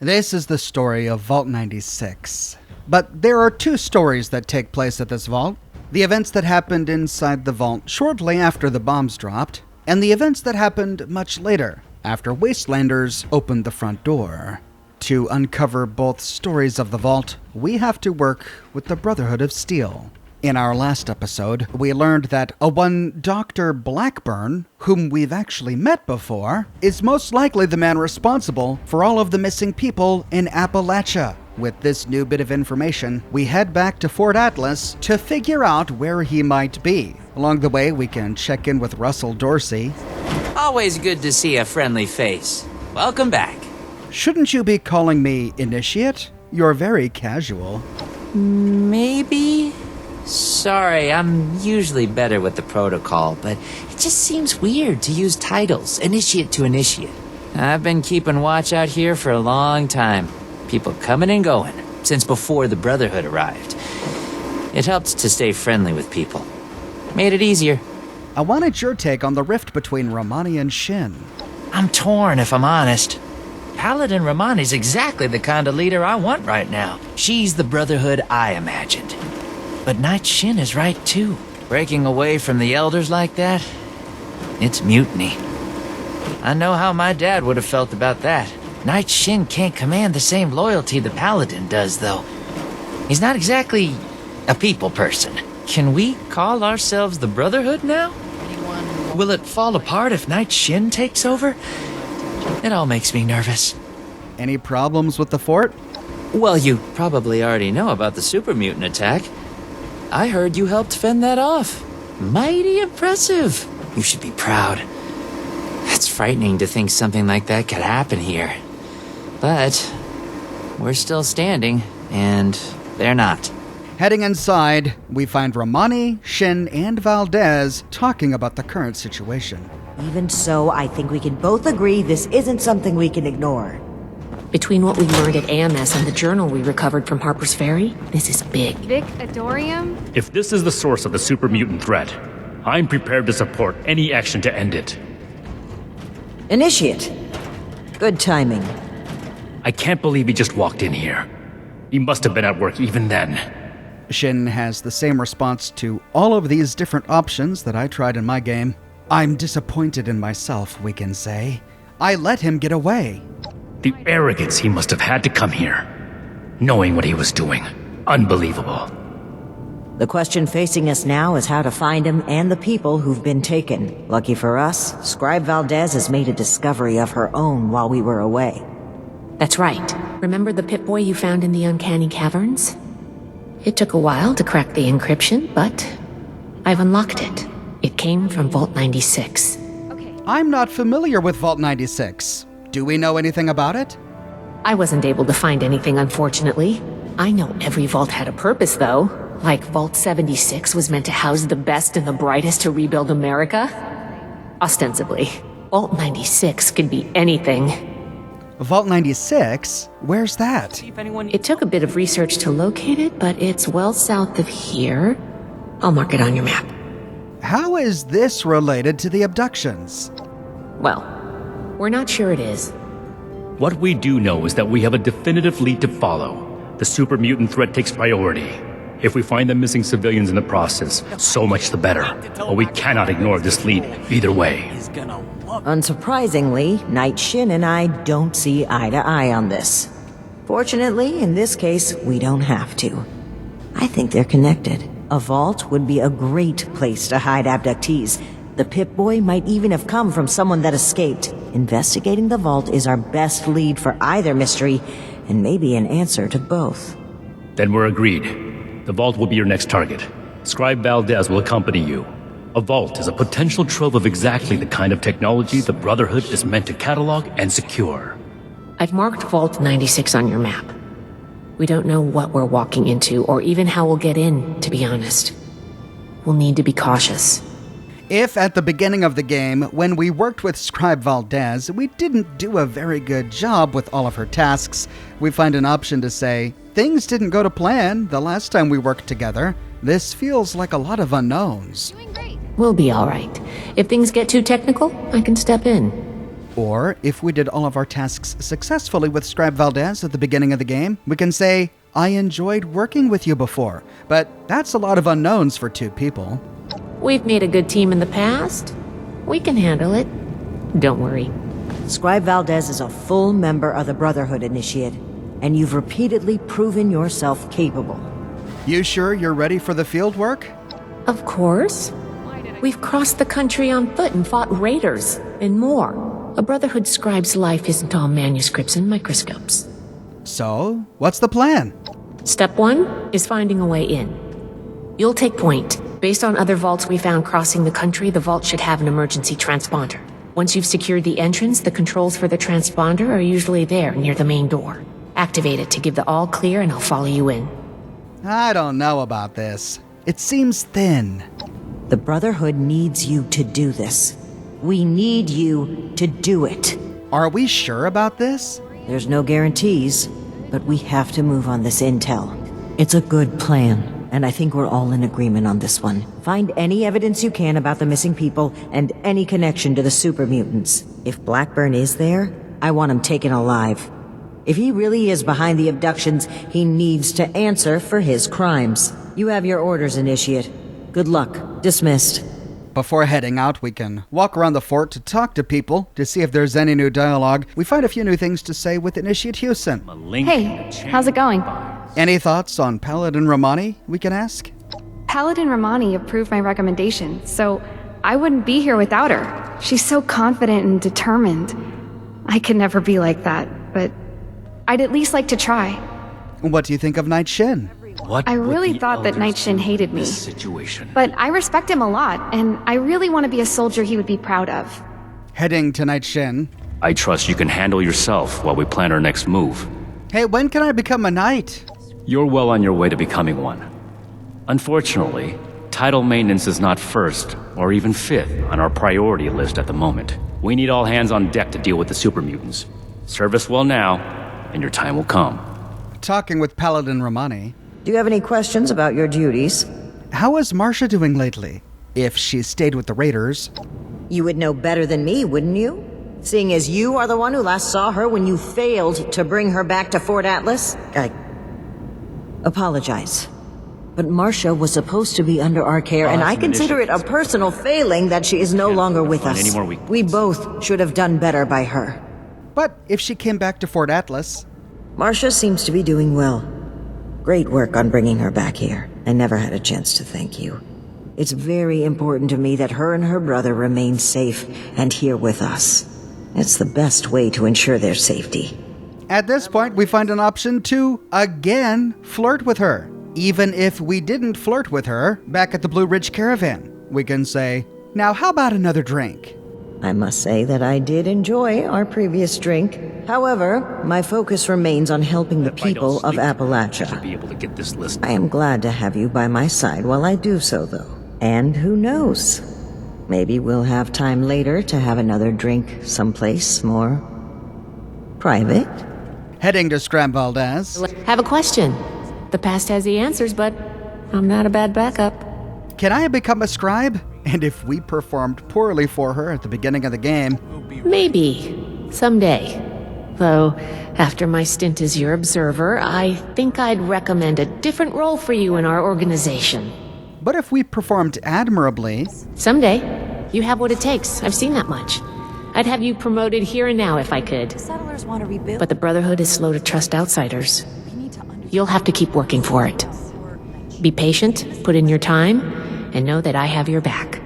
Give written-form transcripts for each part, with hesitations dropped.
This is the story of Vault 96. But there are two stories that take place at this vault. The events that happened inside the vault shortly after the bombs dropped, and the events that happened much later, after Wastelanders opened the front door. To uncover both stories of the vault, we have to work with the Brotherhood of Steel. In our last episode, we learned that a one Dr. Blackburn, whom we've actually met before, is most likely the man responsible for all of the missing people in Appalachia. With this new bit of information, we head back to Fort Atlas to figure out where he might be. Along the way, we can check in with Russell Dorsey. Always good to see a friendly face. Welcome back. Shouldn't you be calling me Initiate? You're very casual. Maybe? Sorry, I'm usually better with the protocol, but it just seems weird to use titles, initiate to initiate. I've been keeping watch out here for a long time. People coming and going, since before the Brotherhood arrived. It helped to stay friendly with people. Made it easier. I wanted your take on the rift between Romani and Shin. I'm torn, if I'm honest. Paladin Romani's exactly the kind of leader I want right now. She's the Brotherhood I imagined. But Knight Shin is right, too. Breaking away from the Elders like that, it's mutiny. I know how my dad would have felt about that. Knight Shin can't command the same loyalty the Paladin does, though. He's not exactly a people person. Can we call ourselves the Brotherhood now? Will it fall apart if Knight Shin takes over? It all makes me nervous. Any problems with the fort? Well, you probably already know about the super mutant attack. I heard you helped fend that off. Mighty impressive. You should be proud. It's frightening to think something like that could happen here. But we're still standing, and they're not. Heading inside, we find Romani, Shin, and Valdez talking about the current situation. Even so, I think we can both agree this isn't something we can ignore. Between what we learned at AMS and the journal we recovered from Harper's Ferry, this is big. Vic Adorium? If this is the source of the super mutant threat, I'm prepared to support any action to end it. Initiate. Good timing. I can't believe he just walked in here. He must have been at work even then. Shin has the same response to all of these different options that I tried in my game. I'm disappointed in myself, we can say. I let him get away. The arrogance he must have had to come here, knowing what he was doing. Unbelievable. The question facing us now is how to find him and the people who've been taken. Lucky for us, Scribe Valdez has made a discovery of her own while we were away. That's right. Remember the Pip-Boy you found in the Uncanny Caverns? It took a while to crack the encryption, but I've unlocked it. It came from Vault 96. I'm not familiar with Vault 96. Do we know anything about it? I wasn't able to find anything, unfortunately. I know every vault had a purpose, though. Like Vault 76 was meant to house the best and the brightest to rebuild America. Ostensibly. Vault 96 could be anything. Vault 96? Where's that? It took a bit of research to locate it, but it's well south of here. I'll mark it on your map. How is this related to the abductions? Well, we're not sure it is. What we do know is that we have a definitive lead to follow. The super mutant threat takes priority. If we find the missing civilians in the process, so much the better. But we cannot ignore this lead either way. Unsurprisingly, Knight Shin and I don't see eye to eye on this. Fortunately, in this case, we don't have to. I think they're connected. A vault would be a great place to hide abductees. The Pip-Boy might even have come from someone that escaped. Investigating the vault is our best lead for either mystery, and maybe an answer to both. Then we're agreed. The vault will be your next target. Scribe Valdez will accompany you. A vault is a potential trove of exactly the kind of technology the Brotherhood is meant to catalog and secure. I've marked Vault 96 on your map. We don't know what we're walking into, or even how we'll get in, to be honest. We'll need to be cautious. If at the beginning of the game, when we worked with Scribe Valdez, we didn't do a very good job with all of her tasks, we find an option to say, things didn't go to plan the last time we worked together. This feels like a lot of unknowns. We'll be all right. If things get too technical, I can step in. Or, if we did all of our tasks successfully with Scribe Valdez at the beginning of the game, we can say, I enjoyed working with you before, but that's a lot of unknowns for 2 people. We've made a good team in the past. We can handle it. Don't worry. Scribe Valdez is a full member of the Brotherhood Initiate, and you've repeatedly proven yourself capable. You sure you're ready for the field work? Of course. We've crossed the country on foot and fought raiders, and more. A Brotherhood scribe's life isn't all manuscripts and microscopes. So, what's the plan? Step 1 is finding a way in. You'll take point. Based on other vaults we found crossing the country, the vault should have an emergency transponder. Once you've secured the entrance, the controls for the transponder are usually there near the main door. Activate it to give the all clear and I'll follow you in. I don't know about this. It seems thin. The Brotherhood needs you to do this. We need you to do it. Are we sure about this? There's no guarantees, but we have to move on this intel. It's a good plan, and I think we're all in agreement on this one. Find any evidence you can about the missing people and any connection to the super mutants. If Blackburn is there, I want him taken alive. If he really is behind the abductions, he needs to answer for his crimes. You have your orders, Initiate. Good luck. Dismissed. Before heading out, we can walk around the fort to talk to people to see if there's any new dialogue. We find a few new things to say with Initiate Houston. Hey, how's it going? Any thoughts on Paladin Romani, we can ask? Paladin Romani approved my recommendation, so I wouldn't be here without her. She's so confident and determined. I could never be like that, but I'd at least like to try. What do you think of Night Shin? I really thought that Night Shin hated me. But I respect him a lot, and I really want to be a soldier he would be proud of. Heading to Night Shin. I trust you can handle yourself while we plan our next move. Hey, when can I become a knight? You're well on your way to becoming one. Unfortunately, title maintenance is not first or even fifth on our priority list at the moment. We need all hands on deck to deal with the super mutants. Serve us well now, and your time will come. Talking with Paladin Romani. Do you have any questions about your duties? How is Marcia doing lately? If she stayed with the Raiders. You would know better than me, wouldn't you? Seeing as you are the one who last saw her when you failed to bring her back to Fort Atlas? I apologize. But Marcia was supposed to be under our care, and I consider it a personal failing that she is no longer with us. We both should have done better by her. But if she came back to Fort Atlas... Marcia seems to be doing well. Great work on bringing her back here. I never had a chance to thank you. It's very important to me that her and her brother remain safe and here with us. It's the best way to ensure their safety. At this point, we find an option to, again, flirt with her. Even if we didn't flirt with her back at the Blue Ridge Caravan, we can say, now how about another drink? I must say that I did enjoy our previous drink. However, my focus remains on helping the people of Appalachia. Be able to get this list. I am glad to have you by my side while I do so, though. And who knows? Maybe we'll have time later to have another drink someplace more private. Heading to Scram Valdez. Have a question. The past has the answers, but I'm not a bad backup. Can I become a scribe? And if we performed poorly for her at the beginning of the game... Maybe. Someday. Though, after my stint as your observer, I think I'd recommend a different role for you in our organization. But if we performed admirably... Someday. You have what it takes. I've seen that much. I'd have you promoted here and now if I could. Settlers want to rebuild. But the Brotherhood is slow to trust outsiders. You'll have to keep working for it. Be patient, put in your time, and know that I have your back.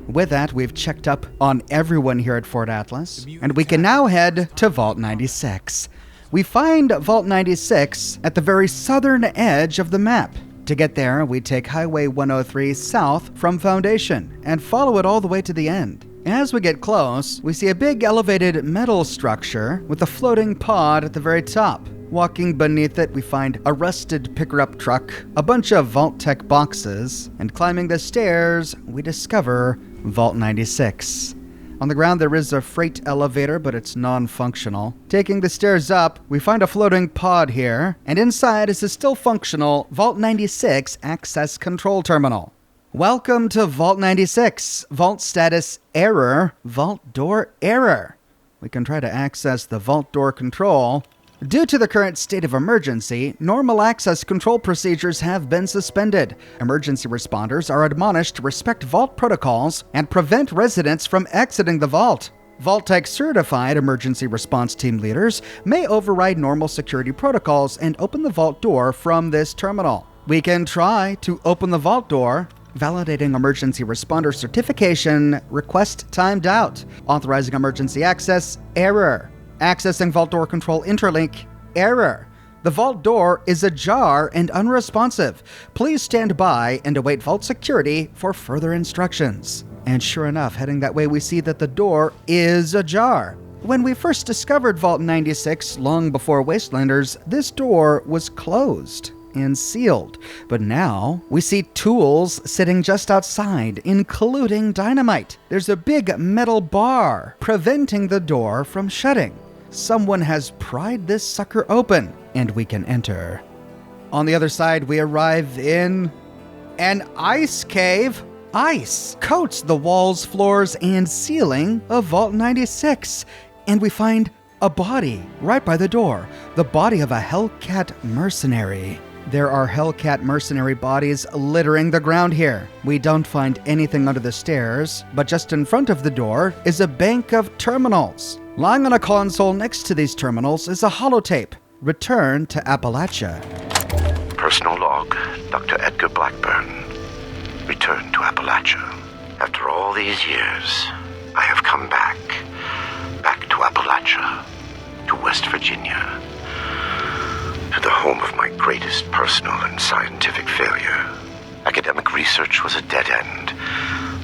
With that, we've checked up on everyone here at Fort Atlas, and we can now head to Vault 96. We find Vault 96 at the very southern edge of the map. To get there, we take Highway 103 south from Foundation and follow it all the way to the end. As we get close, we see a big elevated metal structure with a floating pod at the very top. Walking beneath it, we find a rusted picker-up truck, a bunch of Vault-Tech boxes, and climbing the stairs, we discover Vault 96. On the ground, there is a freight elevator, but it's non-functional. Taking the stairs up, we find a floating pod here, and inside is a still functional Vault 96 access control terminal. Welcome to Vault 96. Vault status error, vault door error. We can try to access the vault door control. Due to the current state of emergency, normal access control procedures have been suspended. Emergency responders are admonished to respect vault protocols and prevent residents from exiting the vault. Vault-Tech certified emergency response team leaders may override normal security protocols and open the vault door from this terminal. We can try to open the vault door. Validating emergency responder certification, request timed out. Authorizing emergency access, error. Accessing vault door control interlink, error. The vault door is ajar and unresponsive. Please stand by and await vault security for further instructions. And sure enough, heading that way, we see that the door is ajar. When we first discovered Vault 96, long before Wastelanders, this door was closed and sealed. But now, we see tools sitting just outside, including dynamite. There's a big metal bar preventing the door from shutting. Someone has pried this sucker open, and we can enter. On the other side, we arrive in an ice cave. Ice coats the walls, floors, and ceiling of Vault 96, and we find a body right by the door, the body of a Hellcat mercenary. There are Hellcat mercenary bodies littering the ground here. We don't find anything under the stairs, but just in front of the door is a bank of terminals. Lying on a console next to these terminals is a holotape. Return to Appalachia. Personal log, Dr. Edgar Blackburn. Return to Appalachia. After all these years, I have come back. Back to Appalachia. To West Virginia. To the home of my greatest personal and scientific failure. Academic research was a dead end.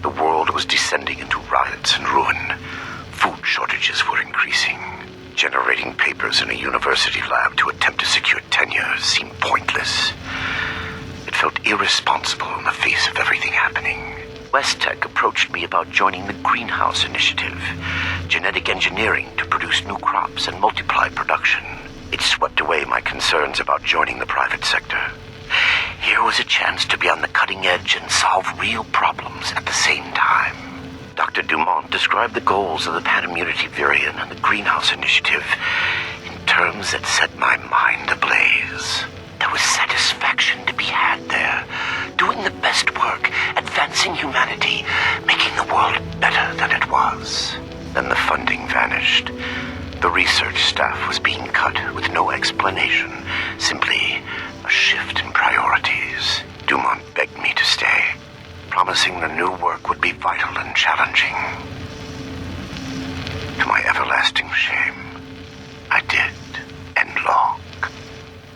The world was descending into riots and ruin. Food shortages were increasing. Generating papers in a university lab to attempt to secure tenure seemed pointless. It felt irresponsible in the face of everything happening. Westtech approached me about joining the Greenhouse Initiative, genetic engineering to produce new crops and multiply production. It swept away my concerns about joining the private sector. Here was a chance to be on the cutting edge and solve real problems at the same time. Dr. Dumont described the goals of the Panimmunity Virion and the Greenhouse Initiative in terms that set my mind ablaze. There was satisfaction to be had there, doing the best work, advancing humanity, making the world better than it was. Then the funding vanished. The research staff was being cut with no explanation, simply a shift in priorities. Dumont begged me to stay, promising the new work would be vital and challenging. To my everlasting shame, I did end log.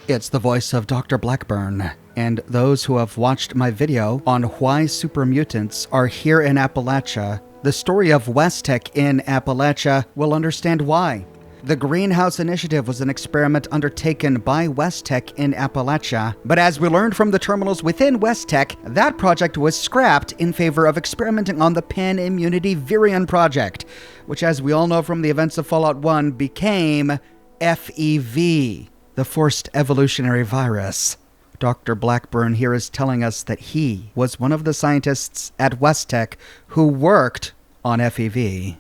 It's the voice of Dr. Blackburn, and those who have watched my video on why super mutants are here in Appalachia, the story of Westtech in Appalachia, will understand why. The Greenhouse Initiative was an experiment undertaken by Westtech in Appalachia, but as we learned from the terminals within Westtech, that project was scrapped in favor of experimenting on the Panimmunity Virion project, which, as we all know from the events of Fallout 1, became FEV, the Forced Evolutionary Virus. Dr. Blackburn here is telling us that he was one of the scientists at Westtech who worked on FEV.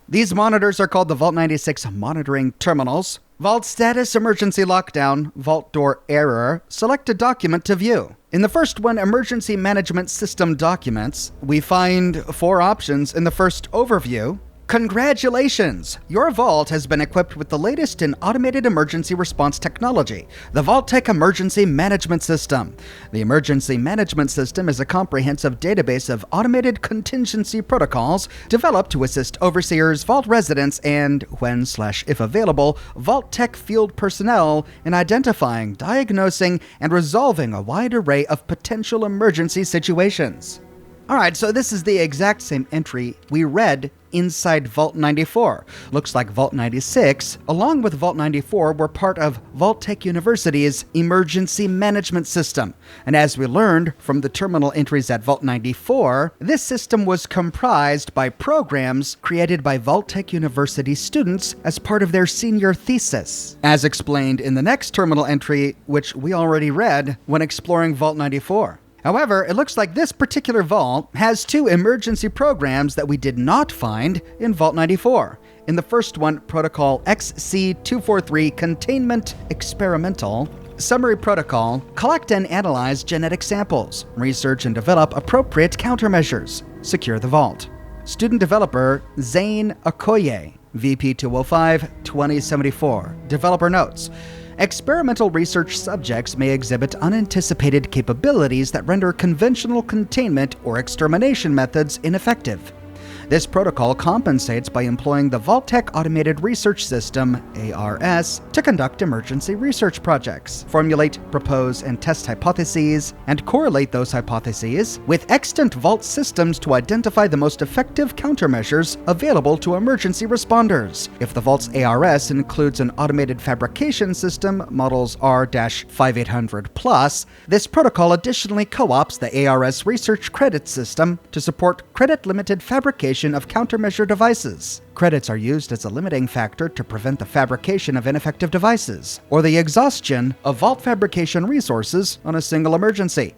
These monitors are called the Vault 96 monitoring terminals. Vault status, emergency lockdown, vault door error. Select a document to view. In the first one, emergency management system documents, we find 4 options in the first overview. Congratulations! Your vault has been equipped with the latest in automated emergency response technology, the Vault-Tech Emergency Management System. The Emergency Management System is a comprehensive database of automated contingency protocols developed to assist overseers, vault residents, and, when/if available, Vault-Tech field personnel in identifying, diagnosing, and resolving a wide array of potential emergency situations. Alright, so this is the exact same entry we read inside Vault 94. Looks like Vault 96, along with Vault 94, were part of Vault-Tech University's Emergency Management System. And as we learned from the terminal entries at Vault 94, this system was comprised by programs created by Vault-Tech University students as part of their senior thesis, as explained in the next terminal entry, which we already read when exploring Vault 94. However, it looks like this particular vault has 2 emergency programs that we did not find in Vault 94. In the first one, Protocol XC243 Containment Experimental. Summary protocol: collect and analyze genetic samples, research and develop appropriate countermeasures, secure the vault. Student developer Zane Okoye, VP 205-2074. Developer notes: experimental research subjects may exhibit unanticipated capabilities that render conventional containment or extermination methods ineffective. This protocol compensates by employing the Vault-Tec Automated Research System, ARS, to conduct emergency research projects, formulate, propose, and test hypotheses, and correlate those hypotheses with extant Vault systems to identify the most effective countermeasures available to emergency responders. If the Vault's ARS includes an automated fabrication system, models R-5800+, this protocol additionally co-ops the ARS research credit system to support credit-limited fabrication of countermeasure devices. Credits are used as a limiting factor to prevent the fabrication of ineffective devices, or the exhaustion of Vault fabrication resources on a single emergency.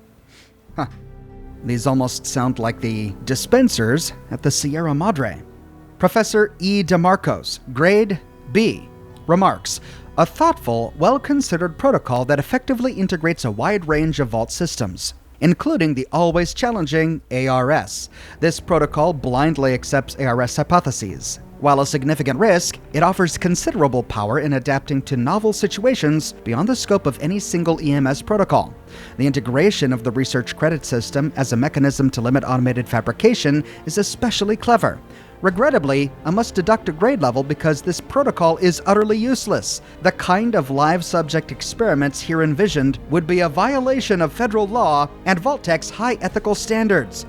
These almost sound like the dispensers at the Sierra Madre. Professor E. DeMarcos, Grade B, remarks: a thoughtful, well-considered protocol that effectively integrates a wide range of Vault systems, including the always challenging ARS. This protocol blindly accepts ARS hypotheses. While a significant risk, it offers considerable power in adapting to novel situations beyond the scope of any single EMS protocol. The integration of the research credit system as a mechanism to limit automated fabrication is especially clever. Regrettably, I must deduct a grade level because this protocol is utterly useless. The kind of live subject experiments here envisioned would be a violation of federal law and Vault-Tec's high ethical standards.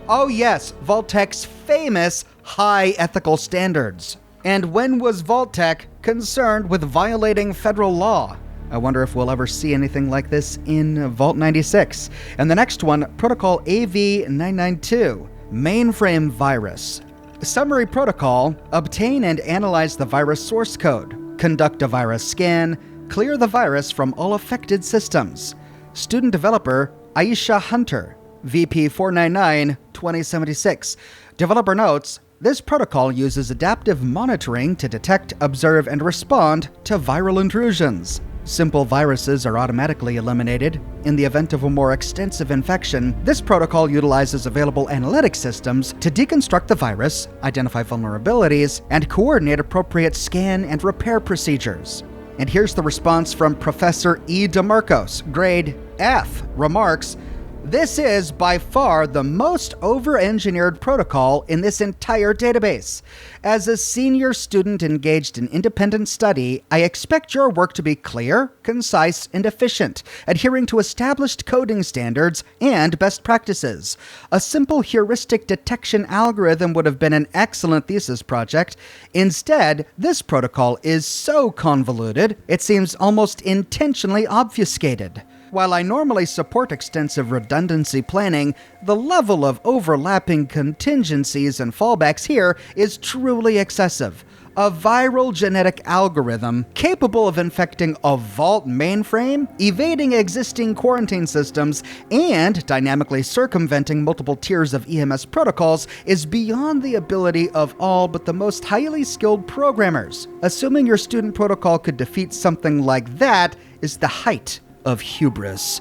Oh yes, Vault-Tec's famous high ethical standards. And when was Vault-Tec concerned with violating federal law? I wonder if we'll ever see anything like this in Vault 96. And the next one, Protocol AV992, Mainframe Virus. Summary protocol: obtain and analyze the virus source code, conduct a virus scan, clear the virus from all affected systems. Student developer Aisha Hunter, VP 499-2076. Developer notes: this protocol uses adaptive monitoring to detect, observe, and respond to viral intrusions. Simple viruses are automatically eliminated. In the event of a more extensive infection, this protocol utilizes available analytic systems to deconstruct the virus, identify vulnerabilities, and coordinate appropriate scan and repair procedures. And here's the response from Professor E. DeMarcos, Grade F, remarks: this is by far the most over-engineered protocol in this entire database. As a senior student engaged in independent study, I expect your work to be clear, concise, and efficient, adhering to established coding standards and best practices. A simple heuristic detection algorithm would have been an excellent thesis project. Instead, this protocol is so convoluted, it seems almost intentionally obfuscated. While I normally support extensive redundancy planning, the level of overlapping contingencies and fallbacks here is truly excessive. A viral genetic algorithm capable of infecting a Vault mainframe, evading existing quarantine systems, and dynamically circumventing multiple tiers of EMS protocols is beyond the ability of all but the most highly skilled programmers. Assuming your student protocol could defeat something like that is the height of hubris.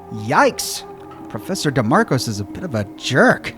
Yikes! Professor DeMarcos is a bit of a jerk.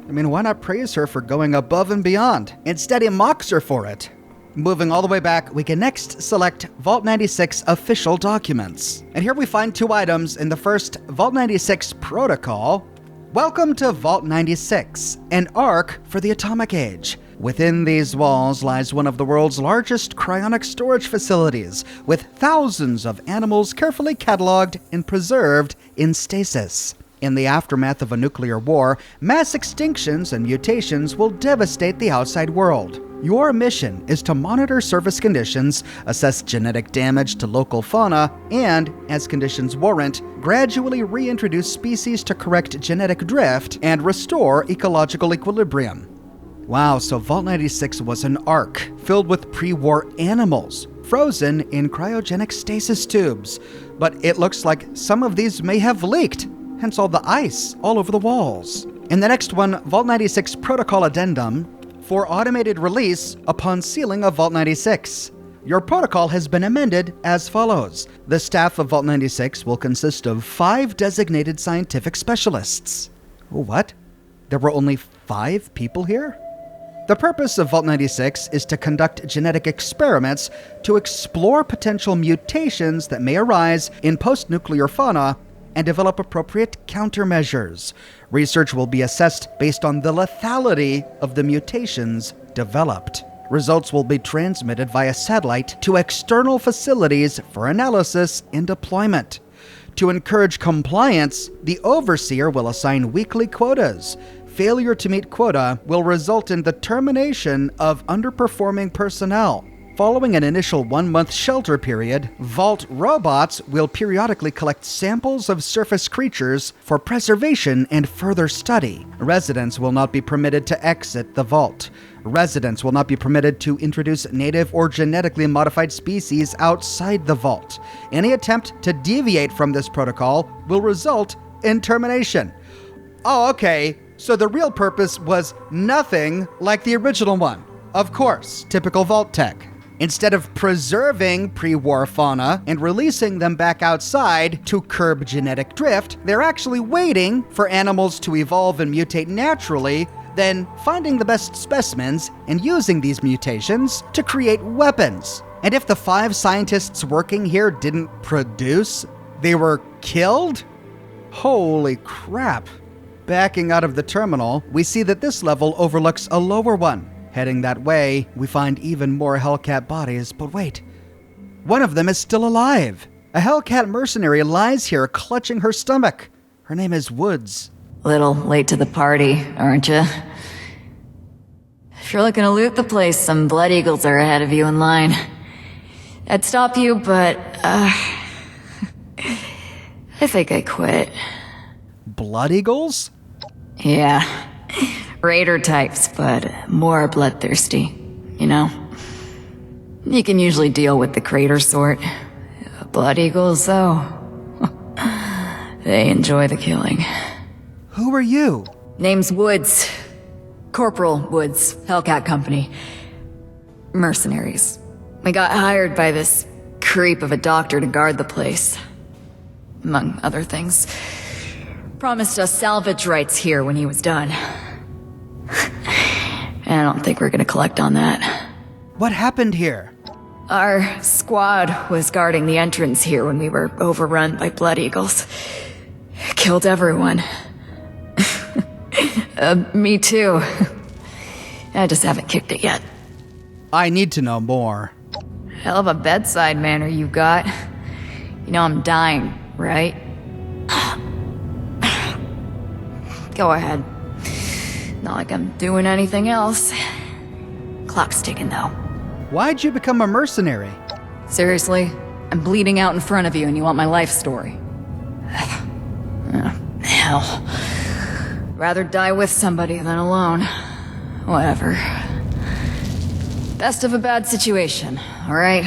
I mean, why not praise her for going above and beyond? Instead, he mocks her for it. Moving all the way back, we can next select Vault 96 official documents. And here we find two items in the first Vault 96 protocol. Welcome to Vault 96, an ark for the atomic age. Within these walls lies one of the world's largest cryonic storage facilities, with thousands of animals carefully cataloged and preserved in stasis. In the aftermath of a nuclear war, mass extinctions and mutations will devastate the outside world. Your mission is to monitor surface conditions, assess genetic damage to local fauna, and, as conditions warrant, gradually reintroduce species to correct genetic drift and restore ecological equilibrium. Wow, so Vault 96 was an ark filled with pre-war animals, frozen in cryogenic stasis tubes. But it looks like some of these may have leaked, hence all the ice all over the walls. In the next one, Vault 96 Protocol Addendum, for automated release upon sealing of Vault 96. Your protocol has been amended as follows. The staff of Vault 96 will consist of 5 designated scientific specialists. What? There were only 5 people here? The purpose of Vault 96 is to conduct genetic experiments to explore potential mutations that may arise in post-nuclear fauna and develop appropriate countermeasures. Research will be assessed based on the lethality of the mutations developed. Results will be transmitted via satellite to external facilities for analysis and deployment. To encourage compliance, the overseer will assign weekly quotas. Failure to meet quota will result in the termination of underperforming personnel. Following an initial 1-month shelter period, Vault robots will periodically collect samples of surface creatures for preservation and further study. Residents will not be permitted to exit the Vault. Residents will not be permitted to introduce native or genetically modified species outside the Vault. Any attempt to deviate from this protocol will result in termination. Oh, okay. So the real purpose was nothing like the original one. Of course, typical Vault tech. Instead of preserving pre-war fauna and releasing them back outside to curb genetic drift, they're actually waiting for animals to evolve and mutate naturally, then finding the best specimens and using these mutations to create weapons. And if the 5 scientists working here didn't produce, they were killed? Holy crap. Backing out of the terminal, we see that this level overlooks a lower one. Heading that way, we find even more Hellcat bodies, but wait. One of them is still alive. A Hellcat mercenary lies here clutching her stomach. Her name is Woods. Little late to the party, aren't you? If you're looking to loot the place, some Blood Eagles are ahead of you in line. I'd stop you, but, I think I quit. Blood Eagles? Yeah. Raider types, but more bloodthirsty, you know? You can usually deal with the crater sort. Blood Eagles, though, they enjoy the killing. Who are you? Name's Woods. Corporal Woods, Hellcat Company. Mercenaries. We got hired by this creep of a doctor to guard the place. Among other things. Promised us salvage rights here when he was done. I don't think we're gonna collect on that. What happened here? Our squad was guarding the entrance here when we were overrun by Blood Eagles. Killed everyone. Me too. I just haven't kicked it yet. I need to know more. Hell of a bedside manner you got. You know I'm dying, right? Go ahead. Not like I'm doing anything else. Clock's ticking, though. Why'd you become a mercenary? Seriously? I'm bleeding out in front of you and you want my life story. Hell. Rather die with somebody than alone. Whatever. Best of a bad situation, alright?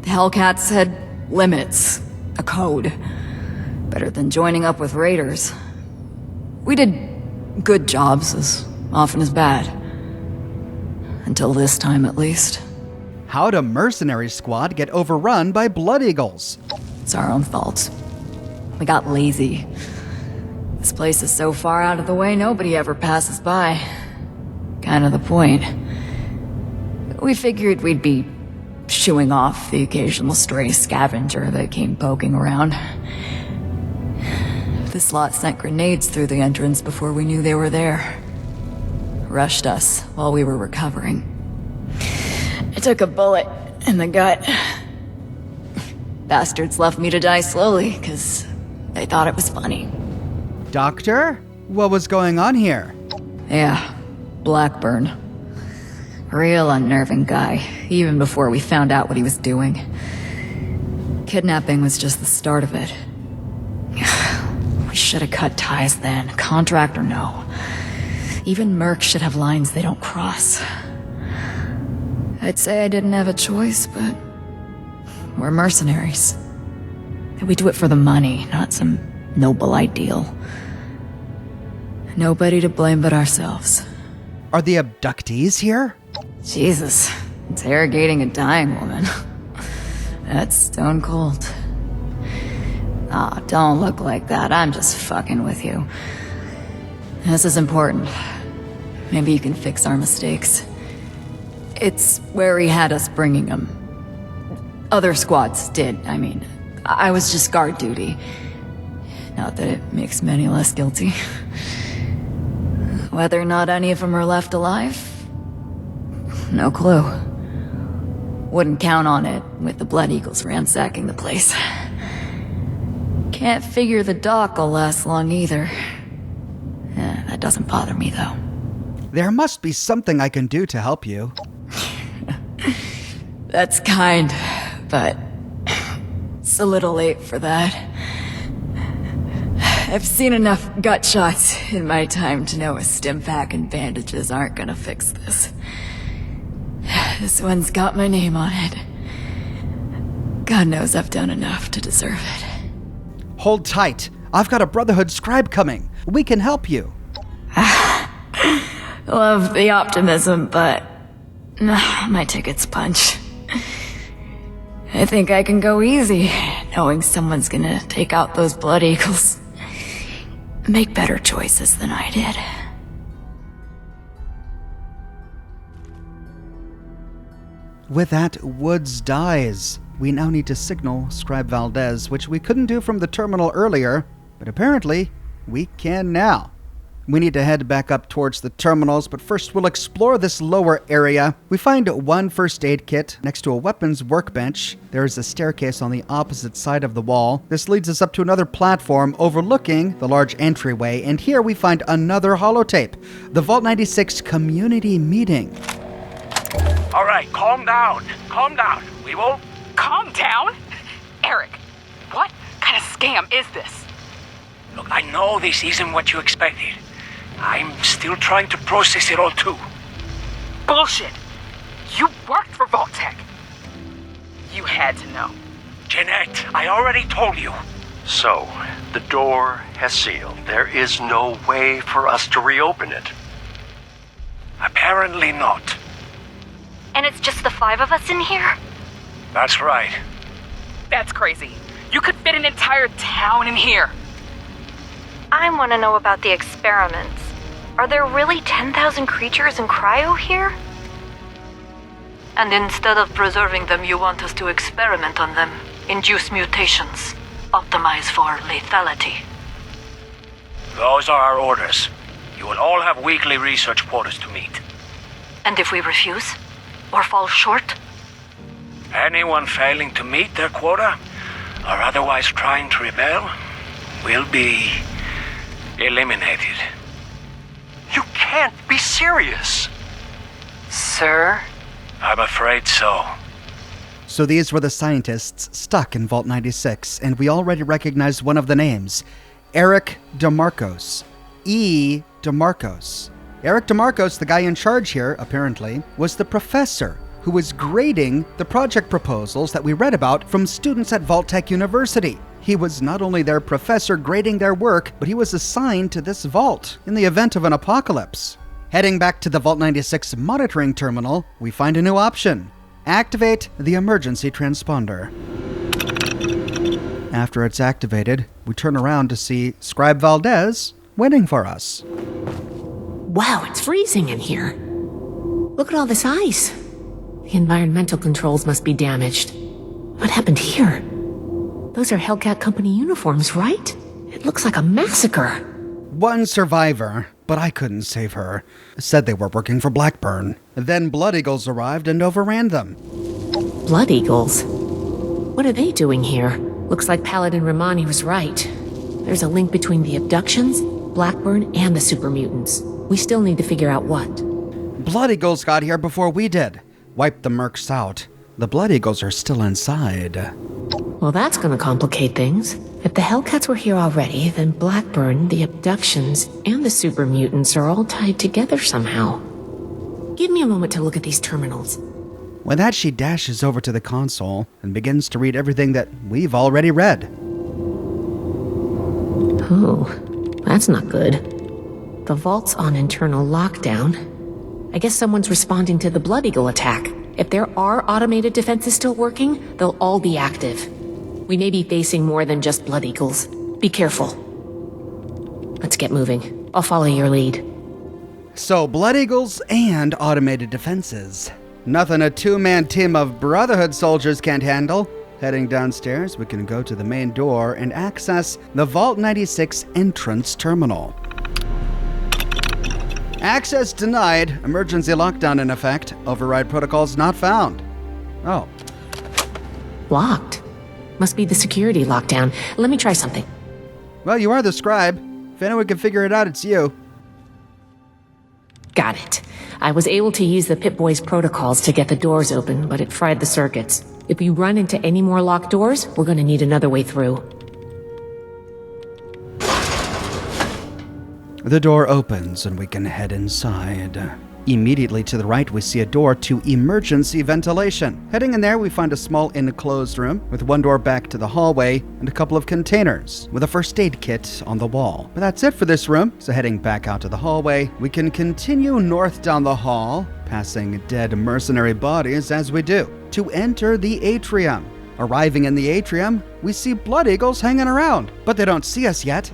The Hellcats had limits. A code. Better than joining up with raiders. We did good jobs as often as bad. Until this time, at least. How'd a mercenary squad get overrun by Blood Eagles? It's our own fault. We got lazy. This place is so far out of the way, nobody ever passes by. Kind of the point. We figured we'd be shooing off the occasional stray scavenger that came poking around. This lot sent grenades through the entrance before we knew they were there. Rushed us while we were recovering. I took a bullet in the gut. Bastards left me to die slowly, because they thought it was funny. Doctor? What was going on here? Yeah, Blackburn. Real unnerving guy, even before we found out what he was doing. Kidnapping was just the start of it. We should have cut ties then, contract or no. Even mercs should have lines they don't cross. I'd say I didn't have a choice, but we're mercenaries. We do it for the money, not some noble ideal. Nobody to blame but ourselves. Are the abductees here? Jesus, interrogating a dying woman. That's stone cold. Aw, don't look like that. I'm just fucking with you. This is important. Maybe you can fix our mistakes. It's where he had us bringing him. Other squads did, I mean. I was just guard duty. Not that it makes me any less guilty. Whether or not any of them are left alive? No clue. Wouldn't count on it with the Blood Eagles ransacking the place. Can't figure the dock will last long either. That doesn't bother me, though. There must be something I can do to help you. That's kind, but it's a little late for that. I've seen enough gut shots in my time to know a stim pack and bandages aren't gonna fix this. This one's got my name on it. God knows I've done enough to deserve it. Hold tight. I've got a Brotherhood scribe coming. We can help you. Love the optimism, but my ticket's punch. I think I can go easy, knowing someone's gonna take out those Blood Eagles. Make better choices than I did. With that, Woods dies. We now need to signal Scribe Valdez, which we couldn't do from the terminal earlier, but apparently we can now. We need to head back up towards the terminals, but first we'll explore this lower area. We find one first aid kit next to a weapons workbench. There is a staircase on the opposite side of the wall. This leads us up to another platform overlooking the large entryway, and here we find another holotape, the Vault 96 community meeting. All right, calm down. Calm down. We won't... Calm down? Eric, what kind of scam is this? Look, I know this isn't what you expected. I'm still trying to process it all too. Bullshit. You worked for Vault-Tec. You had to know. Jeanette, I already told you. So, the door has sealed. There is no way for us to reopen it. Apparently not. And it's just the 5 of us in here? That's right. That's crazy. You could fit an entire town in here. I want to know about the experiments. Are there really 10,000 creatures in cryo here? And instead of preserving them, you want us to experiment on them, induce mutations, optimize for lethality. Those are our orders. You will all have weekly research quotas to meet. And if we refuse? Or fall short? Anyone failing to meet their quota, or otherwise trying to rebel, will be eliminated. You can't be serious. Sir? I'm afraid so. So these were the scientists stuck in Vault 96, and we already recognized one of the names, Eric DeMarcos. E. DeMarcos. Eric DeMarcos, the guy in charge here, apparently, was the professor who was grading the project proposals that we read about from students at Vault-Tec University. He was not only their professor grading their work, but he was assigned to this vault in the event of an apocalypse. Heading back to the Vault 96 monitoring terminal, we find a new option. Activate the emergency transponder. After it's activated, we turn around to see Scribe Valdez waiting for us. Wow, it's freezing in here. Look at all this ice. The environmental controls must be damaged. What happened here? Those are Hellcat Company uniforms, right? It looks like a massacre. One survivor, but I couldn't save her. Said they were working for Blackburn. Then Blood Eagles arrived and overran them. Blood Eagles? What are they doing here? Looks like Paladin Romani was right. There's a link between the abductions, Blackburn, and the super mutants. We still need to figure out what. Blood Eagles got here before we did. Wiped the mercs out. The Blood Eagles are still inside. Well, that's gonna complicate things. If the Hellcats were here already, then Blackburn, the abductions, and the super mutants are all tied together somehow. Give me a moment to look at these terminals. With that, she dashes over to the console and begins to read everything that we've already read. Oh, that's not good. The vault's on internal lockdown. I guess someone's responding to the Blood Eagle attack. If there are automated defenses still working, they'll all be active. We may be facing more than just Blood Eagles. Be careful. Let's get moving. I'll follow your lead. So, Blood Eagles and automated defenses. Nothing a two-man team of Brotherhood soldiers can't handle. Heading downstairs, we can go to the main door and access the Vault 96 entrance terminal. Access denied. Emergency lockdown in effect. Override protocols not found. Oh. Locked? Must be the security lockdown. Let me try something. Well, you are the scribe. If anyone can figure it out, it's you. Got it. I was able to use the Pip-Boy's protocols to get the doors open, but it fried the circuits. If we run into any more locked doors, we're gonna need another way through. The door opens and we can head inside. Immediately to the right, we see a door to emergency ventilation. Heading in there, we find a small enclosed room with one door back to the hallway and a couple of containers with a first aid kit on the wall. But that's it for this room, so heading back out to the hallway, we can continue north down the hall, passing dead mercenary bodies as we do, to enter the Atrium. Arriving in the Atrium, we see Blood Eagles hanging around, but they don't see us yet.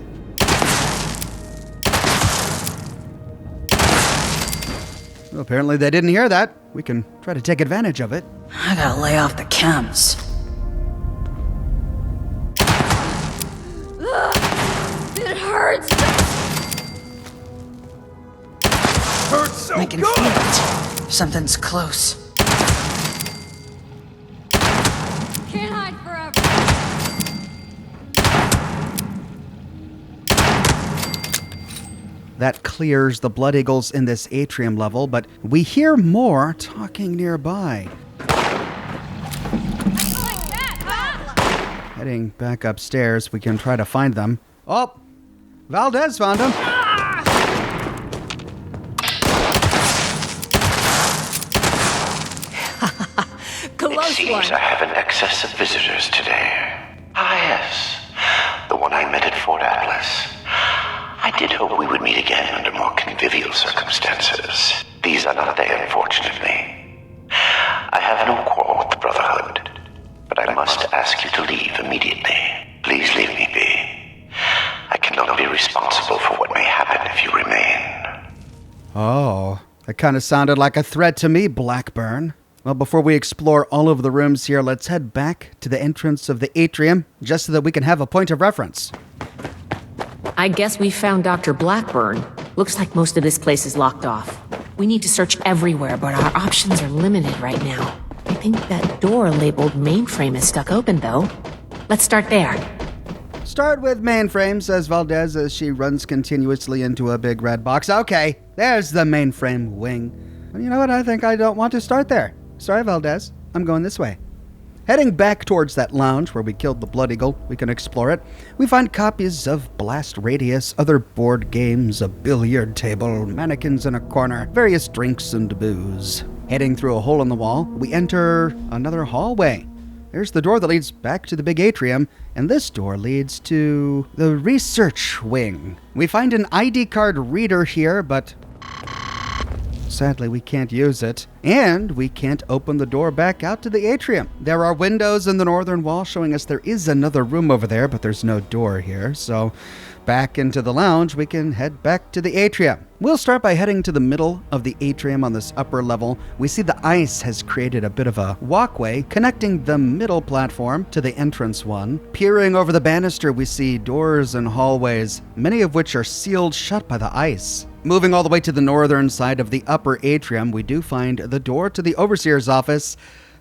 Well, apparently they didn't hear that. We can try to take advantage of it. I gotta lay off the chems. It hurts! Hurts so I can feel it. Something's close. Can't hide forever. That clears the Blood Eagles in this Atrium level, but we hear more talking nearby. Heading back upstairs, we can try to find them. Oh, Valdez found them. It seems I have an excess of visitors today. Ah, yes. The one I met at Fort Atlas. I did hope we would meet again under more convivial circumstances. These are not they, unfortunately. I have no quarrel with the Brotherhood, but I must ask you to leave immediately. Please leave me be. I cannot be responsible for what may happen if you remain. Oh, that kind of sounded like a threat to me, Blackburn. Well, before we explore all of the rooms here, let's head back to the entrance of the Atrium, just so that we can have a point of reference. I guess we found Dr. Blackburn. Looks like most of this place is locked off. We need to search everywhere, but our options are limited right now. I think that door labeled Mainframe is stuck open, though. Let's start there. Start with Mainframe, says Valdez as she runs continuously into a big red box. Okay, there's the Mainframe wing. And you know what? I think I don't want to start there. Sorry, Valdez. I'm going this way. Heading back towards that lounge where we killed the Blood Eagle, we can explore it. We find copies of Blast Radius, other board games, a billiard table, mannequins in a corner, various drinks and booze. Heading through a hole in the wall, we enter another hallway. There's the door that leads back to the big atrium, and this door leads to the research wing. We find an ID card reader here, but sadly, we can't use it. And we can't open the door back out to the atrium. There are windows in the northern wall showing us there is another room over there, but there's no door here. So back into the lounge, we can head back to the atrium. We'll start by heading to the middle of the atrium on this upper level. We see the ice has created a bit of a walkway connecting the middle platform to the entrance one. Peering over the banister, we see doors and hallways, many of which are sealed shut by the ice. Moving all the way to the northern side of the upper atrium, we do find the door to the Overseer's office,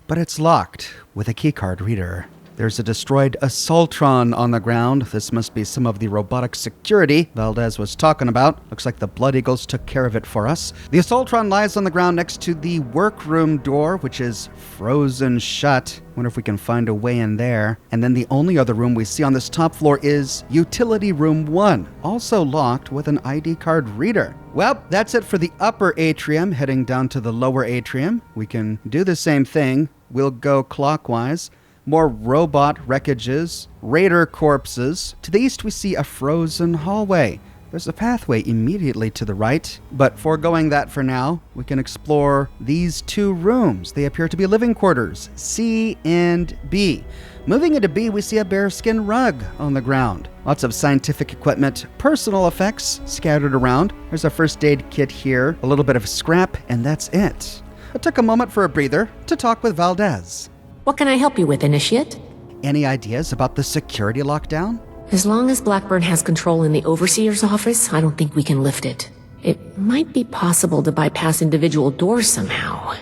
but it's locked with a keycard reader. There's a destroyed Assaultron on the ground. This must be some of the robotic security Valdez was talking about. Looks like the Blood Eagles took care of it for us. The Assaultron lies on the ground next to the workroom door, which is frozen shut. Wonder if we can find a way in there. And then the only other room we see on this top floor is Utility Room 1, also locked with an ID card reader. Well, that's it for the upper atrium. Heading down to the lower atrium, we can do the same thing. We'll go clockwise. More robot wreckages, raider corpses. To the east, we see a frozen hallway. There's a pathway immediately to the right, but foregoing that for now, we can explore these two rooms. They appear to be living quarters, C and B. Moving into B, we see a bearskin rug on the ground. Lots of scientific equipment, personal effects scattered around. There's a first aid kit here, a little bit of scrap, and that's it. I took a moment for a breather to talk with Valdez. What can I help you with, Initiate? Any ideas about the security lockdown? As long as Blackburn has control in the Overseer's office, I don't think we can lift it. It might be possible to bypass individual doors somehow.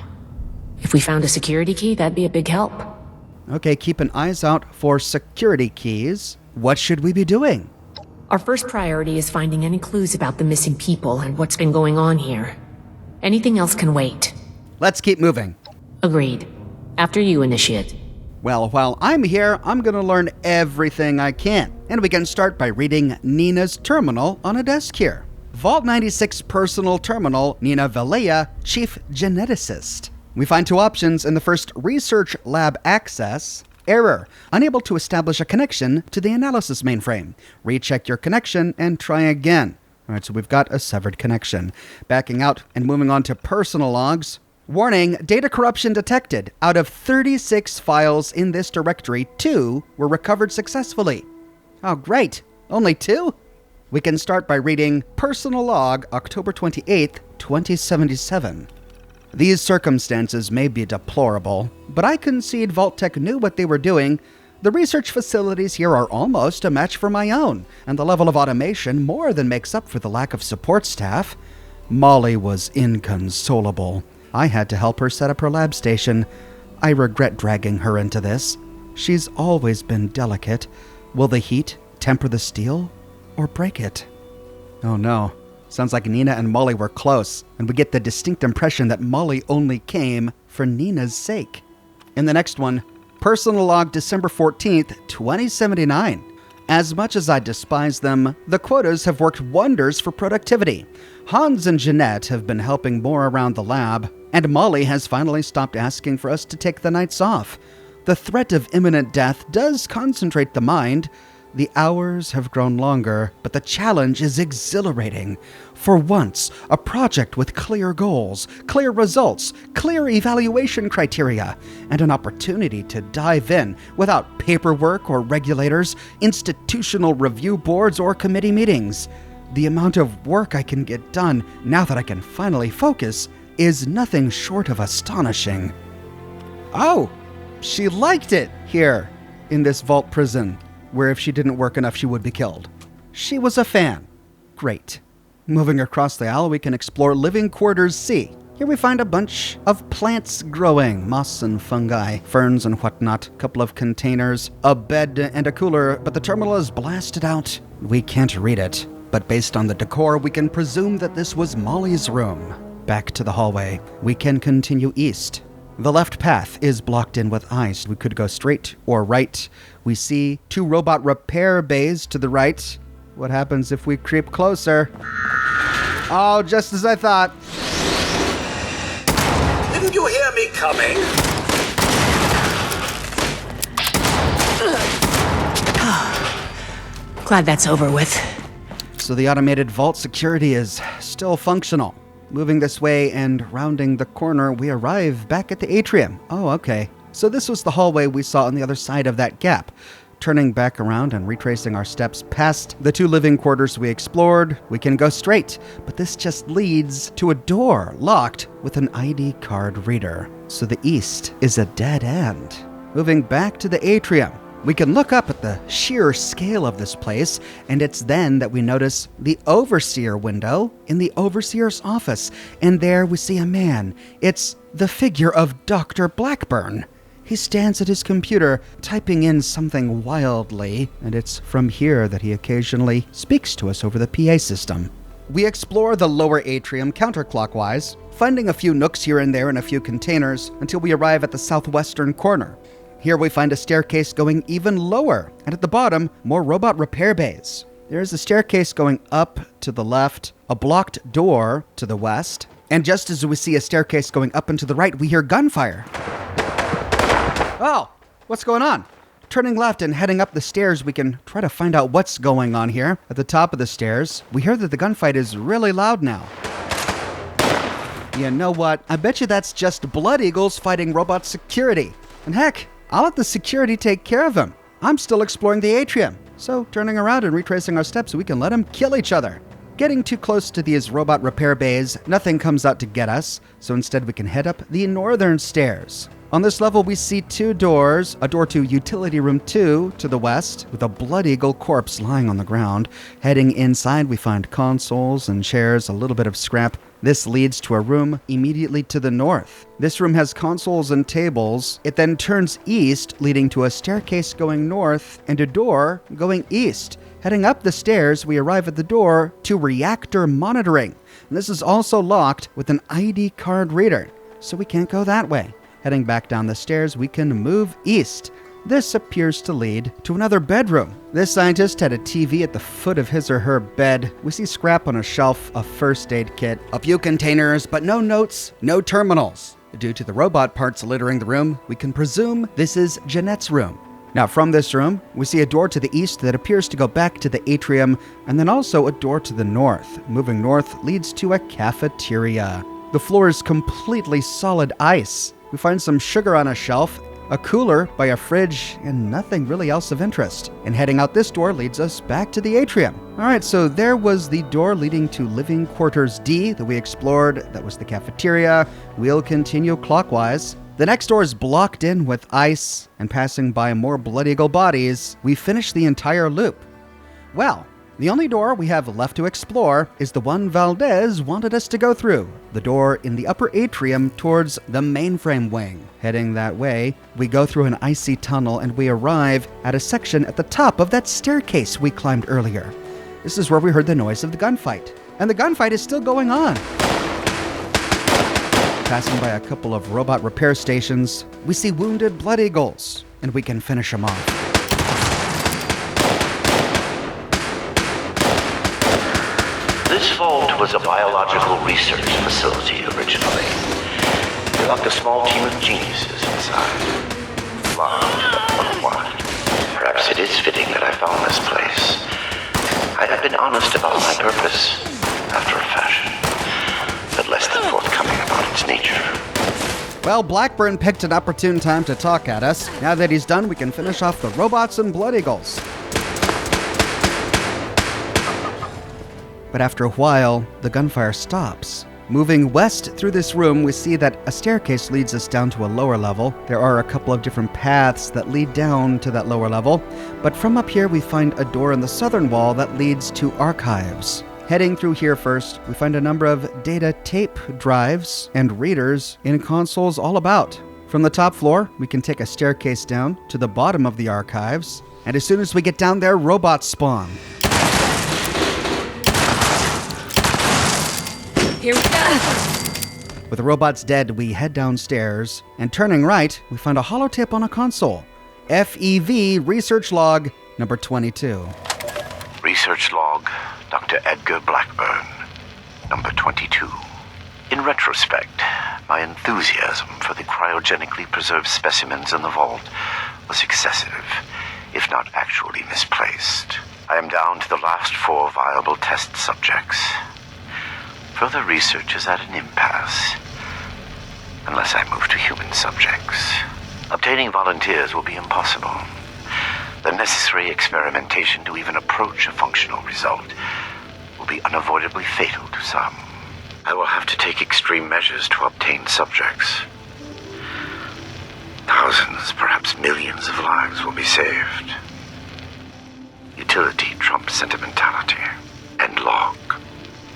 If we found a security key, that'd be a big help. Okay, keep an eyes out for security keys. What should we be doing? Our first priority is finding any clues about the missing people and what's been going on here. Anything else can wait. Let's keep moving. Agreed. After you, Initiate. Well, while I'm here, I'm going to learn everything I can. And we can start by reading Nina's terminal on a desk here. Vault 96 Personal Terminal, Nina Valea, Chief Geneticist. We find two options in the first Research Lab access. Error. Unable to establish a connection to the analysis mainframe. Recheck your connection and try again. All right, so we've got a severed connection. Backing out and moving on to personal logs. Warning, data corruption detected. Out of 36 files in this directory, 2 were recovered successfully. Oh, great. Only 2? We can start by reading Personal Log, October 28th, 2077. These circumstances may be deplorable, but I concede Vault-Tec knew what they were doing. The research facilities here are almost a match for my own, and the level of automation more than makes up for the lack of support staff. Molly was inconsolable. I had to help her set up her lab station. I regret dragging her into this. She's always been delicate. Will the heat temper the steel or break it? Oh no. Sounds like Nina and Molly were close, and we get the distinct impression that Molly only came for Nina's sake. In the next one, Personal Log December 14th, 2079. As much as I despise them, the quotas have worked wonders for productivity. Hans and Jeanette have been helping more around the lab, and Molly has finally stopped asking for us to take the nights off. The threat of imminent death does concentrate the mind. The hours have grown longer, but the challenge is exhilarating. For once, a project with clear goals, clear results, clear evaluation criteria, and an opportunity to dive in without paperwork or regulators, institutional review boards, or committee meetings. The amount of work I can get done now that I can finally focus is nothing short of astonishing. Oh, she liked it here in this vault prison, where if she didn't work enough, she would be killed. She was a fan. Great. Moving across the aisle, we can explore Living Quarters C. Here we find a bunch of plants growing, moss and fungi, ferns and whatnot, a couple of containers, a bed and a cooler, but the terminal is blasted out. We can't read it, but based on the decor, we can presume that this was Molly's room. Back to the hallway. We can continue east. The left path is blocked in with ice. We could go straight or right. We see 2 robot repair bays to the right. What happens if we creep closer? Oh, just as I thought. Didn't you hear me coming? Glad that's over with. So the automated vault security is still functional. Moving this way and rounding the corner, we arrive back at the Atrium. Oh, okay. So this was the hallway we saw on the other side of that gap. Turning back around and retracing our steps past the 2 living quarters we explored, we can go straight, but this just leads to a door locked with an ID card reader. So the east is a dead end. Moving back to the Atrium, we can look up at the sheer scale of this place, and it's then that we notice the Overseer window in the Overseer's office, and there we see a man. It's the figure of Dr. Blackburn. He stands at his computer, typing in something wildly, and it's from here that he occasionally speaks to us over the PA system. We explore the lower atrium counterclockwise, finding a few nooks here and there in a few containers, until we arrive at the southwestern corner. Here we find a staircase going even lower, and at the bottom, more robot repair bays. There is a staircase going up to the left, a blocked door to the west, and just as we see a staircase going up and to the right, we hear gunfire. Oh, what's going on? turning left and heading up the stairs, we can try to find out what's going on here. At the top of the stairs, we hear that the gunfight is really loud now. You know what? I bet you that's just Blood Eagles fighting robot security. And heck, I'll let the security take care of him. I'm still exploring the Atrium. So turning around and retracing our steps, we can let them kill each other. Getting too close to these robot repair bays, nothing comes out to get us, so instead we can head up the northern stairs. On this level, we see 2 doors, a door to Utility Room 2 to the west, with a Blood Eagle corpse lying on the ground. Heading inside, we find consoles and chairs, a little bit of scrap. This leads to a room immediately to the north. This room has consoles and tables. It then turns east, leading to a staircase going north and a door going east. Heading up the stairs, we arrive at the door to Reactor Monitoring. And this is also locked with an ID card reader, so we can't go that way. Heading back down the stairs, we can move east. This appears to lead to another bedroom. This scientist had a TV at the foot of his or her bed. We see scrap on a shelf, a first aid kit, a few containers, but no notes, no terminals. Due to the robot parts littering the room, we can presume this is Jeanette's room. Now from this room, we see a door to the east that appears to go back to the atrium, and then also a door to the north. Moving north leads to a cafeteria. The floor is completely solid ice. We find some sugar on a shelf, a cooler by a fridge, and nothing really else of interest. And heading out this door leads us back to the atrium. Alright, so there was the door leading to Living Quarters D that we explored. That was the cafeteria. We'll continue clockwise. The next door is blocked in with ice, and passing by more Blood Eagle bodies, we finish the entire loop. Well, the only door we have left to explore is the one Valdez wanted us to go through, the door in the upper atrium towards the Mainframe wing. Heading that way, we go through an icy tunnel and we arrive at a section at the top of that staircase we climbed earlier. This is where we heard the noise of the gunfight, and the gunfight is still going on. Passing by a couple of robot repair stations, we see wounded Blood Eagles, and we can finish them off. This vault was a biological research facility originally. They locked a small team of geniuses inside. Blind, unwanted. Perhaps it is fitting that I found this place. I have been honest about my purpose, after a fashion, but less than forthcoming about its nature. Well, Blackburn picked an opportune time to talk at us. Now that he's done, we can finish off the robots and Blood Eagles. But after a while, the gunfire stops. Moving west through this room, we see that a staircase leads us down to a lower level. There are a couple of different paths that lead down to that lower level, but from up here we find a door in the southern wall that leads to archives. Heading through here first, we find a number of data tape drives and readers in consoles all about. From the top floor, we can take a staircase down to the bottom of the archives, and as soon as we get down there, robots spawn. Here we go. With the robots dead, we head downstairs, and turning right, we find a holotape on a console. FEV Research Log Number 22. Research Log, Dr. Edgar Blackburn, Number 22. In retrospect, my enthusiasm for the cryogenically preserved specimens in the vault was excessive, if not actually misplaced. I am down to the last 4 viable test subjects. Further research is at an impasse, unless I move to human subjects. Obtaining volunteers will be impossible. The necessary experimentation to even approach a functional result will be unavoidably fatal to some. I will have to take extreme measures to obtain subjects. Thousands, perhaps millions of lives will be saved. Utility trumps sentimentality. End log.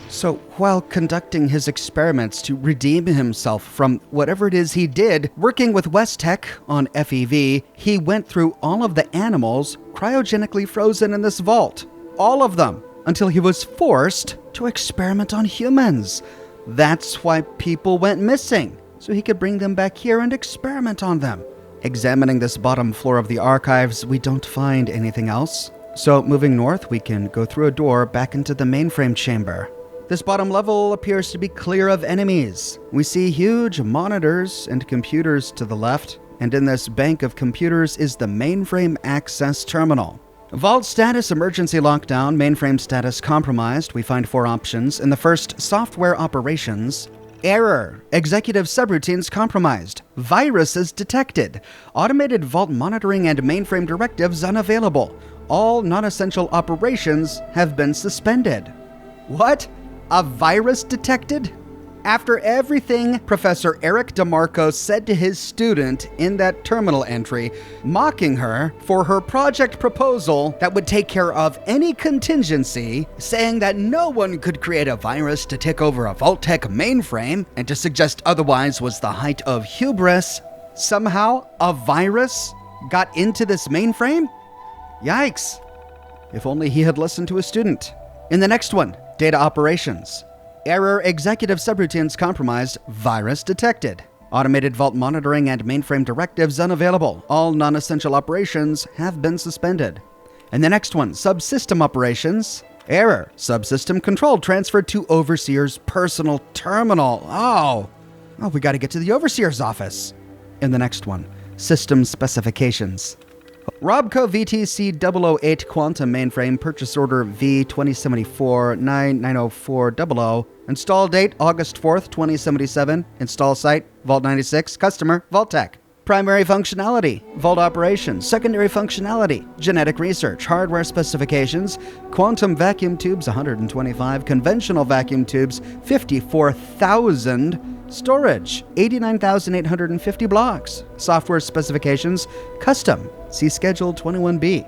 So, while conducting his experiments to redeem himself from whatever it is he did, working with West Tech on FEV, he went through all of the animals cryogenically frozen in this vault. All of them, until he was forced to experiment on humans. That's why people went missing, so he could bring them back here and experiment on them. Examining this bottom floor of the archives, we don't find anything else. So, moving north, we can go through a door back into the mainframe chamber. This bottom level appears to be clear of enemies. We see huge monitors and computers to the left. and in this bank of computers is the Mainframe Access Terminal. Vault status emergency lockdown, mainframe status compromised. We find 4 options. In the first, software operations. Error. Executive subroutines compromised. Viruses detected. Automated vault monitoring and mainframe directives unavailable. All non-essential operations have been suspended. What? A virus detected? After everything Professor Eric DeMarco said to his student in that terminal entry, mocking her for her project proposal that would take care of any contingency, saying that no one could create a virus to take over a Vault-Tec mainframe, and to suggest otherwise was the height of hubris, somehow a virus got into this mainframe? Yikes. If only he had listened to his student. In the next one, data operations. Error, executive subroutines compromised, virus detected. Automated vault monitoring and mainframe directives unavailable. All non-essential operations have been suspended. And the next one, subsystem operations. Error, subsystem control transferred to Overseer's personal terminal. Oh, we got to get to the Overseer's office. In the next one, system specifications. Robco VTC 008 Quantum Mainframe Purchase Order V2074-99040. Install date August 4th, 2077. Install site Vault 96. Customer Vault-Tec. Primary functionality Vault operations. Secondary functionality genetic research. Hardware specifications: quantum vacuum tubes 125, conventional vacuum tubes 54,000. Storage, 89,850 blocks. Software specifications, custom. See Schedule 21B.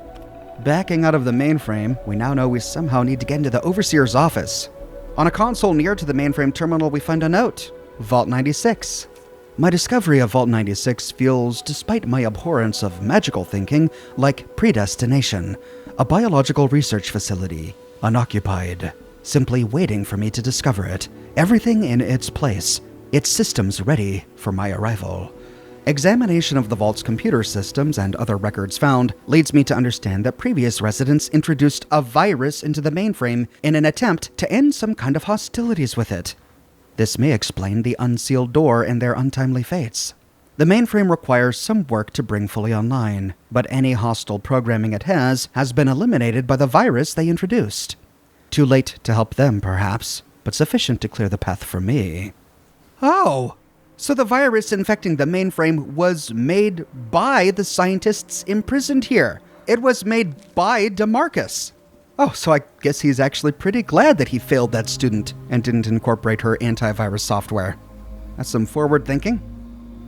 Backing out of the mainframe, we now know we somehow need to get into the Overseer's office. On a console near to the mainframe terminal, we find a note. Vault 96. My discovery of Vault 96 feels, despite my abhorrence of magical thinking, like predestination. A biological research facility, unoccupied, simply waiting for me to discover it. Everything in its place. Its systems ready for my arrival. Examination of the Vault's computer systems and other records found leads me to understand that previous residents introduced a virus into the mainframe in an attempt to end some kind of hostilities with it. This may explain the unsealed door and their untimely fates. The mainframe requires some work to bring fully online, but any hostile programming it has been eliminated by the virus they introduced. Too late to help them, perhaps, but sufficient to clear the path for me. Oh, so the virus infecting the mainframe was made by the scientists imprisoned here. It was made by DeMarcus. Oh, so I guess he's actually pretty glad that he failed that student and didn't incorporate her antivirus software. That's some forward thinking.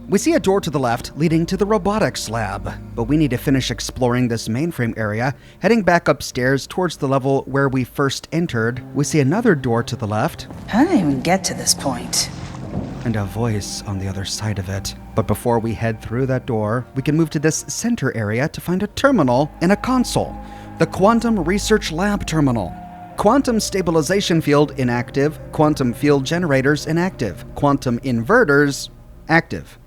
We see a door to the left leading to the Robotics Lab, but we need to finish exploring this mainframe area. Heading back upstairs towards the level where we first entered, we see another door to the left. How did I even get to this point? And a voice on the other side of it. But before we head through that door, we can move to this center area to find a terminal and a console. The Quantum Research Lab terminal. Quantum stabilization field inactive. Quantum field generators inactive. Quantum inverters active.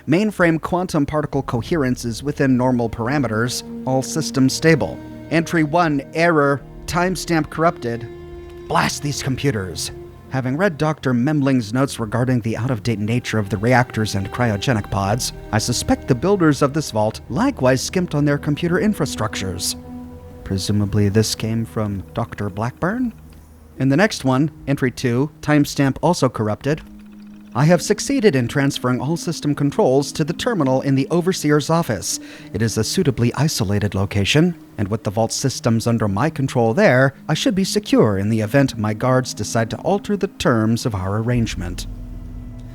Mainframe quantum particle coherence is within normal parameters. All systems stable. Entry 1 error. Timestamp corrupted. Blast these computers. Having read Dr. Memling's notes regarding the out-of-date nature of the reactors and cryogenic pods, I suspect the builders of this vault likewise skimped on their computer infrastructures. Presumably this came from Dr. Blackburn? In the next one, Entry 2, timestamp also corrupted. I have succeeded in transferring all system controls to the terminal in the Overseer's office. It is a suitably isolated location, and with the vault systems under my control there, I should be secure in the event my guards decide to alter the terms of our arrangement.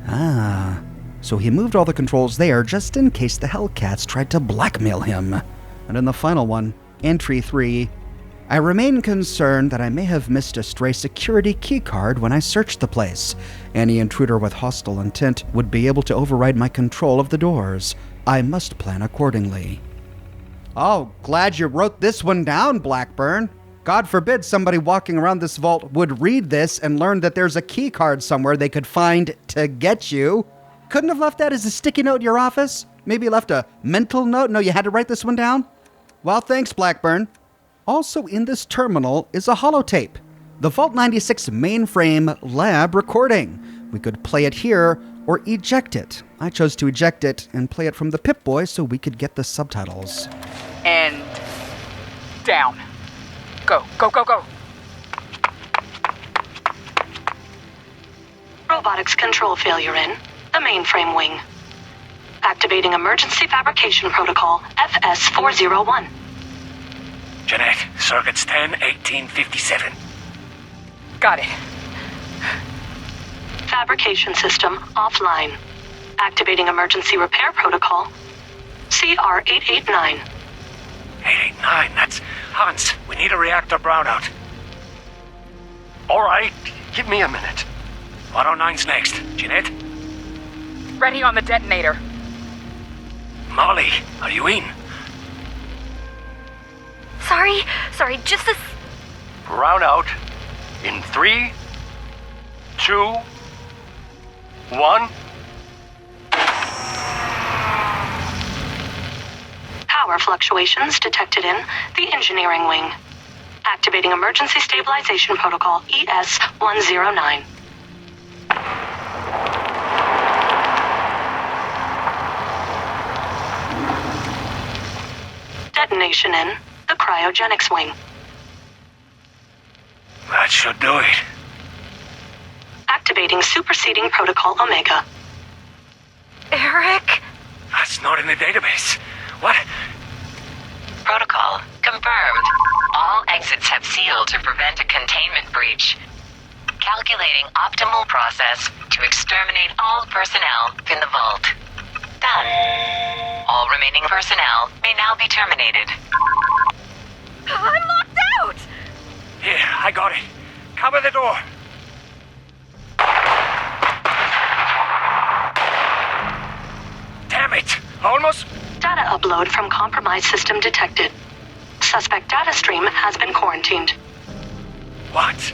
Ah, so he moved all the controls there just in case the Hellcats tried to blackmail him. And in the final one, Entry 3, I remain concerned that I may have missed a stray security keycard when I searched the place. Any intruder with hostile intent would be able to override my control of the doors. I must plan accordingly. Oh, glad you wrote this one down, Blackburn. God forbid somebody walking around this vault would read this and learn that there's a keycard somewhere they could find to get you. Couldn't have left that as a sticky note in your office? Maybe left a mental note? No, you had to write this one down? Well, thanks, Blackburn. Also in this terminal is a holotape, the Vault 96 mainframe lab recording. We could play it here or eject it. I chose to eject it and play it from the Pip-Boy so we could get the subtitles. And down. Go, go, go, go. Robotics control failure in the mainframe wing. Activating emergency fabrication protocol FS401. Jeanette, circuits 10, 1857. Got it. Fabrication system offline. Activating emergency repair protocol CR889. 889, that's Hans. We need a reactor brownout. All right, give me a minute. 109's next. Jeanette? Ready on the detonator. Molly, are you in? Sorry, just this. Brownout in 3, 2, 1. Power fluctuations detected in the engineering wing. Activating emergency stabilization protocol ES109. Detonation in the cryogenics wing. That should do it. Activating superseding protocol Omega. Eric? That's not in the database. What? Protocol confirmed. All exits have sealed to prevent a containment breach. Calculating optimal process to exterminate all personnel in the vault. Done. All remaining personnel may now be terminated. I'm locked out! Here, I got it. Cover the door. Damn it! Almost... Data upload from compromised system detected. Suspect data stream has been quarantined. What?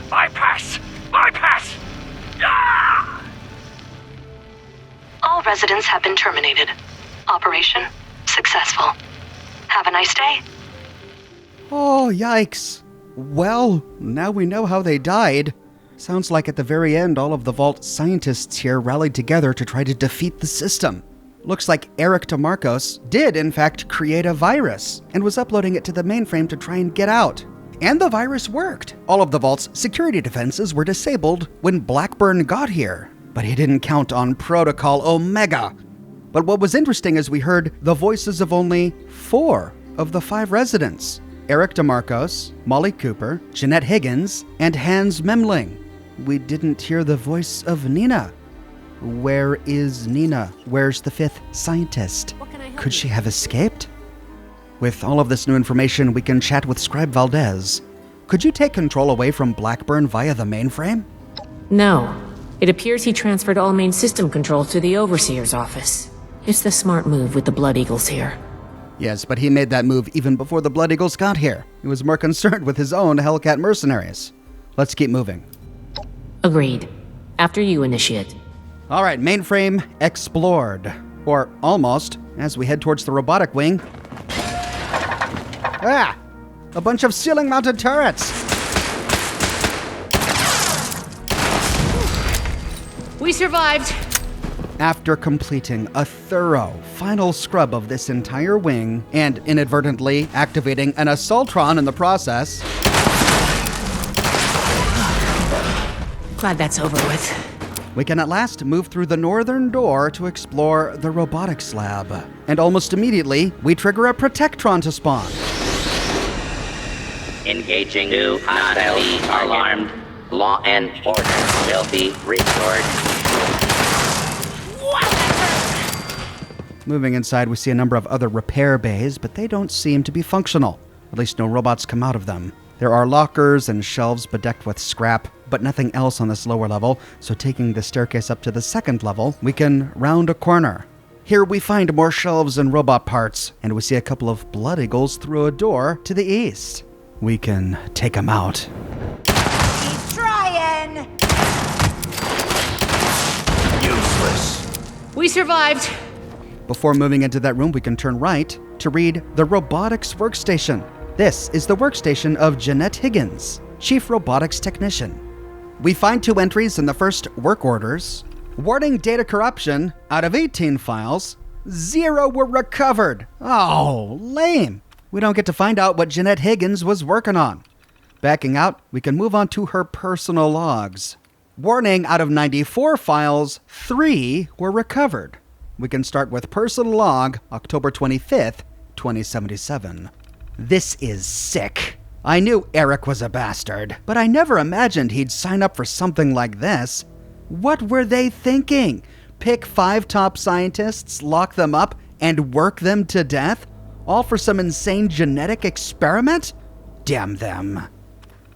Bypass! Bypass! Ah! All residents have been terminated. Operation successful. Have a nice day. Oh, yikes. Well, now we know how they died. Sounds like at the very end, all of the Vault scientists here rallied together to try to defeat the system. Looks like Eric DeMarcos did, in fact, create a virus and was uploading it to the mainframe to try and get out. And the virus worked. All of the Vault's security defenses were disabled when Blackburn got here, but he didn't count on Protocol Omega. But what was interesting is we heard the voices of only 4 of the 5 residents. Eric DeMarcos, Molly Cooper, Jeanette Higgins, and Hans Memling. We didn't hear the voice of Nina. Where is Nina? Where's the 5th scientist? Could she have escaped? With all of this new information, we can chat with Scribe Valdez. Could you take control away from Blackburn via the mainframe? No. It appears he transferred all main system controls to the Overseer's office. It's the smart move with the Blood Eagles here. Yes, but he made that move even before the Blood Eagles got here. He was more concerned with his own Hellcat mercenaries. Let's keep moving. Agreed. After you, Initiate. All right, mainframe explored. Or almost, as we head towards the robotic wing. Ah! A bunch of ceiling-mounted turrets! We survived! After completing a thorough final scrub of this entire wing, and inadvertently activating an Assaultron in the process... Glad that's over with. We can at last move through the northern door to explore the Robotics Lab. And almost immediately, we trigger a Protectron to spawn. Engaging new hostile alarmed. Law and order will be restored. Moving inside, we see a number of other repair bays, but they don't seem to be functional. At least no robots come out of them. There are lockers and shelves bedecked with scrap, but nothing else on this lower level, so taking the staircase up to the 2nd level, we can round a corner. Here we find more shelves and robot parts, and we see a couple of Blood Eagles through a door to the east. We can take them out. Keep trying! Useless. We survived! Before moving into that room, we can turn right to read the Robotics Workstation. This is the workstation of Jeanette Higgins, Chief Robotics Technician. We find 2 entries in the first work orders. Warning data corruption. Out of 18 files, 0 were recovered. Oh, lame. We don't get to find out what Jeanette Higgins was working on. Backing out, we can move on to her personal logs. Warning, out of 94 files, 3 were recovered. We can start with personal log, October 25th, 2077. This is sick. I knew Eric was a bastard, but I never imagined he'd sign up for something like this. What were they thinking? Pick 5 top scientists, lock them up, and work them to death? All for some insane genetic experiment? Damn them.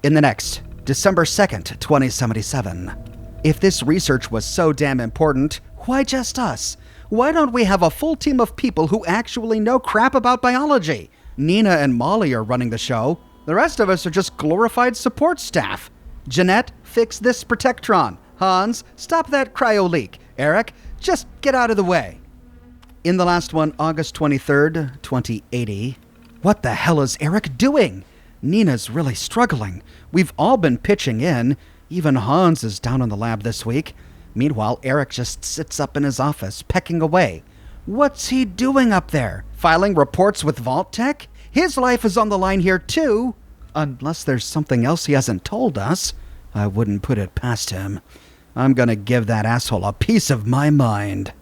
In the next, December 2nd, 2077. If this research was so damn important, why just us? Why don't we have a full team of people who actually know crap about biology? Nina and Molly are running the show. The rest of us are just glorified support staff. Jeanette, fix this protectron. Hans, stop that cryo leak. Eric, just get out of the way. In the last one, August 23rd, 2080. What the hell is Eric doing? Nina's really struggling. We've all been pitching in. Even Hans is down in the lab this week. Meanwhile, Eric just sits up in his office, pecking away. What's he doing up there? Filing reports with Vault Tech? His life is on the line here too. Unless there's something else he hasn't told us. I wouldn't put it past him. I'm gonna give that asshole a piece of my mind.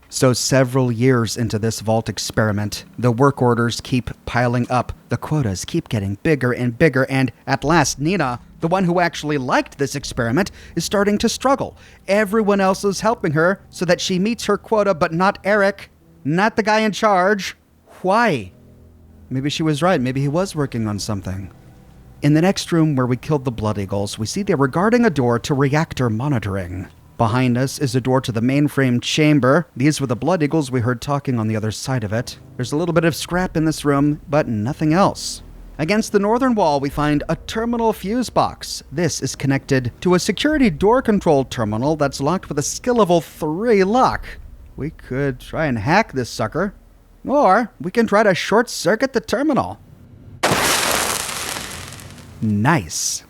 So several years into this Vault experiment, the work orders keep piling up, the quotas keep getting bigger and bigger, and at last Nina, the one who actually liked this experiment, is starting to struggle. Everyone else is helping her so that she meets her quota, but not Eric, not the guy in charge. Why? Maybe she was right, maybe he was working on something. In the next room where we killed the Blood Eagles, we see they were guarding a door to reactor monitoring. Behind us is a door to the mainframe chamber. These were the Blood Eagles we heard talking on the other side of it. There's a little bit of scrap in this room, but nothing else. Against the northern wall, we find a terminal fuse box. This is connected to a security door control terminal that's locked with a skill level 3 lock. We could try and hack this sucker, or we can try to short circuit the terminal. Nice.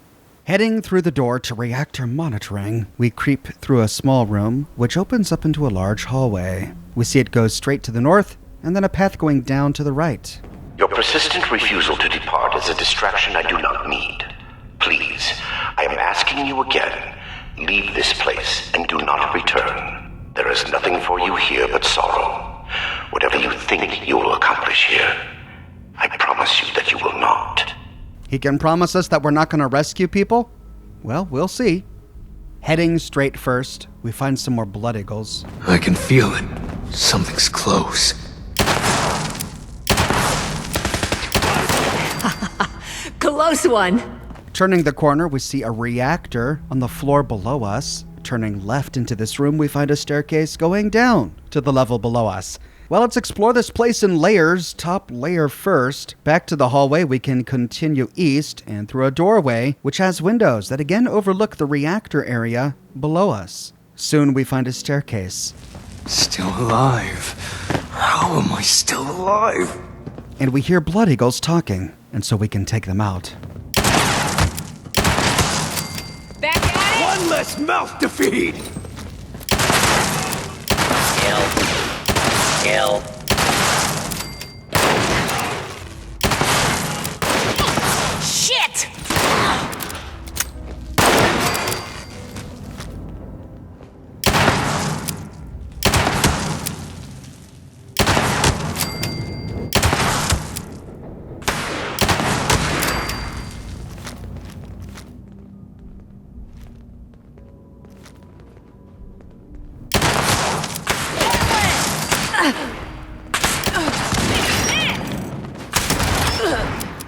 Heading through the door to reactor monitoring, we creep through a small room, which opens up into a large hallway. We see it goes straight to the north, and then a path going down to the right. Your persistent refusal to depart is a distraction I do not need. Please, I am asking you again, leave this place and do not return. There is nothing for you here but sorrow. Whatever you think you will accomplish here, I promise you that you will not. He can promise us that we're not going to rescue people? Well, we'll see. Heading straight first, we find some more Blood Eagles. I can feel it. Something's close. Close one. Turning the corner, we see a reactor on the floor below us. Turning left into this room, we find a staircase going down to the level below us. Well, let's explore this place in layers. Top layer first. Back to the hallway, we can continue east and through a doorway, which has windows that again overlook the reactor area below us. Soon we find a staircase. Still alive. How am I still alive? And we hear Blood Eagles talking, and so we can take them out. Back at it! One less mouth to feed! Kill. Shit!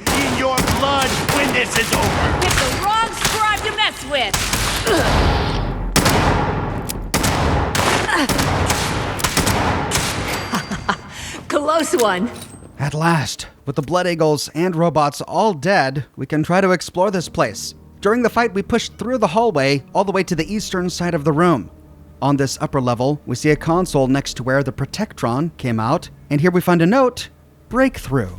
In your blood when this is over. Pick the wrong scribe to mess with. Close one. At last, with the Blood Eagles and robots all dead, we can try to explore this place. During the fight, we pushed through the hallway all the way to the eastern side of the room. On this upper level, we see a console next to where the Protectron came out, and here we find a note, Breakthrough.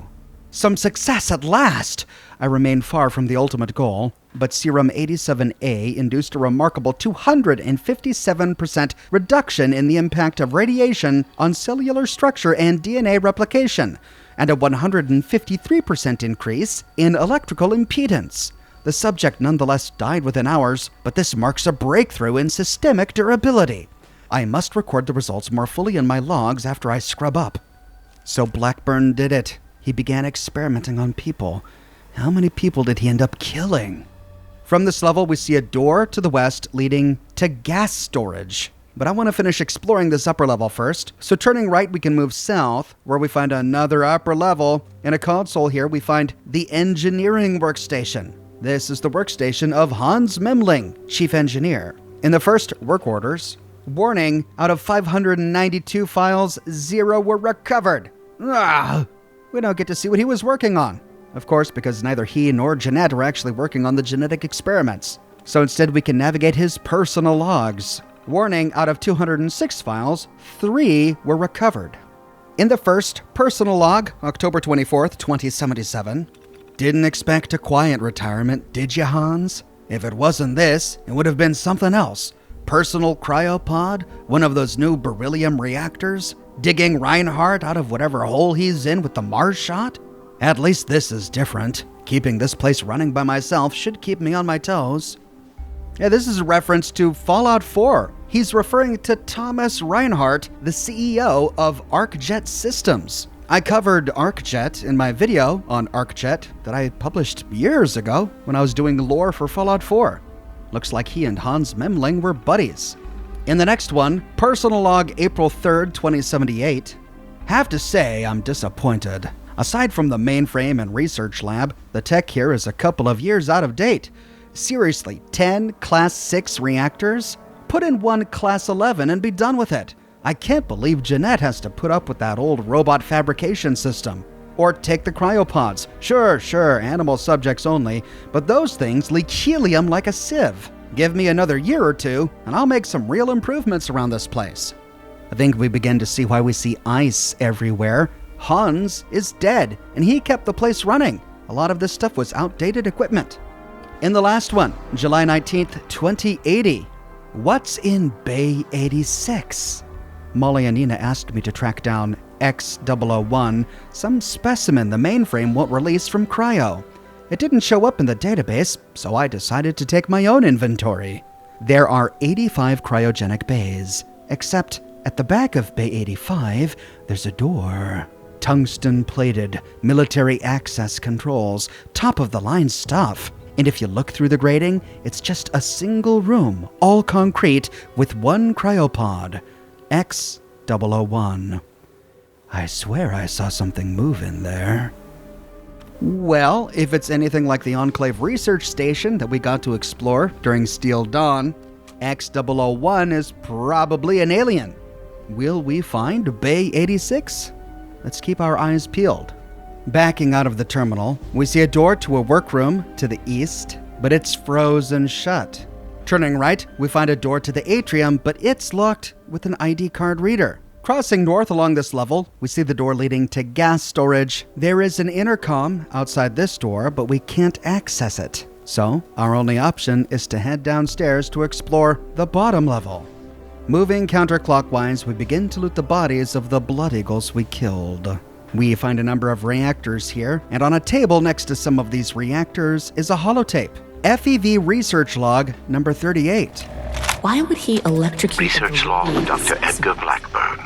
Some success at last! I remain far from the ultimate goal. but serum 87A induced a remarkable 257% reduction in the impact of radiation on cellular structure and DNA replication, and a 153% increase in electrical impedance. The subject nonetheless died within hours, but this marks a breakthrough in systemic durability. I must record the results more fully in my logs after I scrub up. So Blackburn did it. He began experimenting on people. How many people did he end up killing? From this level, we see a door to the west leading to gas storage. But I want to finish exploring this upper level first. So turning right, we can move south, where we find another upper level. In a console here, we find the engineering workstation. This is the workstation of Hans Memling, chief engineer. In the first work orders, warning, out of 592 files, 0 were recovered. We don't get to see what he was working on. Of course, because neither he nor Jeanette were actually working on the genetic experiments. So instead, we can navigate his personal logs. Warning, out of 206 files, 3 were recovered. In the first personal log, October 24th, 2077, didn't expect a quiet retirement, did you, Hans? If it wasn't this, it would have been something else. Personal cryopod, one of those new beryllium reactors, digging Reinhardt out of whatever hole he's in with the Mars shot? At least this is different. Keeping this place running by myself should keep me on my toes. Yeah, this is a reference to Fallout 4. He's referring to Thomas Reinhardt, the CEO of ArcJet Systems. I covered ArcJet in my video on ArcJet that I published years ago when I was doing lore for Fallout 4. Looks like he and Hans Memling were buddies. In the next one, personal log April 3rd, 2078. Have to say, I'm disappointed. Aside from the Mainframe and Research Lab, the tech here is a couple of years out of date. Seriously, 10 Class 6 reactors? Put in one Class 11 and be done with it. I can't believe Jeanette has to put up with that old robot fabrication system. Or take the cryopods. Sure, animal subjects only, but those things leak helium like a sieve. Give me another year or two, and I'll make some real improvements around this place. I think we begin to see why we see ice everywhere. Hans is dead, and he kept the place running. A lot of this stuff was outdated equipment. In the last one, July 19th, 2080. What's in Bay 86? Molly and Nina asked me to track down X001, some specimen the mainframe won't release from cryo. It didn't show up in the database, so I decided to take my own inventory. There are 85 cryogenic bays, except at the back of Bay 85, there's a door. Tungsten-plated, military access controls, top-of-the-line stuff. And if you look through the grating, it's just a single room, all concrete, with one cryopod. X001. I swear I saw something move in there. Well, if it's anything like the Enclave Research Station that we got to explore during Steel Dawn, X001 is probably an alien. Will we find Bay 86? Let's keep our eyes peeled. Backing out of the terminal, we see a door to a workroom to the east, but it's frozen shut. Turning right, we find a door to the atrium, but it's locked with an ID card reader. Crossing north along this level, we see the door leading to gas storage. There is an intercom outside this door, but we can't access it. So, our only option is to head downstairs to explore the bottom level. Moving counterclockwise, we begin to loot the bodies of the Blood Eagles we killed. We find a number of reactors here, and on a table next to some of these reactors is a holotape. FEV Research Log Number 38. Why would he electrocute Research Log Dr. Edgar Blackburn.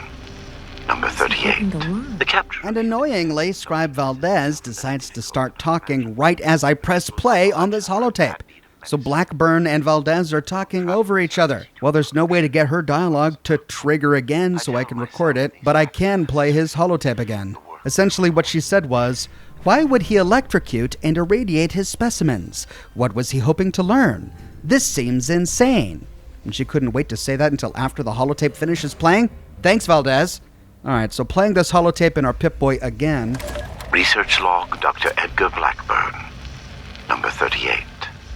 Number 38. The capture. And annoyingly, Scribe Valdez decides to start talking right as I press play on this holotape. So Blackburn and Valdez are talking over each other. Well, there's no way to get her dialogue to trigger again so I can record it, but I can play his holotape again. Essentially what she said was, why would he electrocute and irradiate his specimens? What was he hoping to learn? This seems insane. And she couldn't wait to say that until after the holotape finishes playing? Thanks, Valdez. Alright, so playing this holotape in our Pip-Boy again. Research Log Dr. Edgar Blackburn. Number 38.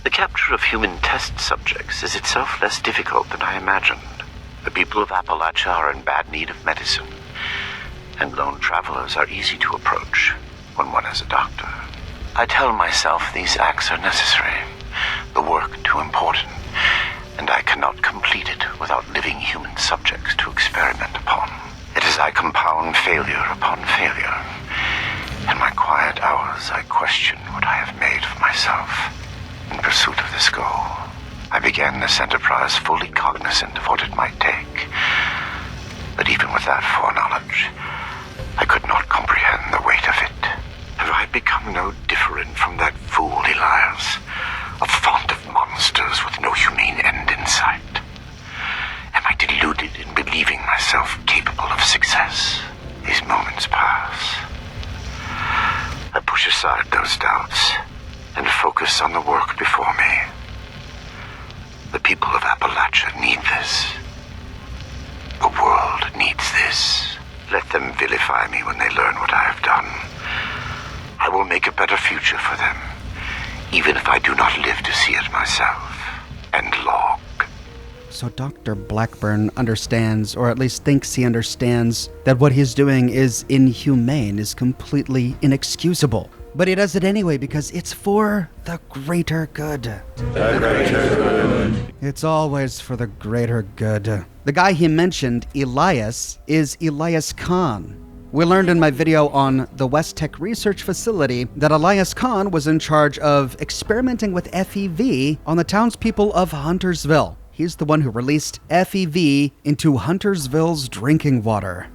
The capture of human test subjects is itself less difficult than I imagined. The people of Appalachia are in bad need of medicine, and lone travelers are easy to approach when one is a doctor. I tell myself these acts are necessary, the work too important, and I cannot complete it without living human subjects to experiment upon. It is I compound failure upon failure. In my quiet hours, I question what I have made for myself in pursuit of this goal. I began this enterprise fully cognizant of what it might take. But even with that foreknowledge, I could not comprehend the weight of it. Have I become no different from that fool Elias, a font of monsters with no humane end in sight? Am I deluded in believing myself capable of success? These moments pass. I push aside those doubts and focus on the work before me. The people of Appalachia need this. The world needs this. Let them vilify me when they learn what I have done. I will make a better future for them, even if I do not live to see it myself. End log. So Dr. Blackburn understands, or at least thinks he understands, that what he's doing is inhumane, is completely inexcusable. But he does it anyway because it's for the greater good. The greater good. It's always for the greater good. The guy he mentioned, Elias, is Elias Khan. We learned in my video on the West Tech Research Facility that Elias Khan was in charge of experimenting with FEV on the townspeople of Huntersville. He's the one who released FEV into Huntersville's drinking water.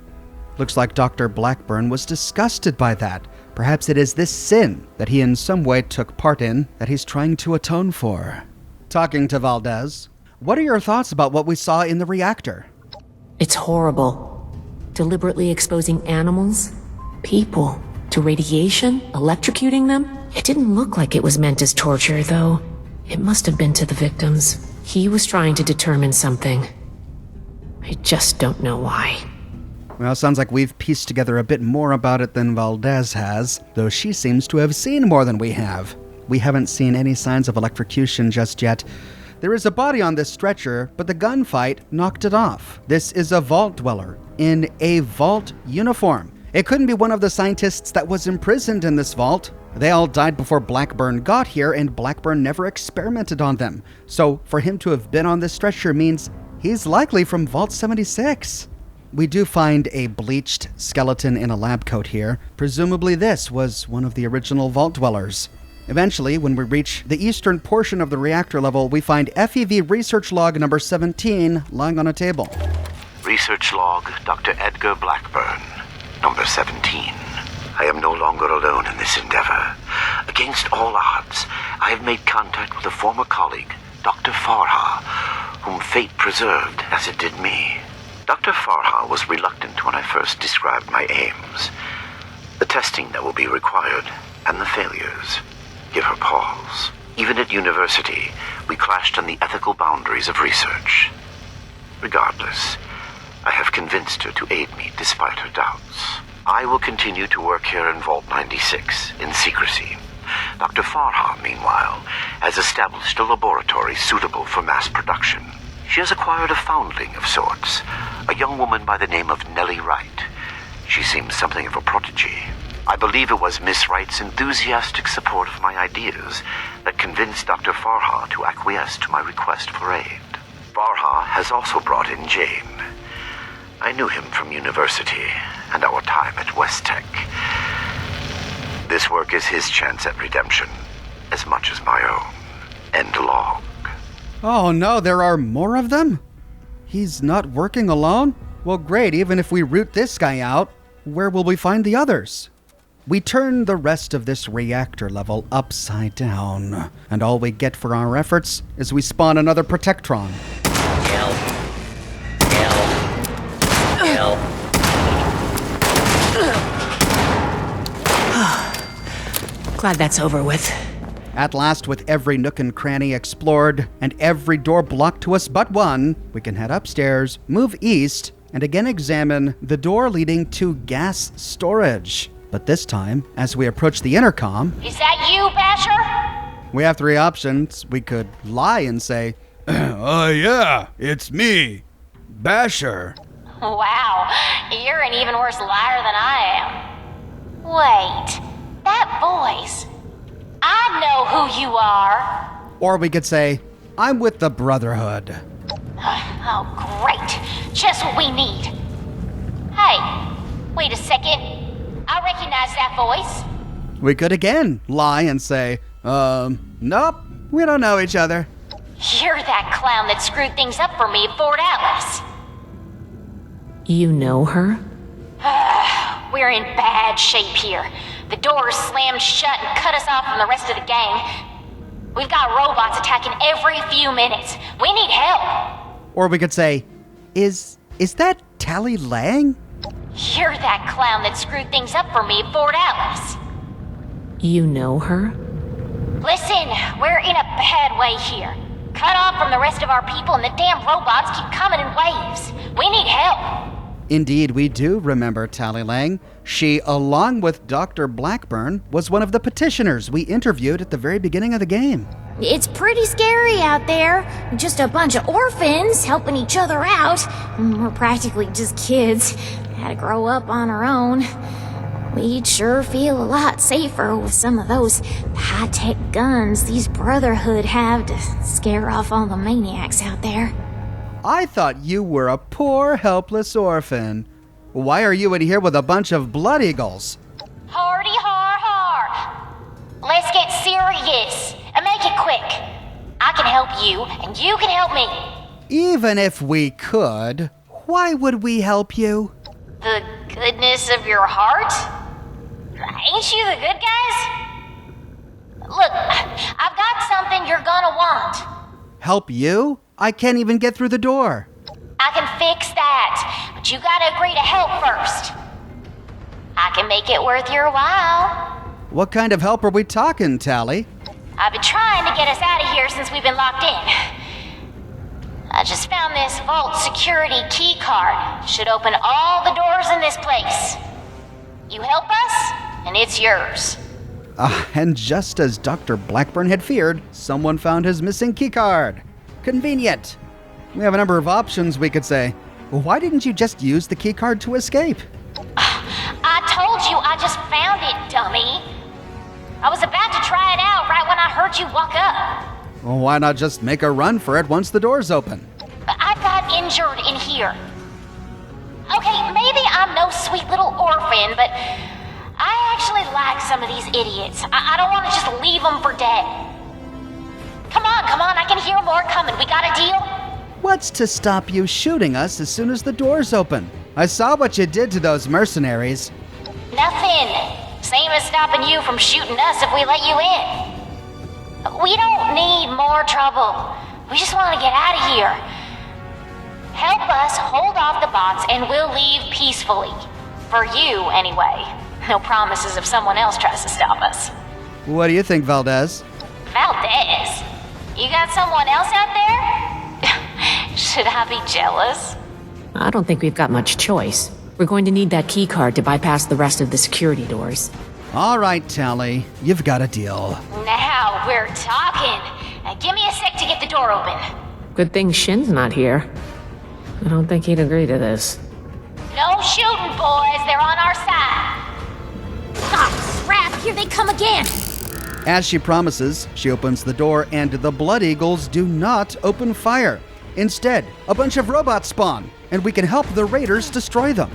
Looks like Dr. Blackburn was disgusted by that. Perhaps it is this sin that he in some way took part in that he's trying to atone for. Talking to Valdez, what are your thoughts about what we saw in the reactor? It's horrible. Deliberately exposing animals, people, to radiation, electrocuting them. It didn't look like it was meant as torture, though. It must have been to the victims. He was trying to determine something. I just don't know why. Well, sounds like we've pieced together a bit more about it than Valdez has, though she seems to have seen more than we have. We haven't seen any signs of electrocution just yet. There is a body on this stretcher, but the gunfight knocked it off. This is a vault dweller in a vault uniform. It couldn't be one of the scientists that was imprisoned in this vault. They all died before Blackburn got here, and Blackburn never experimented on them. So for him to have been on this stretcher means he's likely from Vault 76. We do find a bleached skeleton in a lab coat here. Presumably this was one of the original vault dwellers. Eventually, when we reach the eastern portion of the reactor level, we find FEV Research Log Number 17 lying on a table. Research Log Dr. Edgar Blackburn, Number 17. I am no longer alone in this endeavor. Against all odds, I have made contact with a former colleague, Dr. Farha, whom fate preserved as it did me. Dr. Farha was reluctant when I first described my aims. The testing that will be required, and the failures, give her pause. Even at university, we clashed on the ethical boundaries of research. Regardless, I have convinced her to aid me despite her doubts. I will continue to work here in Vault 96 in secrecy. Dr. Farha, meanwhile, has established a laboratory suitable for mass production. She has acquired a foundling of sorts, a young woman by the name of Nellie Wright. She seems something of a prodigy. I believe it was Miss Wright's enthusiastic support of my ideas that convinced Dr. Farha to acquiesce to my request for aid. Farha has also brought in Jane. I knew him from university and our time at West Tech. This work is his chance at redemption, as much as my own. End log. Oh no, there are more of them? He's not working alone? Well, great, even if we root this guy out, where will we find the others? We turn the rest of this reactor level upside down, and all we get for our efforts is we spawn another Protectron. Glad that's over with. At last, with every nook and cranny explored, and every door blocked to us but one, we can head upstairs, move east, and again examine the door leading to gas storage. But this time, as we approach the intercom... Is that you, Basher? We have three options. We could lie and say, yeah, it's me, Basher. Wow, you're an even worse liar than I am. Wait, that voice... I know who you are. Or we could say, I'm with the Brotherhood. Oh, great. Just what we need. Hey, wait a second. I recognize that voice. We could again lie and say, nope, we don't know each other. You're that clown that screwed things up for me at Fort Atlas. You know her? We're in bad shape here. The doors slammed shut and cut us off from the rest of the gang. We've got robots attacking every few minutes. We need help. Or we could say, is that Tally Lang? You're that clown that screwed things up for me at Fort Atlas. You know her? Listen, we're in a bad way here. Cut off from the rest of our people and the damn robots keep coming in waves. We need help. Indeed, we do remember Tally Lang. She, along with Dr. Blackburn, was one of the petitioners we interviewed at the very beginning of the game. It's pretty scary out there. Just a bunch of orphans helping each other out. We're practically just kids. Had to grow up on our own. We'd sure feel a lot safer with some of those high-tech guns these Brotherhood have to scare off all the maniacs out there. I thought you were a poor, helpless orphan. Why are you in here with a bunch of blood eagles? Hardy har har. Let's get serious and make it quick. I can help you and you can help me. Even if we could, why would we help you? The goodness of your heart? Ain't you the good guys? Look, I've got something you're gonna want. Help you? I can't even get through the door. I can fix that, but you gotta agree to help first. I can make it worth your while. What kind of help are we talking, Tally? I've been trying to get us out of here since we've been locked in. I just found this vault security key card. Should open all the doors in this place. You help us, and it's yours. And just as Dr. Blackburn had feared, someone found his missing keycard. Convenient. We have a number of options we could say. Well, why didn't you just use the keycard to escape? I told you I just found it, dummy. I was about to try it out right when I heard you walk up. Well, why not just make a run for it once the doors open? I got injured in here. Okay, maybe I'm no sweet little orphan, but I actually like some of these idiots. I don't want to just leave them for dead. Come on, I can hear more coming. We got a deal? What's to stop you shooting us as soon as the doors open? I saw what you did to those mercenaries. Nothing. Same as stopping you from shooting us if we let you in. We don't need more trouble. We just want to get out of here. Help us hold off the bots and we'll leave peacefully. For you, anyway. No promises if someone else tries to stop us. What do you think, Valdez? Valdez? You got someone else out there? Should I be jealous? I don't think we've got much choice. We're going to need that key card to bypass the rest of the security doors. All right, Tally. You've got a deal. Now we're talking. Give me a sec to get the door open. Good thing Shin's not here. I don't think he'd agree to this. No shooting, boys. They're on our side. Oh, crap. Here they come again. As she promises, she opens the door and the Blood Eagles do not open fire. Instead, a bunch of robots spawn, and we can help the raiders destroy them.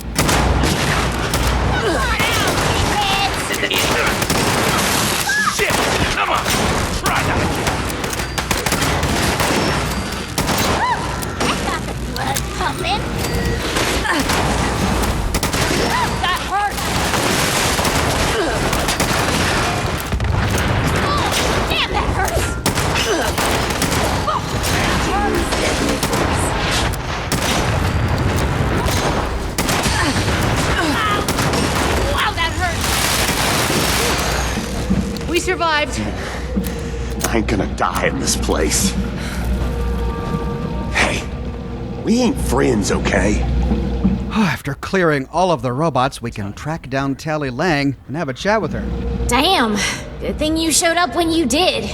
Shit! Come on! Try that Blood pumping. That hurt. Damn, that hurts. Wow, that hurt. We survived. I ain't gonna die in this place. Hey, we ain't friends, okay? After clearing all of the robots, we can track down Tally Lang and have a chat with her. Damn. Good thing you showed up when you did.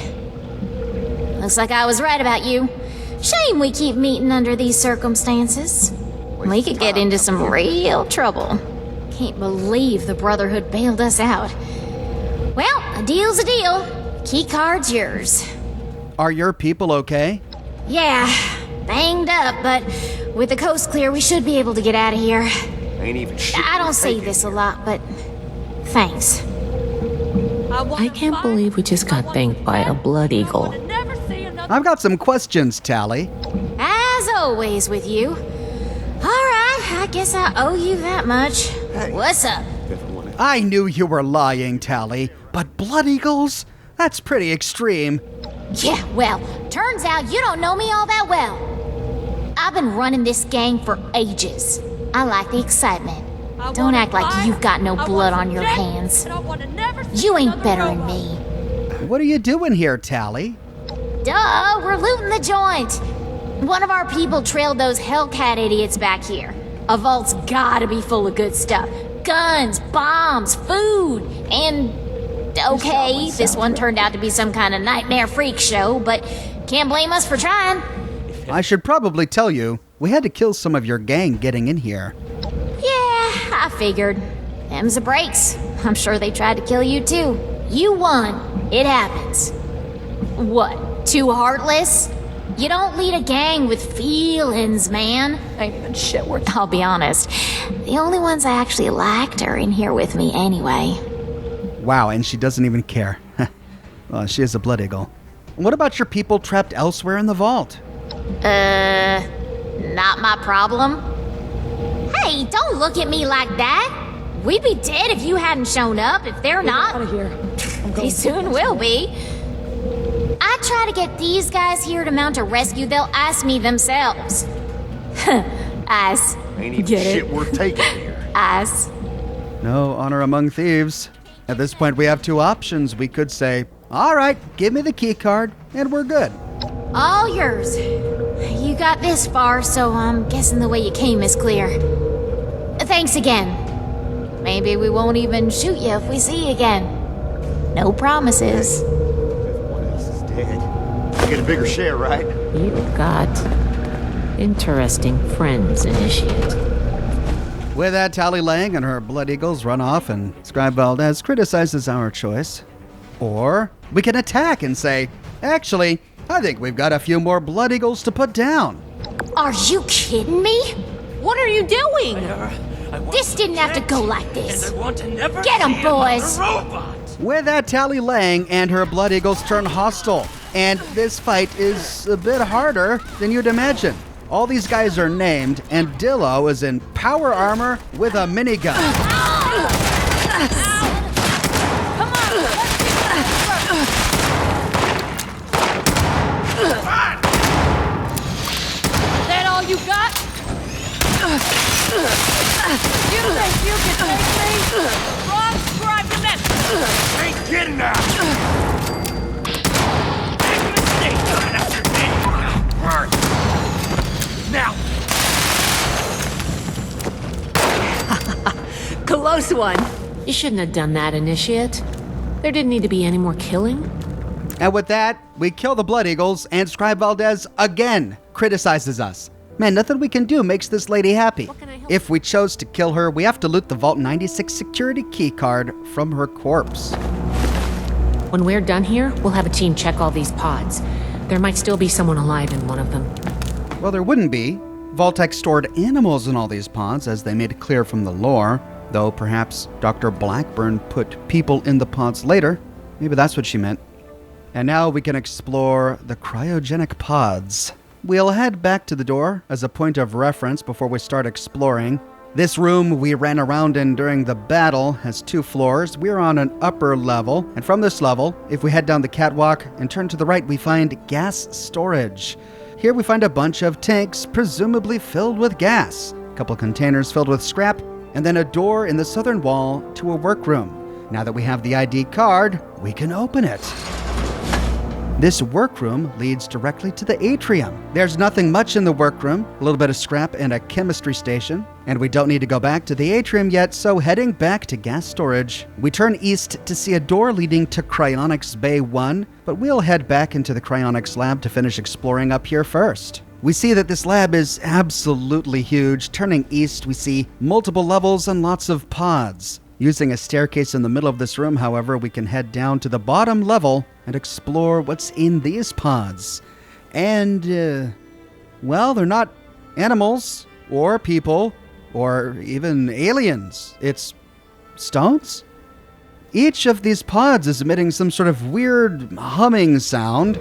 Looks like I was right about you. Shame we keep meeting under these circumstances. We could get into some real trouble. Can't believe the Brotherhood bailed us out. Well, a deal's a deal. Key card's yours. Are your people okay? Yeah, banged up, but with the coast clear, we should be able to get out of here. Ain't even shit. I don't say this a lot, but thanks. I can't believe we just got thanked by a blood eagle. I've got some questions, Tally. As always with you. Alright, I guess I owe you that much. What's up? I knew you were lying, Tally, but blood eagles? That's pretty extreme. Yeah, well, turns out you don't know me all that well. I've been running this gang for ages. I like the excitement. Don't act like you've got no blood on your hands. You ain't better than me. What are you doing here, Tally? Duh, we're looting the joint. One of our people trailed those Hellcat idiots back here. A vault's gotta be full of good stuff. Guns, bombs, food, and... Okay, this one turned out to be some kind of nightmare freak show, but can't blame us for trying. I should probably tell you, we had to kill some of your gang getting in here. Yeah, I figured. Them's the breaks. I'm sure they tried to kill you too. You won. It happens. What, too heartless? You don't lead a gang with feelings, man. Ain't even shit worth. I'll be honest. The only ones I actually liked are in here with me anyway. Wow, and she doesn't even care. Well, she is a blood eagle. What about your people trapped elsewhere in the vault? Not my problem. Hey, don't look at me like that. We'd be dead if you hadn't shown up. If they're not, Get out of here. they soon will be. I try to get these guys here to mount a rescue, they'll ask me themselves. Ass. Ain't even Get shit it? worth taking here. Ass. No honor among thieves. At this point, we have two options. We could say, all right, give me the key card, and we're good. All yours. You got this far, so I'm guessing the way you came is clear. Thanks again. Maybe we won't even shoot you if we see you again. No promises. Everyone else is dead. Get a bigger share, right? You've got interesting friends, Initiate. With that, Tally Lang and her blood eagles run off, and Scribe Valdez criticizes our choice. Or we can attack and say, actually, I think we've got a few more blood eagles to put down. Are you kidding me? What are you doing? This didn't have to go like this. Get 'em, boys! With that, Tally Lang and her blood eagles turn hostile, and this fight is a bit harder than you'd imagine. All these guys are named, and Dillo is in power armor with a minigun. That all you got? You think you can take me? Wrong scribe to that! Ain't getting out! Make a mistake, coming after me! Now! Close one. You shouldn't have done that, Initiate. There didn't need to be any more killing. And with that, we kill the blood eagles, and Scribe Valdez again criticizes us. Man, nothing we can do makes this lady happy. If we chose to kill her, we have to loot the Vault 96 security key card from her corpse. When we're done here, we'll have a team check all these pods. There might still be someone alive in one of them. Well, there wouldn't be. Vault-Tec stored animals in all these pods, as they made clear from the lore, though perhaps Dr. Blackburn put people in the pods later. Maybe that's what she meant. And now we can explore the cryogenic pods. We'll head back to the door as a point of reference before we start exploring. This room we ran around in during the battle has 2 floors. We're on an upper level, and from this level, if we head down the catwalk and turn to the right, we find gas storage. Here we find a bunch of tanks, presumably filled with gas, a couple containers filled with scrap, and then a door in the southern wall to a workroom. Now that we have the ID card, we can open it. This workroom leads directly to the Atrium. There's nothing much in the workroom, a little bit of scrap and a chemistry station, and we don't need to go back to the Atrium yet, so heading back to gas storage, we turn east to see a door leading to Cryonics Bay 1, but we'll head back into the Cryonics Lab to finish exploring up here first. We see that this lab is absolutely huge. Turning east, we see multiple levels and lots of pods. Using a staircase in the middle of this room, however, we can head down to the bottom level and explore what's in these pods. And, well, they're not animals or people or even aliens. It's stones? Each of these pods is emitting some sort of weird humming sound.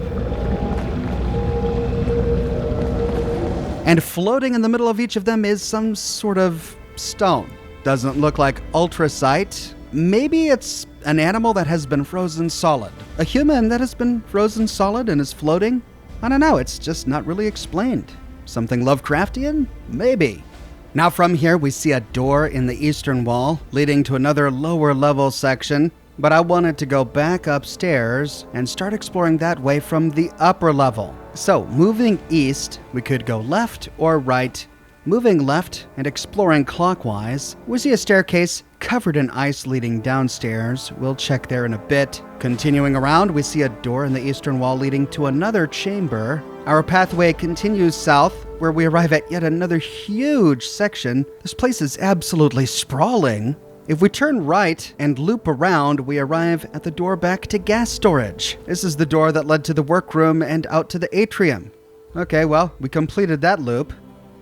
And floating in the middle of each of them is some sort of stone. Doesn't look like ultracite. Maybe it's an animal that has been frozen solid. A human that has been frozen solid and is floating? I don't know, it's just not really explained. Something Lovecraftian? Maybe. Now from here we see a door in the eastern wall leading to another lower level section, but I wanted to go back upstairs and start exploring that way from the upper level. So moving east, we could go left or right. Moving left and exploring clockwise, we see a staircase covered in ice leading downstairs. We'll check there in a bit. Continuing around, we see a door in the eastern wall leading to another chamber. Our pathway continues south, where we arrive at yet another huge section. This place is absolutely sprawling. If we turn right and loop around, we arrive at the door back to gas storage. This is the door that led to the workroom and out to the atrium. Okay, well, we completed that loop.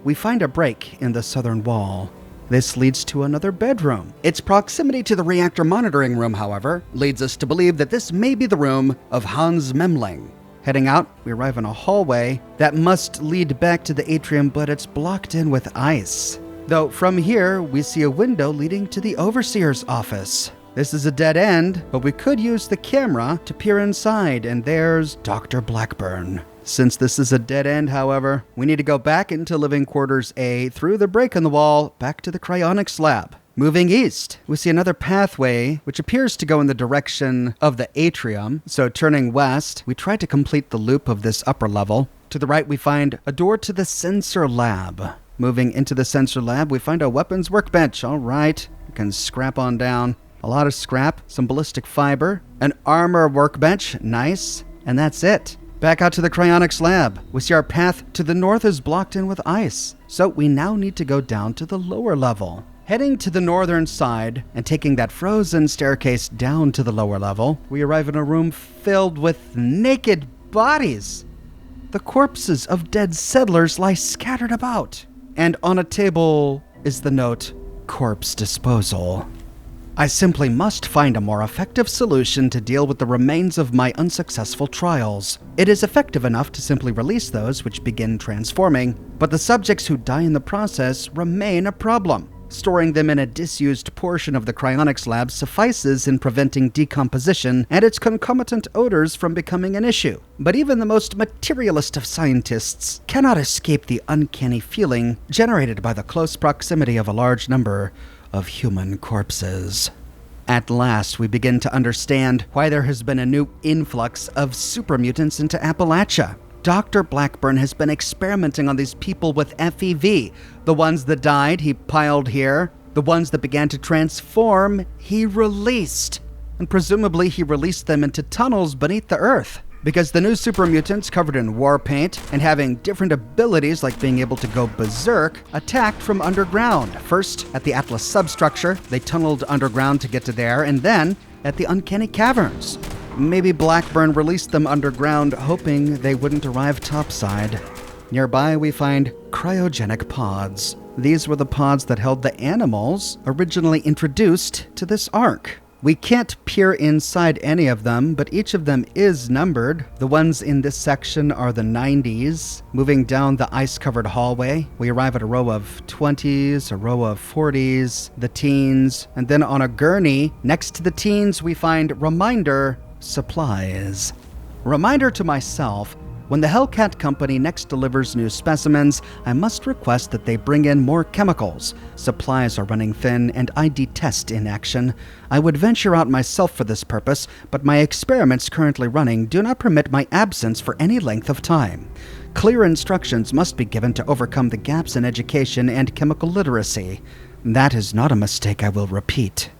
We find a break in the southern wall. This leads to another bedroom. Its proximity to the reactor monitoring room, however, leads us to believe that this may be the room of Hans Memling. Heading out, we arrive in a hallway that must lead back to the atrium, but it's blocked in with ice. Though from here, we see a window leading to the overseer's office. This is a dead end, but we could use the camera to peer inside, and there's Dr. Blackburn. Since this is a dead end, however, we need to go back into living quarters A through the break in the wall back to the Cryonics Lab. Moving east, we see another pathway which appears to go in the direction of the atrium. So turning west, we try to complete the loop of this upper level. To the right, we find a door to the sensor lab. Moving into the sensor lab, we find a weapons workbench. All right, we can scrap on down. A lot of scrap, some ballistic fiber, an armor workbench, nice, and that's it. Back out to the Cryonics Lab. We see our path to the north is blocked in with ice, so we now need to go down to the lower level. Heading to the northern side and taking that frozen staircase down to the lower level, we arrive in a room filled with naked bodies. The corpses of dead settlers lie scattered about, and on a table is the note, "Corpse Disposal." I simply must find a more effective solution to deal with the remains of my unsuccessful trials. It is effective enough to simply release those which begin transforming, but the subjects who die in the process remain a problem. Storing them in a disused portion of the cryonics lab suffices in preventing decomposition and its concomitant odors from becoming an issue. But even the most materialist of scientists cannot escape the uncanny feeling generated by the close proximity of a large number of human corpses. At last, we begin to understand why there has been a new influx of super mutants into Appalachia. Dr. Blackburn has been experimenting on these people with FEV. The ones that died, he piled here. The ones that began to transform, he released. And presumably he released them into tunnels beneath the earth. Because the new super mutants, covered in war paint and having different abilities like being able to go berserk, attacked from underground. First at the Atlas substructure, they tunneled underground to get to there, and then at the uncanny caverns. Maybe Blackburn released them underground, hoping they wouldn't arrive topside. Nearby, we find cryogenic pods. These were the pods that held the animals originally introduced to this ark. We can't peer inside any of them, but each of them is numbered. The ones in this section are the 90s. Moving down the ice-covered hallway, we arrive at a row of 20s, a row of 40s, the teens, and then on a gurney, next to the teens, we find reminder supplies. Reminder to myself, when the Hellcat Company next delivers new specimens, I must request that they bring in more chemicals. Supplies are running thin, and I detest inaction. I would venture out myself for this purpose, but my experiments currently running do not permit my absence for any length of time. Clear instructions must be given to overcome the gaps in education and chemical literacy. That is not a mistake I will repeat.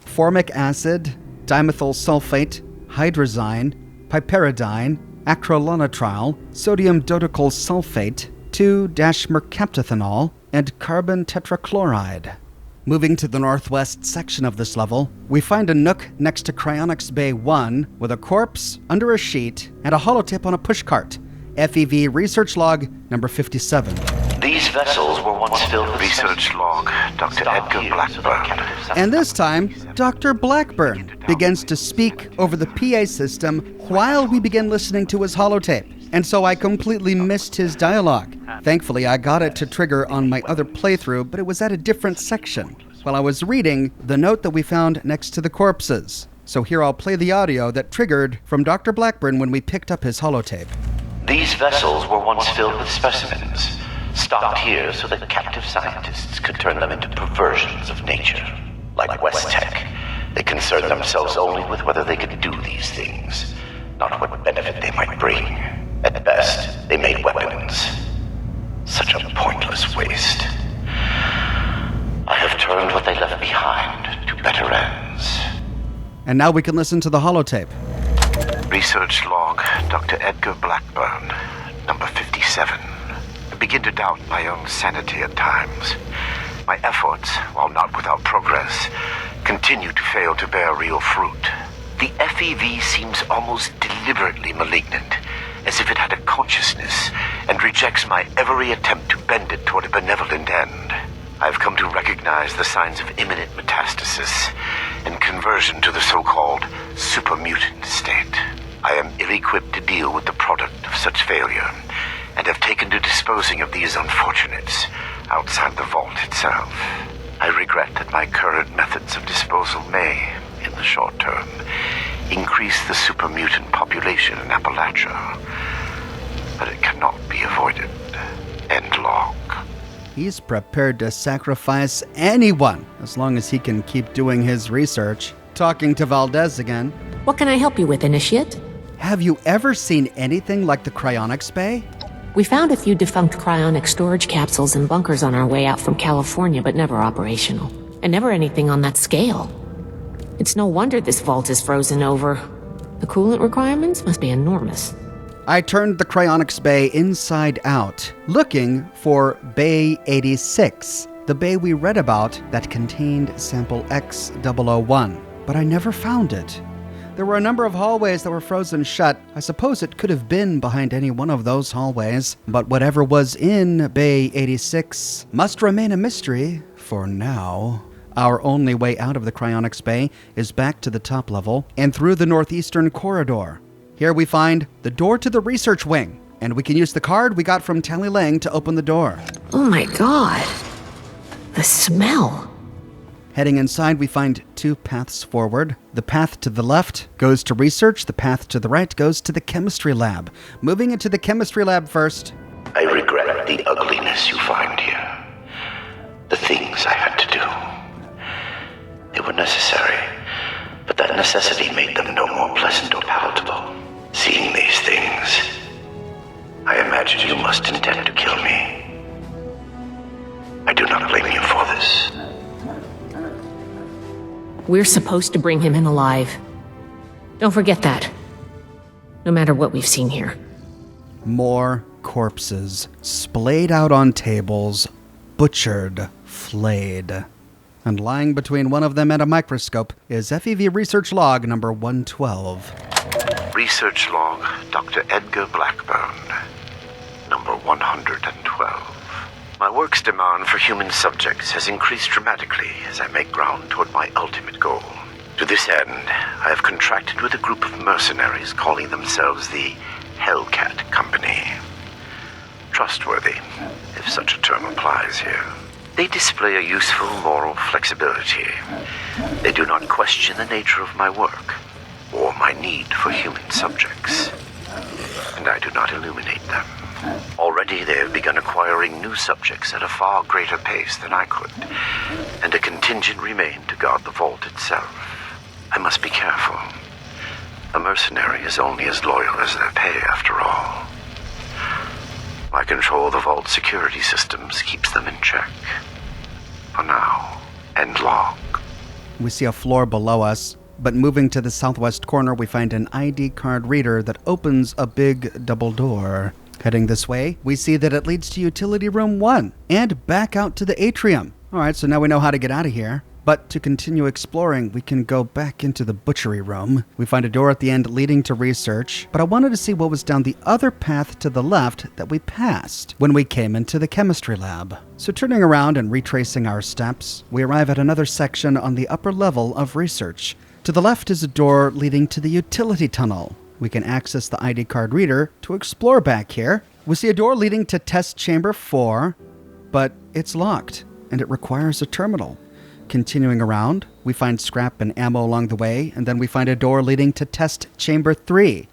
Formic acid, dimethyl sulfate, hydrazine, piperidine, acrylonitrile, sodium dodecyl sulfate, 2-mercaptothenol, and carbon tetrachloride. Moving to the northwest section of this level, we find a nook next to Cryonics Bay 1 with a corpse under a sheet and a holotape on a pushcart. FEV Research Log Number 57. These vessels were once filled with Research Log, Dr. Edgar Blackburn. And this time, Dr. Blackburn begins to speak over the PA system while we begin listening to his holotape. And so I completely missed his dialogue. Thankfully, I got it to trigger on my other playthrough, but it was at a different section while I was reading the note that we found next to the corpses. So here I'll play the audio that triggered from Dr. Blackburn when we picked up his holotape. These vessels were once filled with specimens, stocked here so that captive scientists could turn them into perversions of nature. Like West Tech, they concerned themselves only with whether they could do these things, not what benefit they might bring. At best, they made weapons. Such a pointless waste. I have turned what they left behind to better ends. And now we can listen to the holotape. Research Log, Dr. Edgar Blackburn, number 57. I begin to doubt my own sanity at times. My efforts, while not without progress, continue to fail to bear real fruit. The FEV seems almost deliberately malignant, as if it had a consciousness and rejects my every attempt to bend it toward a benevolent end. I've come to recognize the signs of imminent metastasis and conversion to the so-called super-mutant state. I am ill-equipped to deal with the product of such failure, and have taken to disposing of these unfortunates outside the vault itself. I regret that my current methods of disposal may, in the short term, increase the super-mutant population in Appalachia, but it cannot be avoided. End log. He's prepared to sacrifice anyone as long as he can keep doing his research. Talking to Valdez again. What can I help you with, Initiate? Have you ever seen anything like the Cryonics Bay? We found a few defunct cryonic storage capsules and bunkers on our way out from California, but never operational. And never anything on that scale. It's no wonder this vault is frozen over. The coolant requirements must be enormous. I turned the Cryonics Bay inside out, looking for Bay 86, the bay we read about that contained sample X001, but I never found it. There were a number of hallways that were frozen shut. I suppose it could have been behind any one of those hallways, but whatever was in Bay 86 must remain a mystery for now. Our only way out of the Cryonics Bay is back to the top level and through the northeastern corridor. Here we find the door to the research wing, and we can use the card we got from Tally Lang to open the door. Oh my god. The smell. Heading inside, we find two paths forward. The path to the left goes to research. The path to the right goes to the chemistry lab. Moving into the chemistry lab first. I regret the ugliness you find here. The things I had to do. They were necessary, but that necessity made them no more pleasant or palatable. Seeing these things, I imagine you must intend to kill me. I do not blame you for this. We're supposed to bring him in alive. Don't forget that. No matter what we've seen here. More corpses, splayed out on tables, butchered, flayed. And lying between one of them and a microscope is FEV Research Log Number 112. Research Log, Dr. Edgar Blackburn, number 112. My work's demand for human subjects has increased dramatically as I make ground toward my ultimate goal. To this end, I have contracted with a group of mercenaries calling themselves the Hellcat Company. Trustworthy, if such a term applies here. They display a useful moral flexibility. They do not question the nature of my work or my need for human subjects, and I do not illuminate them. Already they have begun acquiring new subjects at a far greater pace than I could, and a contingent remained to guard the vault itself. I must be careful. A mercenary is only as loyal as their pay, after all. My control of the vault security systems keeps them in check. For now, end log. We see a floor below us, but moving to the southwest corner, we find an ID card reader that opens a big double door. Heading this way, we see that it leads to Utility Room 1 and back out to the Atrium. Alright, so now we know how to get out of here. But to continue exploring, we can go back into the butchery room. We find a door at the end leading to research, but I wanted to see what was down the other path to the left that we passed when we came into the chemistry lab. So turning around and retracing our steps, we arrive at another section on the upper level of research. To the left is a door leading to the utility tunnel. We can access the ID card reader to explore back here. We see a door leading to test chamber 4, but it's locked, and it requires a terminal. Continuing around, we find scrap and ammo along the way, and then we find a door leading to test chamber 3.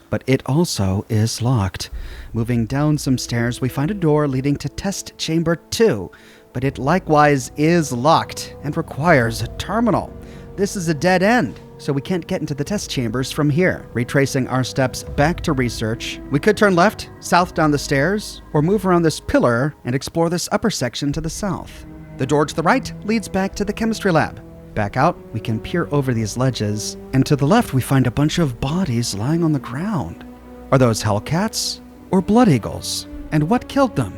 But it also is locked. Moving down some stairs, we find a door leading to test chamber 2, but it likewise is locked and requires a terminal. This is a dead end, so we can't get into the test chambers from here. Retracing our steps back to research, we could turn left, south down the stairs, or move around this pillar and explore this upper section to the south. The door to the right leads back to the chemistry lab. Back out, we can peer over these ledges, and to the left we find a bunch of bodies lying on the ground. Are those Hellcats or Blood Eagles? And what killed them?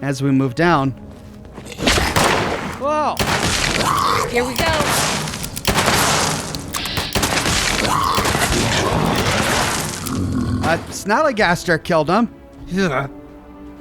As we move down... Whoa! Here we go! Snallygaster killed them. Yeah.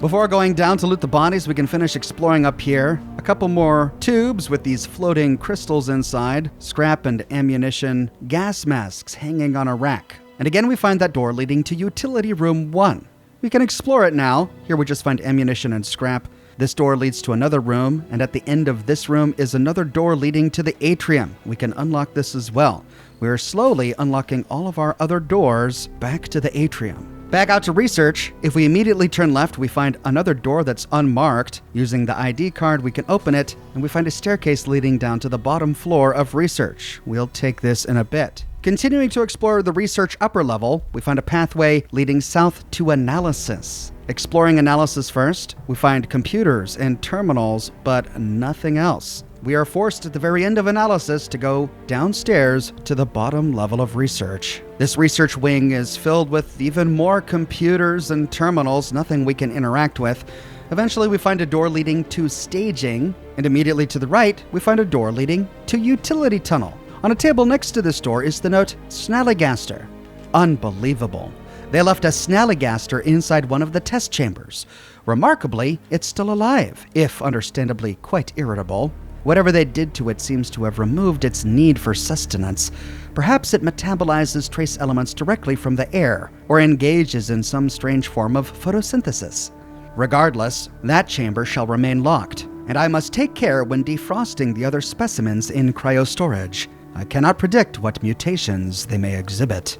Before going down to loot the bodies, we can finish exploring up here. A couple more tubes with these floating crystals inside, scrap and ammunition, gas masks hanging on a rack. And again, we find that door leading to Utility Room 1. We can explore it now. Here we just find ammunition and scrap. This door leads to another room, and at the end of this room is another door leading to the Atrium. We can unlock this as well. We are slowly unlocking all of our other doors back to the Atrium. Back out to research, if we immediately turn left, we find another door that's unmarked. Using the ID card, we can open it, and we find a staircase leading down to the bottom floor of research. We'll take this in a bit. Continuing to explore the research upper level, we find a pathway leading south to analysis. Exploring analysis first, we find computers and terminals, but nothing else. We are forced at the very end of analysis to go downstairs to the bottom level of research. This research wing is filled with even more computers and terminals, nothing we can interact with. Eventually we find a door leading to staging, and immediately to the right, we find a door leading to utility tunnel. On a table next to this door is the note, Snallygaster. Unbelievable. They left a Snallygaster inside one of the test chambers. Remarkably, it's still alive, if understandably quite irritable. Whatever they did to it seems to have removed its need for sustenance. Perhaps it metabolizes trace elements directly from the air, or engages in some strange form of photosynthesis. Regardless, that chamber shall remain locked, and I must take care when defrosting the other specimens in cryostorage. I cannot predict what mutations they may exhibit.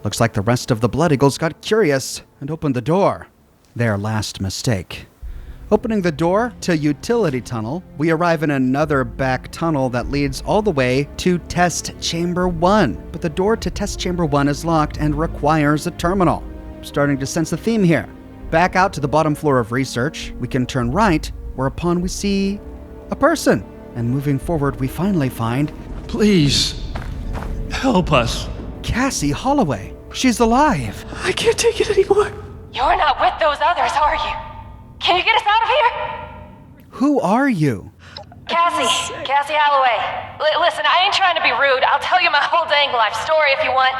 Looks like the rest of the Blood Eagles got curious and opened the door. Their last mistake. Opening the door to Utility Tunnel, we arrive in another back tunnel that leads all the way to Test Chamber 1. But the door to Test Chamber 1 is locked and requires a terminal. Starting to sense a theme here. Back out to the bottom floor of research, we can turn right, whereupon we see a person. And moving forward, we finally find... Please, help us. Cassie Halloway. She's alive. I can't take it anymore. You're not with those others, are you? Can you get us out of here? Who are you? Cassie Halloway. Listen, I ain't trying to be rude. I'll tell you my whole dang life story if you want.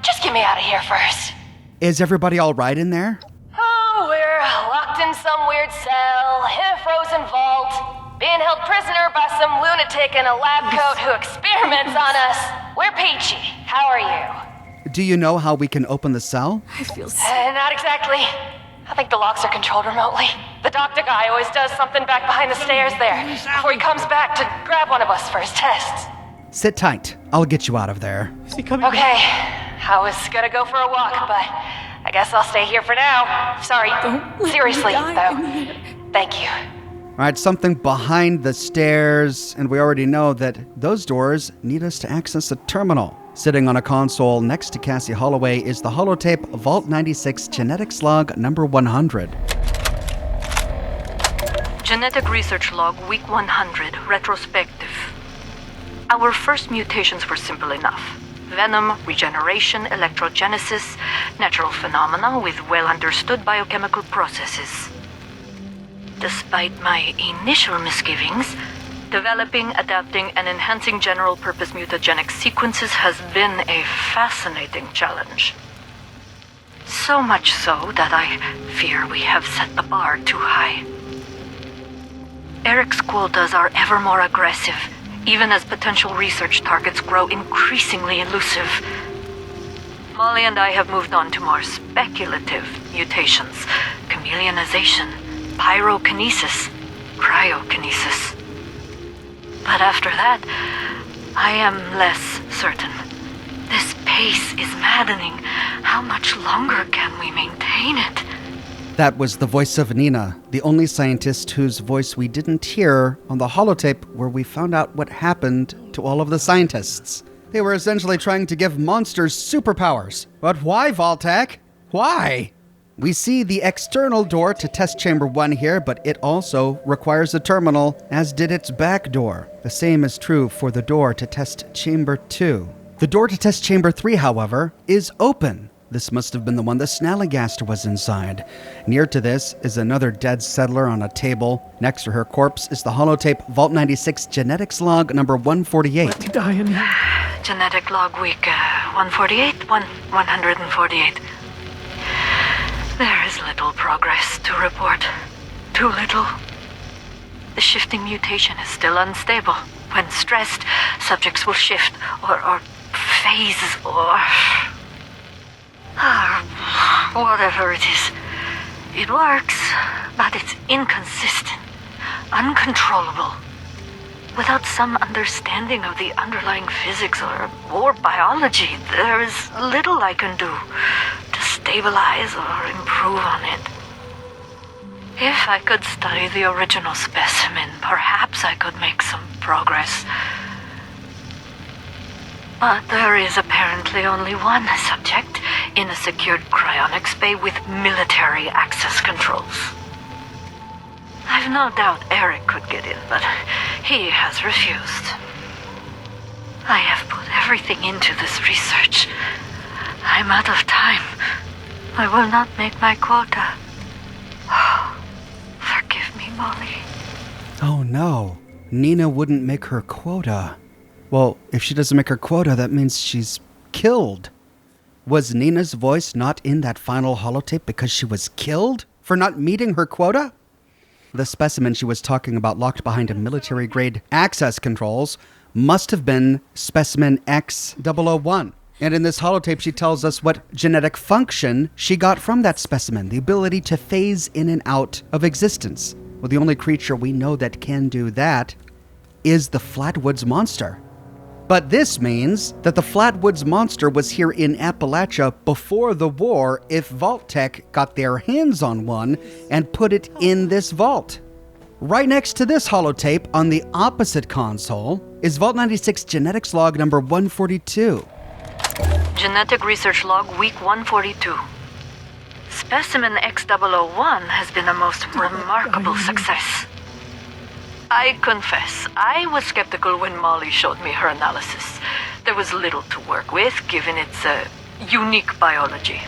Just get me out of here first. Is everybody all right in there? Oh, we're locked in some weird cell, in a frozen vault, being held prisoner by some lunatic in a lab coat who experiments on us. We're peachy. How are you? Do you know how we can open the cell? I feel sick. Not exactly. I think the locks are controlled remotely. The doctor guy always does something back behind the stairs there, before he comes back to grab one of us for his tests. Sit tight. I'll get you out of there. Is he coming? Okay. I was gonna go for a walk, but I guess I'll stay here for now. Sorry. Seriously, though. Thank you. All right, something behind the stairs, and we already know that those doors need us to access a terminal. Sitting on a console next to Cassie Halloway is the Holotape Vault 96 Genetics Log Number 100. Genetic Research Log Week 100, Retrospective. Our first mutations were simple enough. Venom, regeneration, electrogenesis, natural phenomena with well-understood biochemical processes. Despite my initial misgivings, developing, adapting, and enhancing general-purpose mutagenic sequences has been a fascinating challenge. So much so that I fear we have set the bar too high. Eric's quotas are ever more aggressive, even as potential research targets grow increasingly elusive. Molly and I have moved on to more speculative mutations, chameleonization, pyrokinesis, cryokinesis. But after that, I am less certain. This pace is maddening. How much longer can we maintain it? That was the voice of Nina, the only scientist whose voice we didn't hear on the holotape where we found out what happened to all of the scientists. They were essentially trying to give monsters superpowers. But why, Vault-Tec? Why? We see the external door to test chamber 1 here, but it also requires a terminal, as did its back door. The same is true for the door to test chamber 2. The door to test chamber 3, however, is open. This must have been the one the Snallygaster was inside. Near to this is another dead settler on a table. Next to her corpse is the holotape Vault 96 Genetics Log Number 148. Let me die in here. Genetic Log Week 148, 148. There is little progress to report. Too little. The shifting mutation is still unstable. When stressed, subjects will shift or phase or whatever it is. It works, but it's inconsistent, uncontrollable. Without some understanding of the underlying physics or biology, there is little I can do to stabilize or improve on it. If I could study the original specimen, perhaps I could make some progress. But there is apparently only one subject in a secured Cryonics Bay with military access controls. I've no doubt Eric could get in, but he has refused. I have put everything into this research. I'm out of time. I will not make my quota. Forgive me, Molly. Oh no, Nina wouldn't make her quota. Well, if she doesn't make her quota, that means she's killed. Was Nina's voice not in that final holotape because she was killed for not meeting her quota? The specimen she was talking about locked behind a military-grade access controls must have been specimen X001. And in this holotape, she tells us what genetic function she got from that specimen, the ability to phase in and out of existence. Well, the only creature we know that can do that is the Flatwoods Monster. But this means that the Flatwoods Monster was here in Appalachia before the war if Vault-Tec got their hands on one and put it in this vault. Right next to this holotape on the opposite console is Vault 96 Genetics Log Number 142. Genetic Research Log Week 142. Specimen X001 has been a most remarkable success. I confess, I was skeptical when Molly showed me her analysis. There was little to work with, given its unique biology.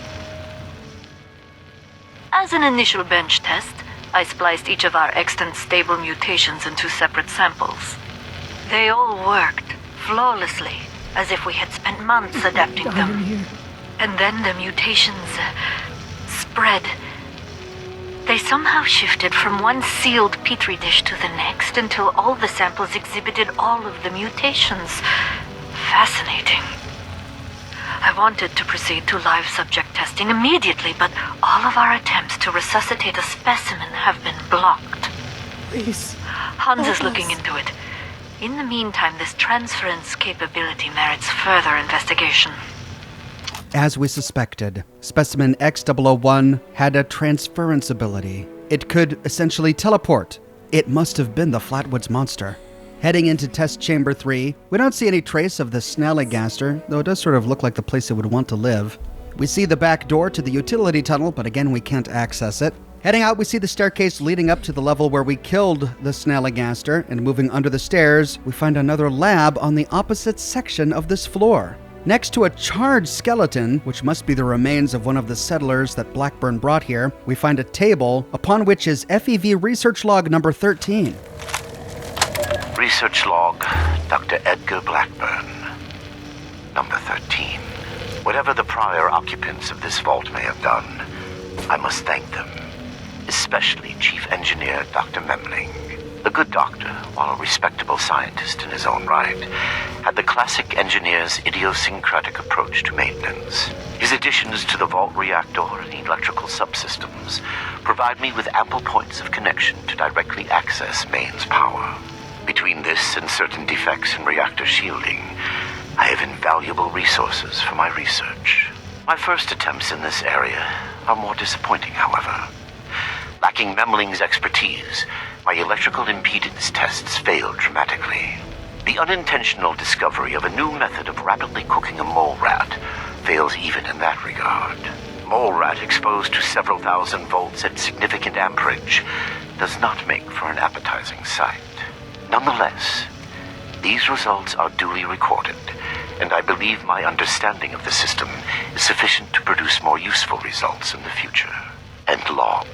As an initial bench test, I spliced each of our extant stable mutations into separate samples. They all worked flawlessly, as if we had spent months adapting them. And then the mutations spread. They somehow shifted from one sealed petri dish to the next until all the samples exhibited all of the mutations. Fascinating. I wanted to proceed to live subject testing immediately, but all of our attempts to resuscitate a specimen have been blocked. Please. Hans is looking into it. In the meantime, this transference capability merits further investigation. As we suspected, specimen X001 had a transference ability. It could essentially teleport. It must have been the Flatwoods Monster. Heading into test chamber 3, we don't see any trace of the Snallygaster, though it does sort of look like the place it would want to live. We see the back door to the utility tunnel, but again we can't access it. Heading out, we see the staircase leading up to the level where we killed the Snallygaster, and moving under the stairs, we find another lab on the opposite section of this floor. Next to a charred skeleton, which must be the remains of one of the settlers that Blackburn brought here, we find a table upon which is FEV Research Log Number 13. Research Log, Dr. Edgar Blackburn. Number 13. Whatever the prior occupants of this vault may have done, I must thank them. Especially Chief Engineer Dr. Memling. A good doctor, while a respectable scientist in his own right, had the classic engineer's idiosyncratic approach to maintenance. His additions to the vault reactor and electrical subsystems provide me with ample points of connection to directly access mains power. Between this and certain defects in reactor shielding, I have invaluable resources for my research. My first attempts in this area are more disappointing, however. Lacking Memling's expertise, my electrical impedance tests failed dramatically. The unintentional discovery of a new method of rapidly cooking a mole rat fails even in that regard. Mole rat exposed to several thousand volts at significant amperage does not make for an appetizing sight. Nonetheless, these results are duly recorded, and I believe my understanding of the system is sufficient to produce more useful results in the future. End log.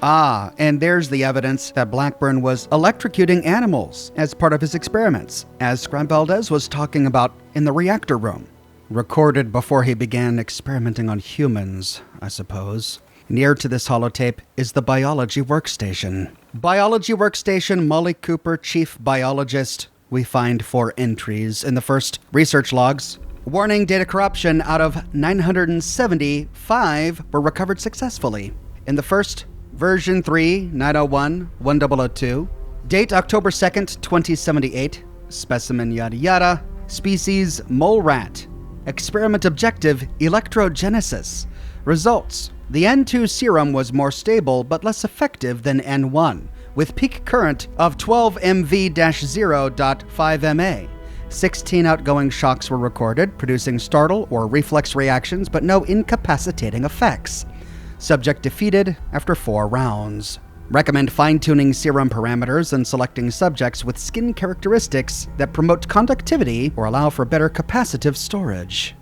Ah, and there's the evidence that Blackburn was electrocuting animals as part of his experiments, as Scribe Valdez was talking about in the reactor room. Recorded before he began experimenting on humans, I suppose. Near to this holotape is the Biology Workstation. Biology Workstation, Molly Cooper, Chief Biologist. We find 4 entries in the first research logs. Warning, data corruption. Out of 975 were recovered successfully. In the first, version 3, 901-1002. Date October 2nd, 2078. Specimen yada yada. Species mole rat. Experiment objective electrogenesis. Results. The N2 serum was more stable but less effective than N1, with peak current of 12 MV-0.5 MA. 16 outgoing shocks were recorded, producing startle or reflex reactions but no incapacitating effects. Subject defeated after 4 rounds. Recommend fine-tuning serum parameters and selecting subjects with skin characteristics that promote conductivity or allow for better capacitive storage.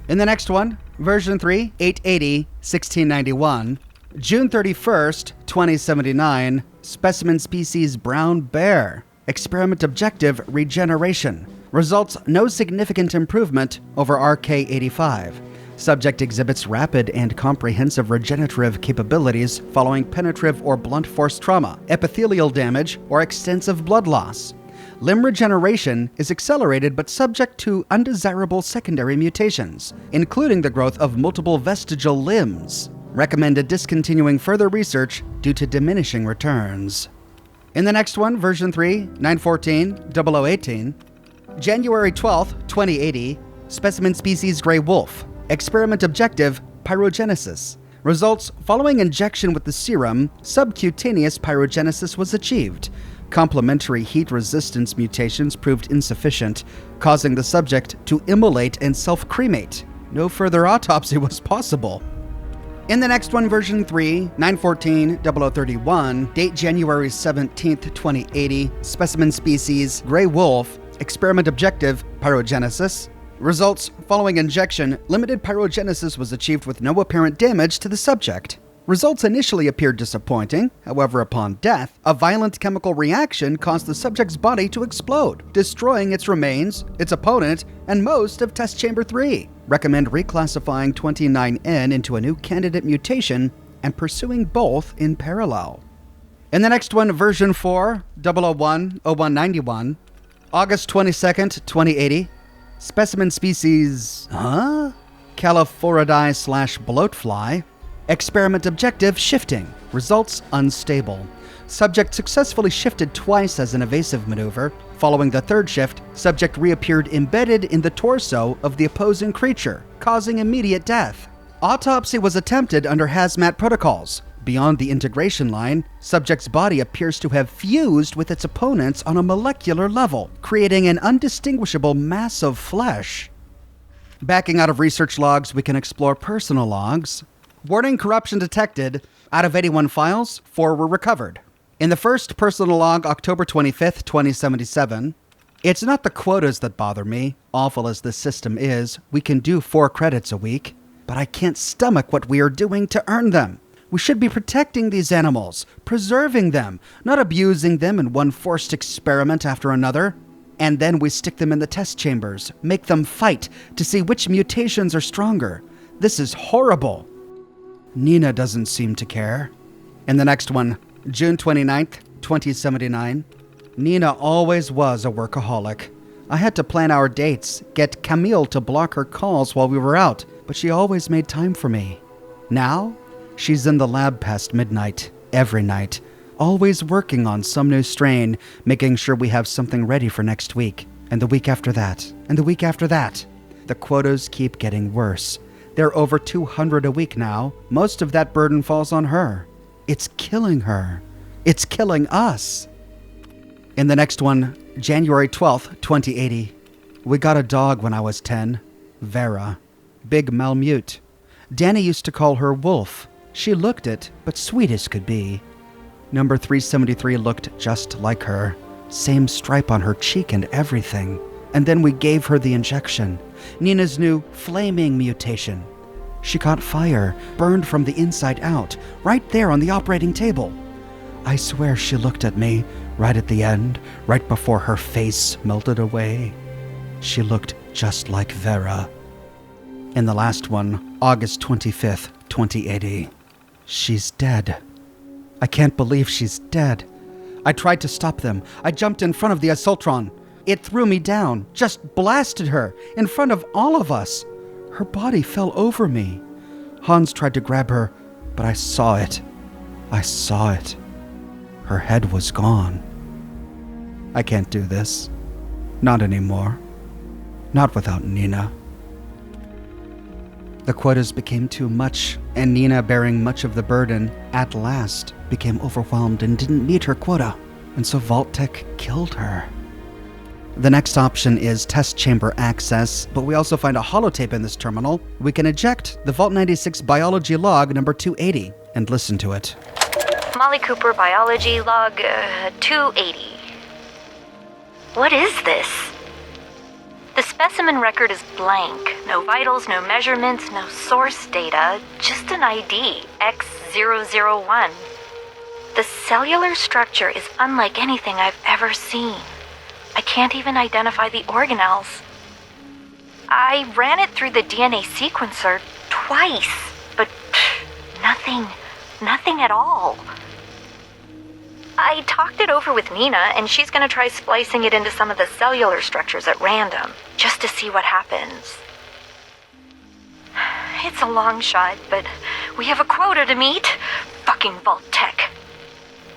In the next one, version 3, 880-1691, June 31st, 2079, specimen species brown bear. Experiment objective regeneration. Results no significant improvement over RK85. Subject exhibits rapid and comprehensive regenerative capabilities following penetrative or blunt force trauma, epithelial damage, or extensive blood loss. Limb regeneration is accelerated but subject to undesirable secondary mutations, including the growth of multiple vestigial limbs. Recommended discontinuing further research due to diminishing returns. In the next one, version 3, 914-0018, January 12th, 2080, specimen species gray wolf. Experiment objective, pyrogenesis. Results, following injection with the serum, subcutaneous pyrogenesis was achieved. Complementary heat resistance mutations proved insufficient, causing the subject to immolate and self-cremate. No further autopsy was possible. In the next one, version 3, 914-0031, date January 17th, 2080, specimen species gray wolf. Experiment objective, pyrogenesis. Results, following injection, limited pyrogenesis was achieved with no apparent damage to the subject. Results initially appeared disappointing. However, upon death, a violent chemical reaction caused the subject's body to explode, destroying its remains, its opponent, and most of test chamber 3. Recommend reclassifying 29N into a new candidate mutation and pursuing both in parallel. In the next one, version 4, 001-0191, August 22nd, 2080, specimen species, Califoridae/bloatfly. Experiment objective, shifting. Results, unstable. Subject successfully shifted twice as an evasive maneuver. Following the third shift, subject reappeared embedded in the torso of the opposing creature, causing immediate death. Autopsy was attempted under hazmat protocols. Beyond the integration line, subject's body appears to have fused with its opponents on a molecular level, creating an undistinguishable mass of flesh. Backing out of research logs, we can explore personal logs. Warning, corruption detected. Out of 81 files, 4 were recovered. In the first personal log, October 25th, 2077, It's not the quotas that bother me. Awful as this system is, we can do 4 credits a week. But I can't stomach what we are doing to earn them. We should be protecting these animals, preserving them, not abusing them in one forced experiment after another. And then we stick them in the test chambers, make them fight to see which mutations are stronger. This is horrible. Nina doesn't seem to care. And the next one, June 29th, 2079. Nina always was a workaholic. I had to plan our dates, get Camille to block her calls while we were out, but she always made time for me. Now, she's in the lab past midnight, every night, always working on some new strain, making sure we have something ready for next week, and the week after that, and the week after that. The quotas keep getting worse. They're over 200 a week now. Most of that burden falls on her. It's killing her. It's killing us. In the next one, January 12th, 2080. We got a dog when I was 10, Vera. Big Malmute. Danny used to call her Wolf. She looked it, but sweet as could be. Number 373 looked just like her. Same stripe on her cheek and everything. And then we gave her the injection. Nina's new flaming mutation. She caught fire, burned from the inside out, right there on the operating table. I swear she looked at me, right at the end, right before her face melted away. She looked just like Vera. In the last one, August 25th, 2080. She's dead. I can't believe she's dead. I tried to stop them. I jumped in front of the Assaultron. It threw me down, just blasted her, in front of all of us. Her body fell over me. Hans tried to grab her, but I saw it. I saw it. Her head was gone. I can't do this. Not anymore. Not without Nina. The quotas became too much, and Nina, bearing much of the burden, at last became overwhelmed and didn't meet her quota, and so Vault-Tec killed her. The next option is test chamber access, but we also find a holotape in this terminal. We can eject the Vault 96 biology log number 280 and listen to it. Molly Cooper biology log 280. What is this? The specimen record is blank. No vitals, no measurements, no source data, just an ID, X001. The cellular structure is unlike anything I've ever seen. I can't even identify the organelles. I ran it through the DNA sequencer twice, but nothing at all. I talked it over with Nina, and she's gonna try splicing it into some of the cellular structures at random, just to see what happens. It's a long shot, but we have a quota to meet. Fucking Vault-Tec.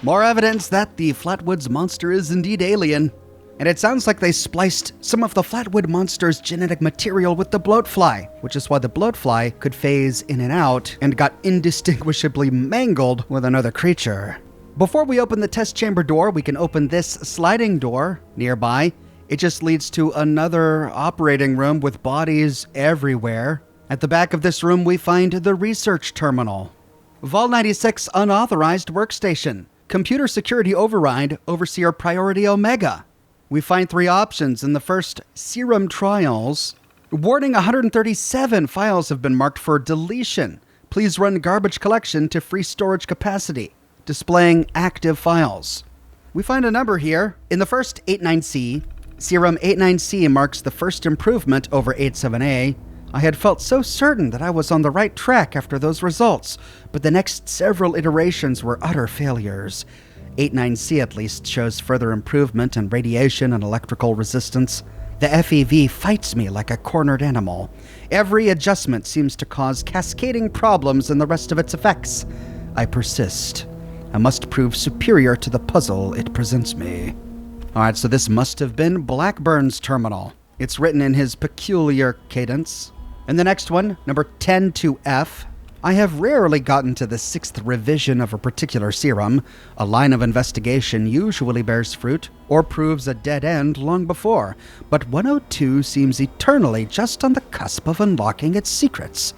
More evidence that the Flatwoods monster is indeed alien. And it sounds like they spliced some of the Flatwood monster's genetic material with the bloatfly, which is why the bloatfly could phase in and out and got indistinguishably mangled with another creature. Before we open the test chamber door, we can open this sliding door nearby. It just leads to another operating room with bodies everywhere. At the back of this room, we find the research terminal. Vol 96 unauthorized workstation. Computer security override, overseer priority Omega. We find 3 options. In the first, serum trials. Warning, 137 files have been marked for deletion. Please run garbage collection to free storage capacity. Displaying active files. We find a number here. In the first 89C, serum 89C marks the first improvement over 87A. I had felt so certain that I was on the right track after those results, but the next several iterations were utter failures. 89C at least shows further improvement in radiation and electrical resistance. The FEV fights me like a cornered animal. Every adjustment seems to cause cascading problems in the rest of its effects. I persist. I must prove superior to the puzzle it presents me. Alright, so this must have been Blackburn's terminal. It's written in his peculiar cadence. And the next one, number 10-F. I have rarely gotten to the 6th revision of a particular serum. A line of investigation usually bears fruit or proves a dead end long before, but 102 seems eternally just on the cusp of unlocking its secrets.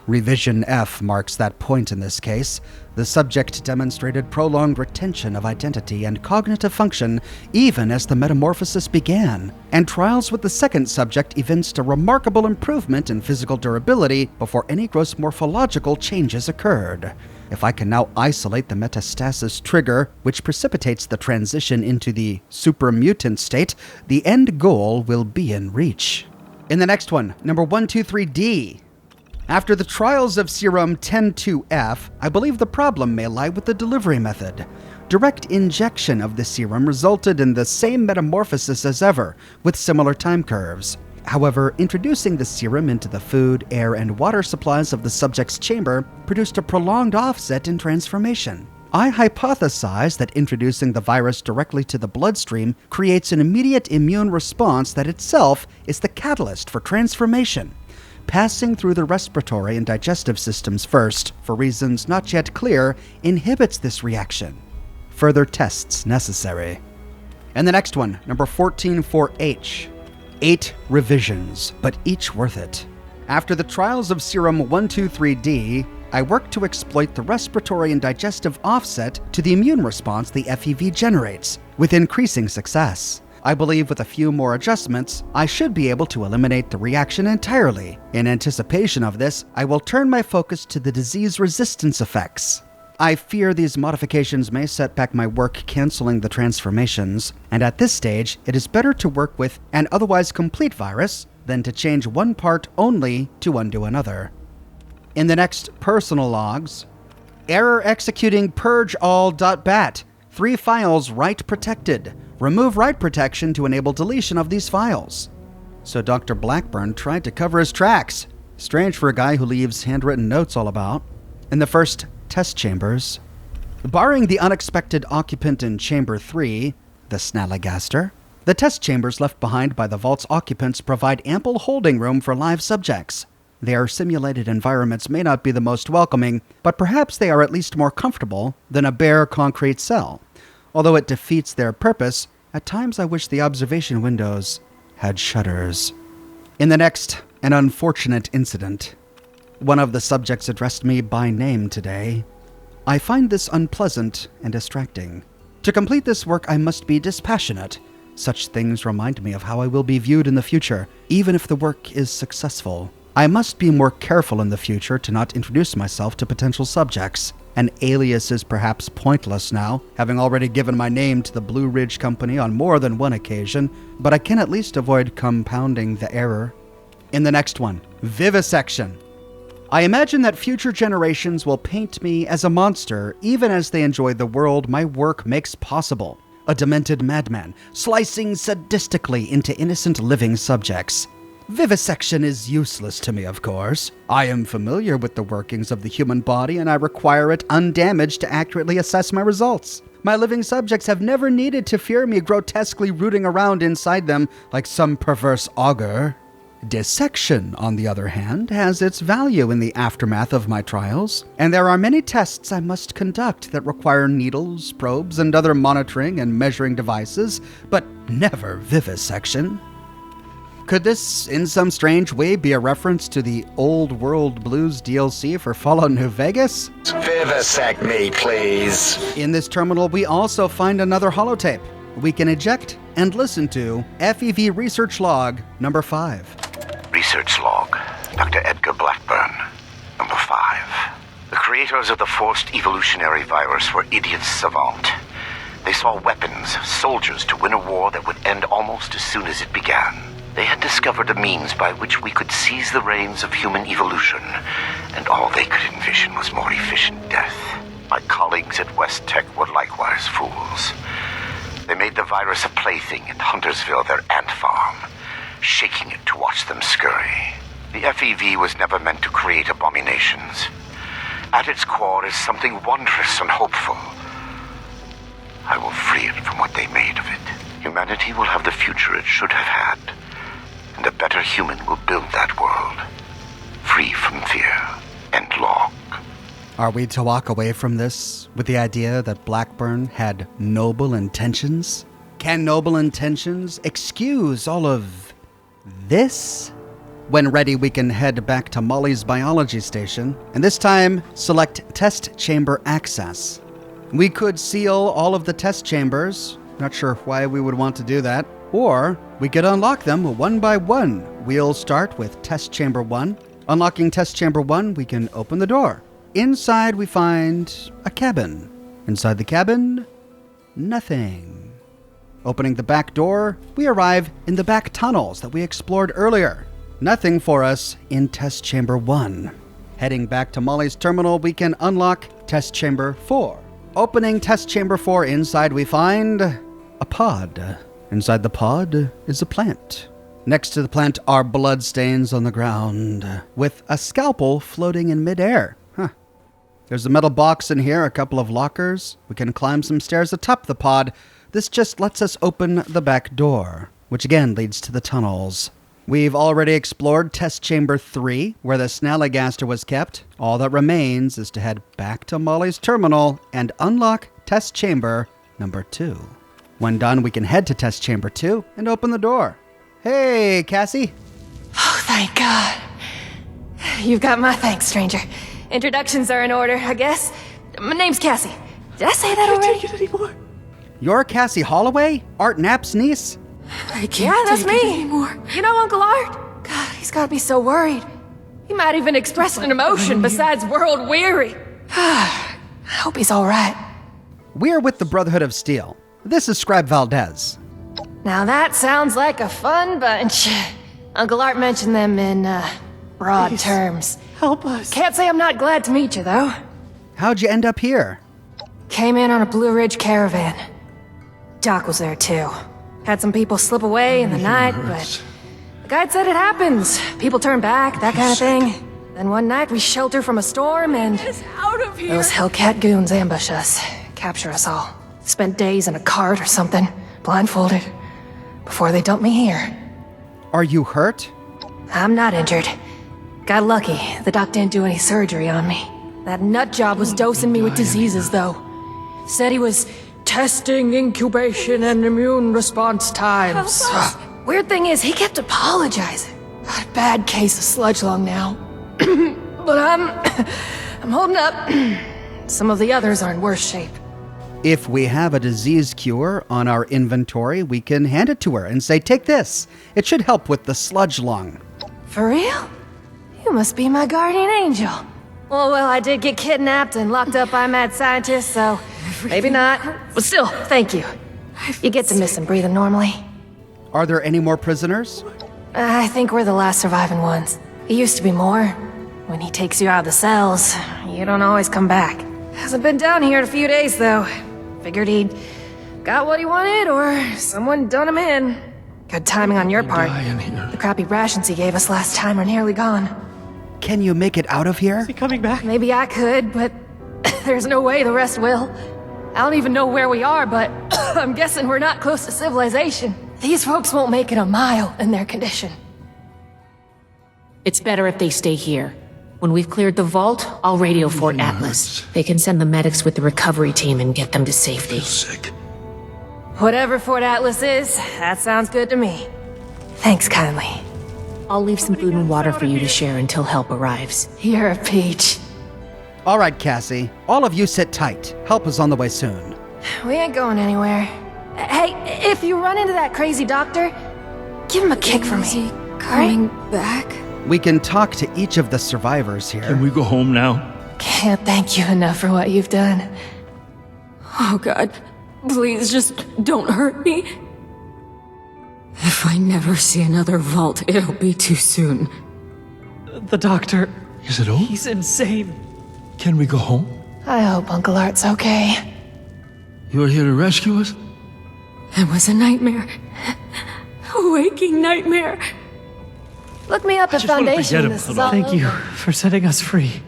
Revision F marks that point in this case. The subject demonstrated prolonged retention of identity and cognitive function even as the metamorphosis began, and trials with the second subject evinced a remarkable improvement in physical durability before any gross morphological changes occurred. If I can now isolate the metastasis trigger, which precipitates the transition into the supermutant state, the end goal will be in reach. In the next one, number 123D. After the trials of serum 102F, I believe the problem may lie with the delivery method. Direct injection of the serum resulted in the same metamorphosis as ever, with similar time curves. However, introducing the serum into the food, air, and water supplies of the subject's chamber produced a prolonged offset in transformation. I hypothesize that introducing the virus directly to the bloodstream creates an immediate immune response that itself is the catalyst for transformation. Passing through the respiratory and digestive systems first, for reasons not yet clear, inhibits this reaction. Further tests necessary. And the next one, number 144H. 8 revisions, but each worth it. After the trials of serum 123D, I worked to exploit the respiratory and digestive offset to the immune response the FEV generates, with increasing success. I believe with a few more adjustments, I should be able to eliminate the reaction entirely. In anticipation of this, I will turn my focus to the disease resistance effects. I fear these modifications may set back my work canceling the transformations, and at this stage, it is better to work with an otherwise complete virus than to change one part only to undo another. In the next personal logs, error executing purgeall.bat. 3 files write protected. Remove write protection to enable deletion of these files. So Dr. Blackburn tried to cover his tracks. Strange for a guy who leaves handwritten notes all about. In the first test chambers, barring the unexpected occupant in Chamber 3, the Snallygaster, the test chambers left behind by the vault's occupants provide ample holding room for live subjects. Their simulated environments may not be the most welcoming, but perhaps they are at least more comfortable than a bare concrete cell. Although it defeats their purpose, at times I wish the observation windows had shutters. In the next, an unfortunate incident. One of the subjects addressed me by name today. I find this unpleasant and distracting. To complete this work, I must be dispassionate. Such things remind me of how I will be viewed in the future, even if the work is successful. I must be more careful in the future to not introduce myself to potential subjects. An alias is perhaps pointless now, having already given my name to the Blue Ridge Company on more than one occasion, but I can at least avoid compounding the error. In the next one, vivisection. I imagine that future generations will paint me as a monster, even as they enjoy the world my work makes possible. A demented madman, slicing sadistically into innocent living subjects. Vivisection is useless to me, of course. I am familiar with the workings of the human body, and I require it undamaged to accurately assess my results. My living subjects have never needed to fear me grotesquely rooting around inside them like some perverse augur. Dissection, on the other hand, has its value in the aftermath of my trials, and there are many tests I must conduct that require needles, probes, and other monitoring and measuring devices, but never vivisection. Could this, in some strange way, be a reference to the Old World Blues DLC for Fallout New Vegas? Vivisect me, please. In this terminal, we also find another holotape. We can eject and listen to FEV Research Log Number 5. Research Log, Dr. Edgar Blackburn, Number 5. The creators of the forced evolutionary virus were idiots savant. They saw weapons, soldiers to win a war that would end almost as soon as it began. They had discovered a means by which we could seize the reins of human evolution, and all they could envision was more efficient death. My colleagues at West Tech were likewise fools. They made the virus a plaything at Huntersville, their ant farm, shaking it to watch them scurry. The FEV was never meant to create abominations. At its core is something wondrous and hopeful. I will free it from what they made of it. Humanity will have the future it should have had. And a better human will build that world, free from fear and log. Are we to walk away from this with the idea that Blackburn had noble intentions? Can noble intentions excuse all of this? When ready, we can head back to Molly's biology station, and this time select Test Chamber Access. We could seal all of the test chambers, not sure why we would want to do that, or we could unlock them one by one. We'll start with Test Chamber 1. Unlocking Test Chamber 1, we can open the door. Inside we find a cabin. Inside the cabin, nothing. Opening the back door, we arrive in the back tunnels that we explored earlier. Nothing for us in Test Chamber 1. Heading back to Molly's terminal, we can unlock Test Chamber 4. Opening Test Chamber 4, inside we find a pod. Inside the pod is a plant. Next to the plant are bloodstains on the ground, with a scalpel floating in midair. There's a metal box in here, a couple of lockers. We can climb some stairs atop the pod. This just lets us open the back door, which again leads to the tunnels. We've already explored Test Chamber 3, where the Snallygaster was kept. All that remains is to head back to Molly's terminal and unlock Test Chamber number 2. When done, we can head to Test Chamber 2 and open the door. Hey, Cassie. Oh, thank God. You've got my thanks, stranger. Introductions are in order, I guess. My name's Cassie. Did I say that already? I can't take it anymore. You're Cassie Halloway? Art Knapp's niece? I can't that's me. Anymore. You know Uncle Art? God, he's got to be so worried. He might even express an emotion besides world weary. I hope he's all right. We're with the Brotherhood of Steel. This is Scribe Valdez. Now that sounds like a fun bunch. Uncle Art mentioned them in, broad terms. Help us. Can't say I'm not glad to meet you, though. How'd you end up here? Came in on a Blue Ridge caravan. Doc was there, too. Had some people slip away in the night, but the guide said it happens. People turn back, that kind of thing. Then one night we shelter from a storm and out of here. Those Hellcat goons ambush us, capture us all. Spent days in a cart or something, blindfolded, before they dumped me here. Are you hurt? I'm not injured. Got lucky, the doc didn't do any surgery on me. That nut job was dosing me with diseases, though. Said he was testing incubation and immune response times. Weird thing is, he kept apologizing. Got a bad case of sludge lung now. But I'm holding up. Some of the others are in worse shape. If we have a disease cure on our inventory, we can hand it to her and say, take this. It should help with the sludge lung. For real? You must be my guardian angel. Well, I did get kidnapped and locked up by mad scientists, so maybe not. But still, thank you. You get to miss him breathing normally. Are there any more prisoners? I think we're the last surviving ones. It used to be more. When he takes you out of the cells, you don't always come back. Hasn't been down here in a few days, though. Figured he'd got what he wanted, or someone done him in. Good timing on your part. The crappy rations he gave us last time are nearly gone. Can you make it out of here? Is he coming back? Maybe I could, but there's no way the rest will. I don't even know where we are, but I'm guessing we're not close to civilization. These folks won't make it a mile in their condition. It's better if they stay here. When we've cleared the vault, I'll radio Fort Atlas. They can send the medics with the recovery team and get them to safety. Whatever Fort Atlas is, that sounds good to me. Thanks kindly. I'll leave some food and water for you to share until help arrives. You're a peach. All right, Cassie. All of you sit tight. Help is on the way soon. We ain't going anywhere. Hey, if you run into that crazy doctor, give him a kick for me. Is he coming back? We can talk to each of the survivors here. Can we go home now? Can't thank you enough for what you've done. Oh God, please just don't hurt me. If I never see another vault, it'll be too soon. The doctor... Is it over? He's insane. Can we go home? I hope Uncle Art's okay. You're here to rescue us? It was a nightmare. A waking nightmare. Look me up at Foundation. This is all Thank you over. for setting us free.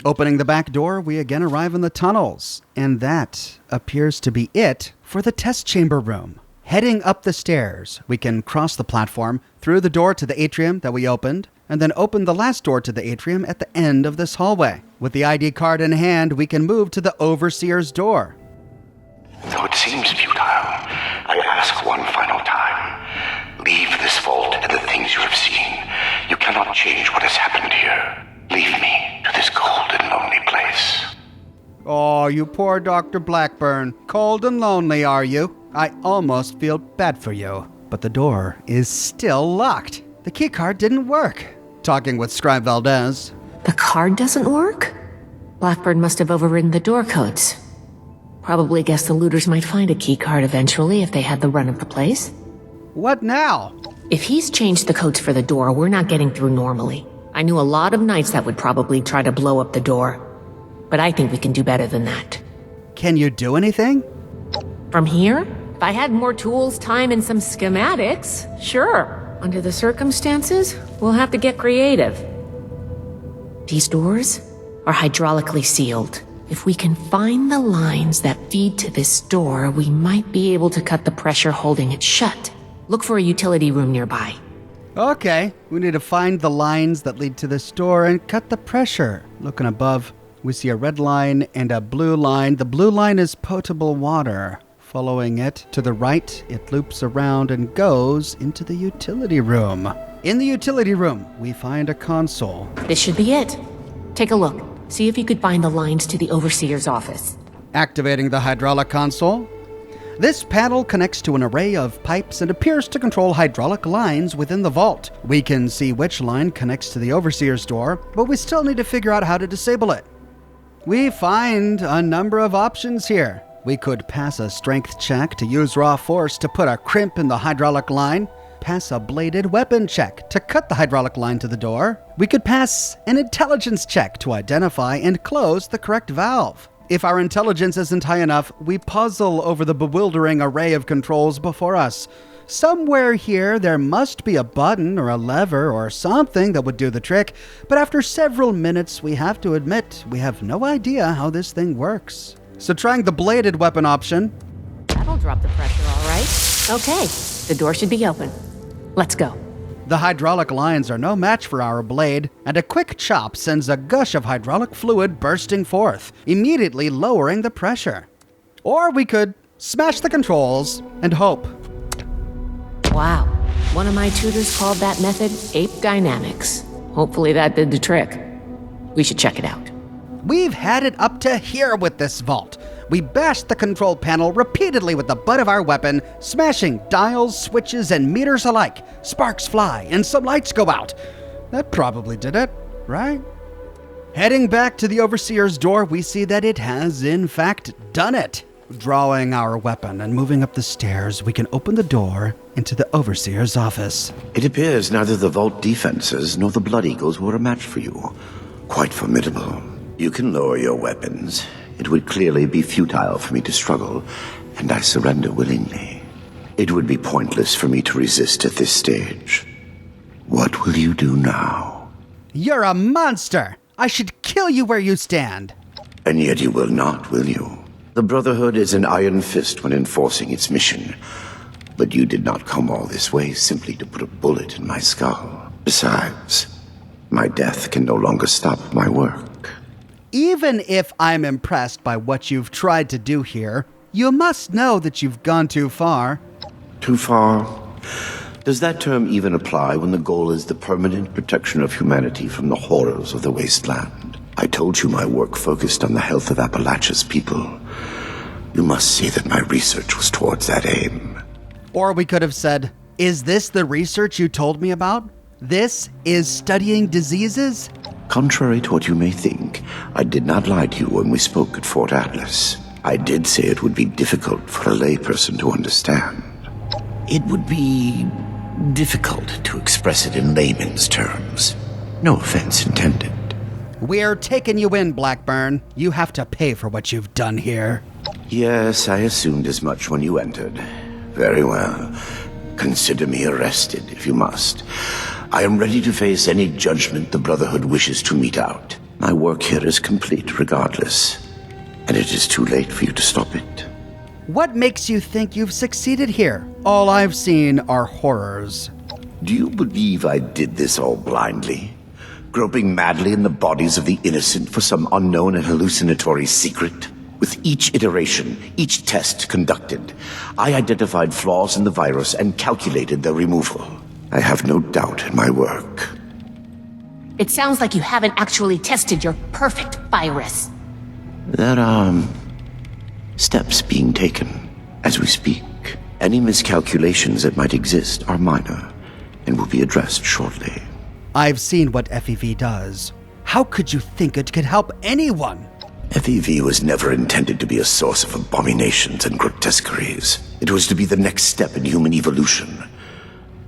Opening the back door, we again arrive in the tunnels, and that appears to be it for the test chamber room. Heading up the stairs, we can cross the platform through the door to the atrium that we opened, and then open the last door to the atrium at the end of this hallway. With the ID card in hand, we can move to the Overseer's door. Though it seems futile, I ask one final time. Leave this vault things you have seen, you cannot change what has happened here. Leave me to this cold and lonely place. Oh, you poor Dr. Blackburn. Cold and lonely, are you? I almost feel bad for you. But the door is still locked. The keycard didn't work. Talking with Scribe Valdez. The card doesn't work? Blackburn must have overridden the door codes. Probably guessed the looters might find a keycard eventually if they had the run of the place. What now? If he's changed the codes for the door, we're not getting through normally. I knew a lot of knights that would probably try to blow up the door. But I think we can do better than that. Can you do anything? From here? If I had more tools, time, and some schematics, sure. Under the circumstances, we'll have to get creative. These doors are hydraulically sealed. If we can find the lines that feed to this door, we might be able to cut the pressure holding it shut. Look for a utility room nearby. Okay, we need to find the lines that lead to this door and cut the pressure. Looking above, we see a red line and a blue line. The blue line is potable water. Following it to the right, it loops around and goes into the utility room. In the utility room, we find a console. This should be it. Take a look. See if you could find the lines to the Overseer's office. Activating the hydraulic console. This panel connects to an array of pipes and appears to control hydraulic lines within the vault. We can see which line connects to the Overseer's door, but we still need to figure out how to disable it. We find a number of options here. We could pass a strength check to use raw force to put a crimp in the hydraulic line, pass a bladed weapon check to cut the hydraulic line to the door. We could pass an intelligence check to identify and close the correct valve. If our intelligence isn't high enough, we puzzle over the bewildering array of controls before us. Somewhere here, there must be a button or a lever or something that would do the trick, but after several minutes, we have to admit we have no idea how this thing works. So trying the bladed weapon option. That'll drop the pressure, all right. Okay, the door should be open. Let's go. The hydraulic lines are no match for our blade, and a quick chop sends a gush of hydraulic fluid bursting forth, immediately lowering the pressure. Or we could smash the controls and hope. Wow. One of my tutors called that method ape dynamics. Hopefully that did the trick. We should check it out. We've had it up to here with this vault. We bashed the control panel repeatedly with the butt of our weapon, smashing dials, switches, and meters alike. Sparks fly, and some lights go out. That probably did it, right? Heading back to the Overseer's door, we see that it has, in fact, done it. Drawing our weapon and moving up the stairs, we can open the door into the Overseer's office. It appears neither the vault defenses nor the Blood Eagles were a match for you. Quite formidable. You can lower your weapons. It would clearly be futile for me to struggle, and I surrender willingly. It would be pointless for me to resist at this stage. What will you do now? You're a monster! I should kill you where you stand! And yet you will not, will you? The Brotherhood is an iron fist when enforcing its mission. But you did not come all this way simply to put a bullet in my skull. Besides, my death can no longer stop my work. Even if I'm impressed by what you've tried to do here, you must know that you've gone too far. Too far? Does that term even apply when the goal is the permanent protection of humanity from the horrors of the wasteland? I told you my work focused on the health of Appalachia's people. You must see that my research was towards that aim. Or we could have said, is this the research you told me about? This is studying diseases? Contrary to what you may think, I did not lie to you when we spoke at Fort Atlas. I did say it would be difficult for a layperson to understand. It would be difficult to express it in layman's terms. No offense intended. We're taking you in, Blackburn. You have to pay for what you've done here. Yes, I assumed as much when you entered. Very well. Consider me arrested, if you must. I am ready to face any judgment the Brotherhood wishes to mete out. My work here is complete regardless, and it is too late for you to stop it. What makes you think you've succeeded here? All I've seen are horrors. Do you believe I did this all blindly? Groping madly in the bodies of the innocent for some unknown and hallucinatory secret? With each iteration, each test conducted, I identified flaws in the virus and calculated their removal. I have no doubt in my work. It sounds like you haven't actually tested your perfect virus. There are steps being taken as we speak. Any miscalculations that might exist are minor and will be addressed shortly. I've seen what FEV does. How could you think it could help anyone? FEV was never intended to be a source of abominations and grotesqueries. It was to be the next step in human evolution.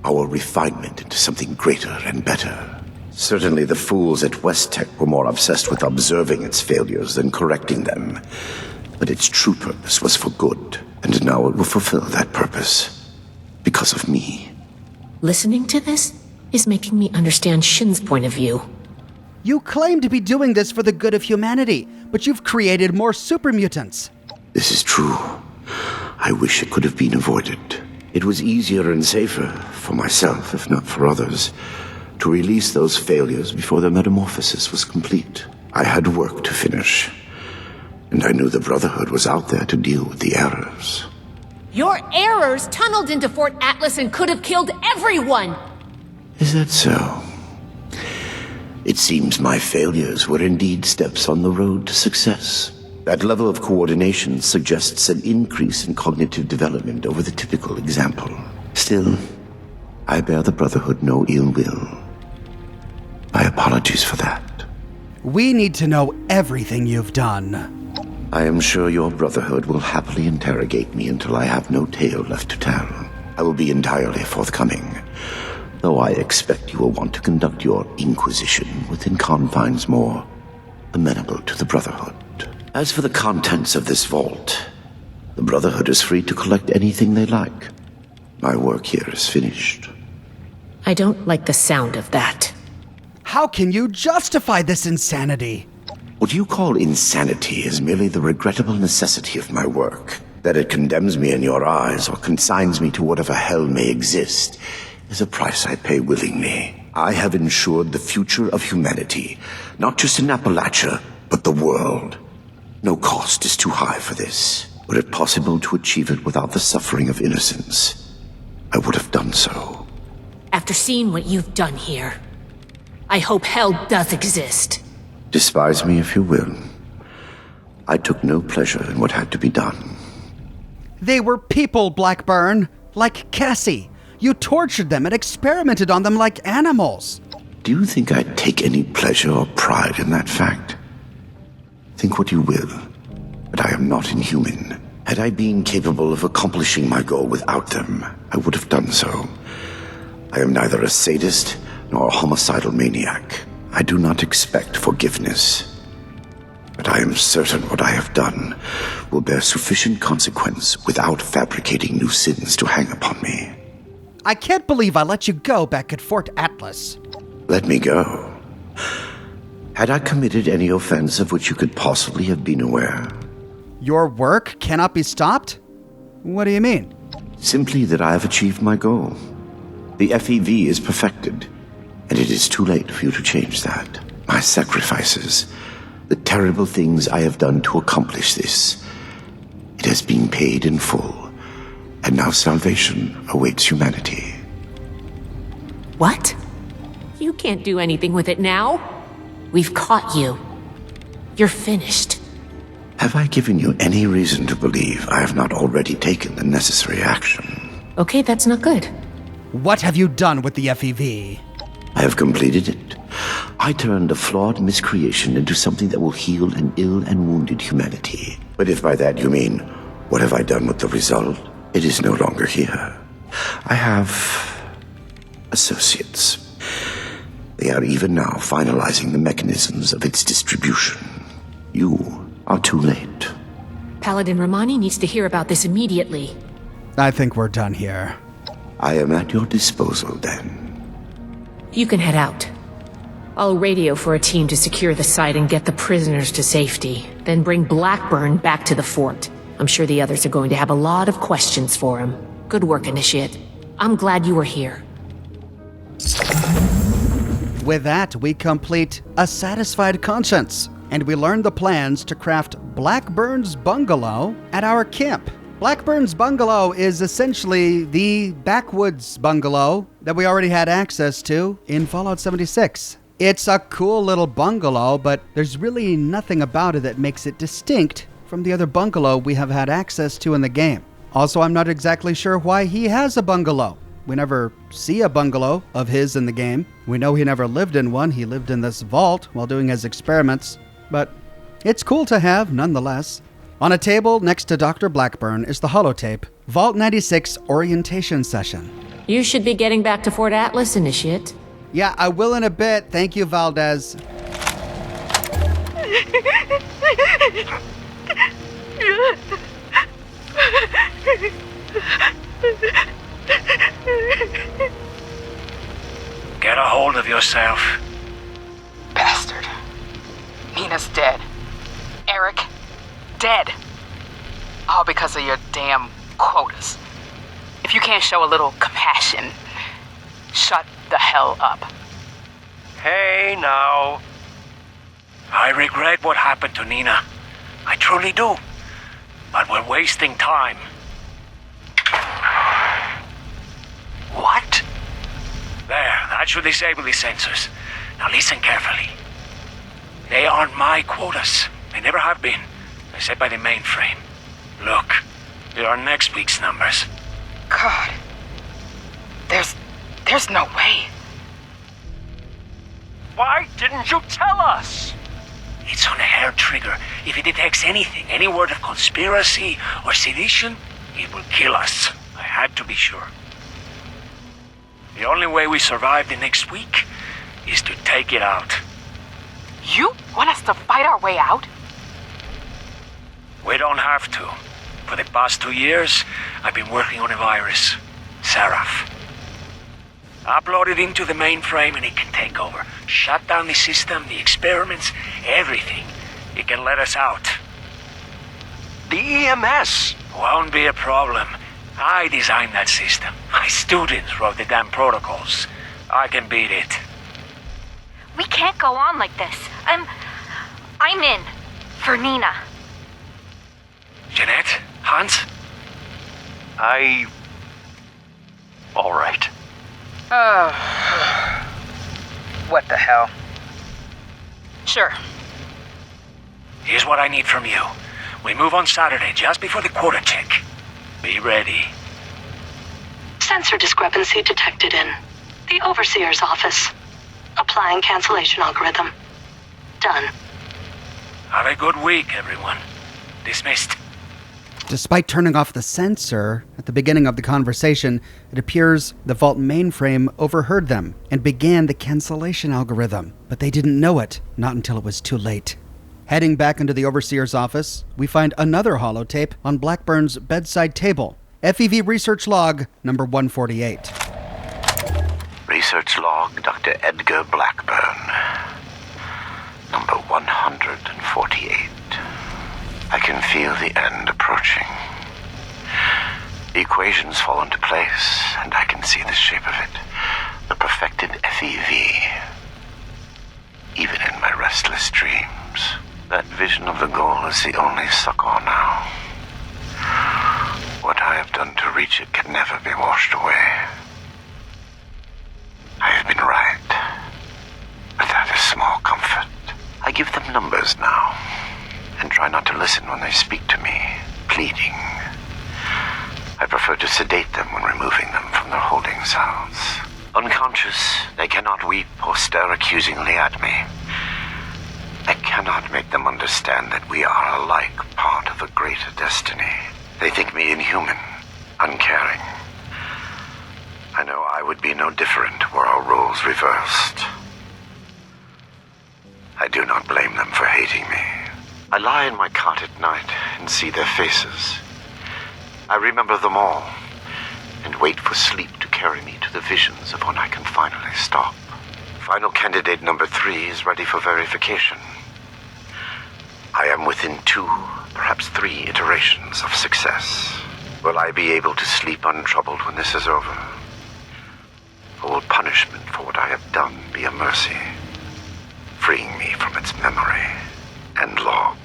Our refinement into something greater and better. Certainly the fools at West Tech were more obsessed with observing its failures than correcting them. But its true purpose was for good, and now it will fulfill that purpose. Because of me. Listening to this is making me understand Shin's point of view. You claim to be doing this for the good of humanity, but you've created more super mutants. This is true. I wish it could have been avoided. It was easier and safer, for myself, if not for others, to release those failures before their metamorphosis was complete. I had work to finish, and I knew the Brotherhood was out there to deal with the errors. Your errors tunneled into Fort Atlas and could have killed everyone! Is that so? It seems my failures were indeed steps on the road to success. That level of coordination suggests an increase in cognitive development over the typical example. Still, I bear the Brotherhood no ill will. My apologies for that. We need to know everything you've done. I am sure your Brotherhood will happily interrogate me until I have no tale left to tell. I will be entirely forthcoming, though I expect you will want to conduct your inquisition within confines more amenable to the Brotherhood. As for the contents of this vault, the Brotherhood is free to collect anything they like. My work here is finished. I don't like the sound of that. How can you justify this insanity? What you call insanity is merely the regrettable necessity of my work. That it condemns me in your eyes or consigns me to whatever hell may exist is a price I pay willingly. I have ensured the future of humanity, not just in Appalachia, but the world. No cost is too high for this. Were it possible to achieve it without the suffering of innocence, I would have done so. After seeing what you've done here, I hope hell does exist. Despise me if you will. I took no pleasure in what had to be done. They were people, Blackburn. Like Cassie. You tortured them and experimented on them like animals. Do you think I'd take any pleasure or pride in that fact? Think what you will, but I am not inhuman. Had I been capable of accomplishing my goal without them, I would have done so. I am neither a sadist nor a homicidal maniac. I do not expect forgiveness. But I am certain what I have done will bear sufficient consequence without fabricating new sins to hang upon me. I can't believe I let you go back at Fort Atlas. Let me go. Had I committed any offense of which you could possibly have been aware? Your work cannot be stopped? What do you mean? Simply that I have achieved my goal. The FEV is perfected, and it is too late for you to change that. My sacrifices, the terrible things I have done to accomplish this, it has been paid in full, and now salvation awaits humanity. What? You can't do anything with it now. We've caught you. You're finished. Have I given you any reason to believe I have not already taken the necessary action? Okay, that's not good. What have you done with the FEV? I have completed it. I turned a flawed miscreation into something that will heal an ill and wounded humanity. But if by that you mean, what have I done with the result? It is no longer here. I have associates. They are even now finalizing the mechanisms of its distribution. You are too late. Paladin Romani needs to hear about this immediately. I think we're done here. I am at your disposal, then. You can head out. I'll radio for a team to secure the site and get the prisoners to safety. Then bring Blackburn back to the fort. I'm sure the others are going to have a lot of questions for him. Good work, Initiate. I'm glad you were here. With that, we complete a satisfied conscience, and we learn the plans to craft Blackburn's bungalow at our camp. Blackburn's bungalow is essentially the backwoods bungalow that we already had access to in Fallout 76. It's a cool little bungalow, but there's really nothing about it that makes it distinct from the other bungalow we have had access to in the game. Also, I'm not exactly sure why he has a bungalow. We never see a bungalow of his in the game. We know he never lived in one. He lived in this vault while doing his experiments, but it's cool to have nonetheless. On a table next to Dr. Blackburn is the holotape, Vault 96 orientation session. You should be getting back to Fort Atlas, Initiate. Yeah, I will in a bit. Thank you, Valdez. Get a hold of yourself. Bastard. Nina's dead. Eric, dead. All because of your damn quotas. If you can't show a little compassion, shut the hell up. Hey, now. I regret what happened to Nina. I truly do. But we're wasting time. What? There, that should disable the sensors. Now listen carefully. They aren't my quotas. They never have been. They're set by the mainframe. Look, here are next week's numbers. God. There's no way. Why didn't you tell us? It's on a hair trigger. If it detects anything, any word of conspiracy or sedition, it will kill us. I had to be sure. The only way we survive the next week is to take it out. You want us to fight our way out? We don't have to. For the past 2 years, I've been working on a virus, Seraph. Upload it into the mainframe and it can take over. Shut down the system, the experiments, everything. It can let us out. The EMS won't be a problem. I designed that system. My students wrote the damn protocols. I can beat it. We can't go on like this. I'm in. For Nina. Jeanette? Hans? All right. What the hell? Sure. Here's what I need from you. We move on Saturday, just before the quota check. Be ready. Sensor discrepancy detected in the Overseer's office. Applying cancellation algorithm. Done. Have a good week, everyone. Dismissed. Despite turning off the sensor at the beginning of the conversation, it appears the Vault mainframe overheard them and began the cancellation algorithm. But they didn't know it, not until it was too late. Heading back into the Overseer's office, we find another holotape on Blackburn's bedside table. FEV Research Log Number 148. Research Log Dr. Edgar Blackburn. Number 148. I can feel the end approaching. The equations fall into place, and I can see the shape of it. The perfected FEV. Even in my restless dreams, that vision of the goal is the only succor now. What I have done to reach it can never be washed away. I have been right, but that is small comfort. I give them numbers now, and try not to listen when they speak to me, pleading. I prefer to sedate them when removing them from their holding cells. Unconscious, they cannot weep or stare accusingly at me. I cannot make them understand that we are alike part of a greater destiny. They think me inhuman, uncaring. I know I would be no different were our roles reversed. I do not blame them for hating me. I lie in my cot at night and see their faces. I remember them all, and wait for sleep to carry me to the visions of when I can finally stop. Final candidate number 3 is ready for verification. I am within 2, perhaps 3 iterations of success. Will I be able to sleep untroubled when this is over? Or will punishment for what I have done be a mercy, freeing me from its memory and log?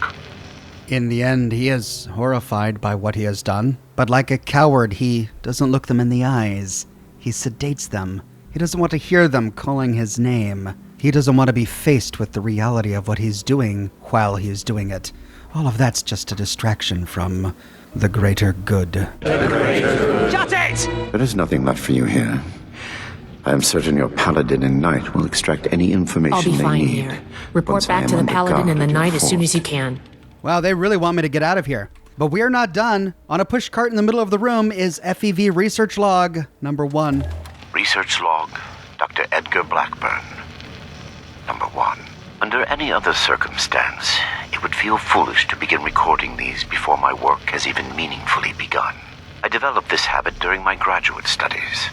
In the end, he is horrified by what he has done, but like a coward, he doesn't look them in the eyes. He sedates them. He doesn't want to hear them calling his name. He doesn't want to be faced with the reality of what he's doing while he's doing it. All of that's just a distraction from the greater good. Shut it! There is nothing left for you here. I am certain your paladin and knight will extract any information I'll be they fine need. here. Report once I back am to the under paladin and guard the at your knight as soon fort. as you can. Wow, they really want me to get out of here. But we're not done. On a pushcart in the middle of the room is FEV Research Log Number 1. Research Log, Dr. Edgar Blackburn. Number 1. Under any other circumstance, it would feel foolish to begin recording these before my work has even meaningfully begun. I developed this habit during my graduate studies,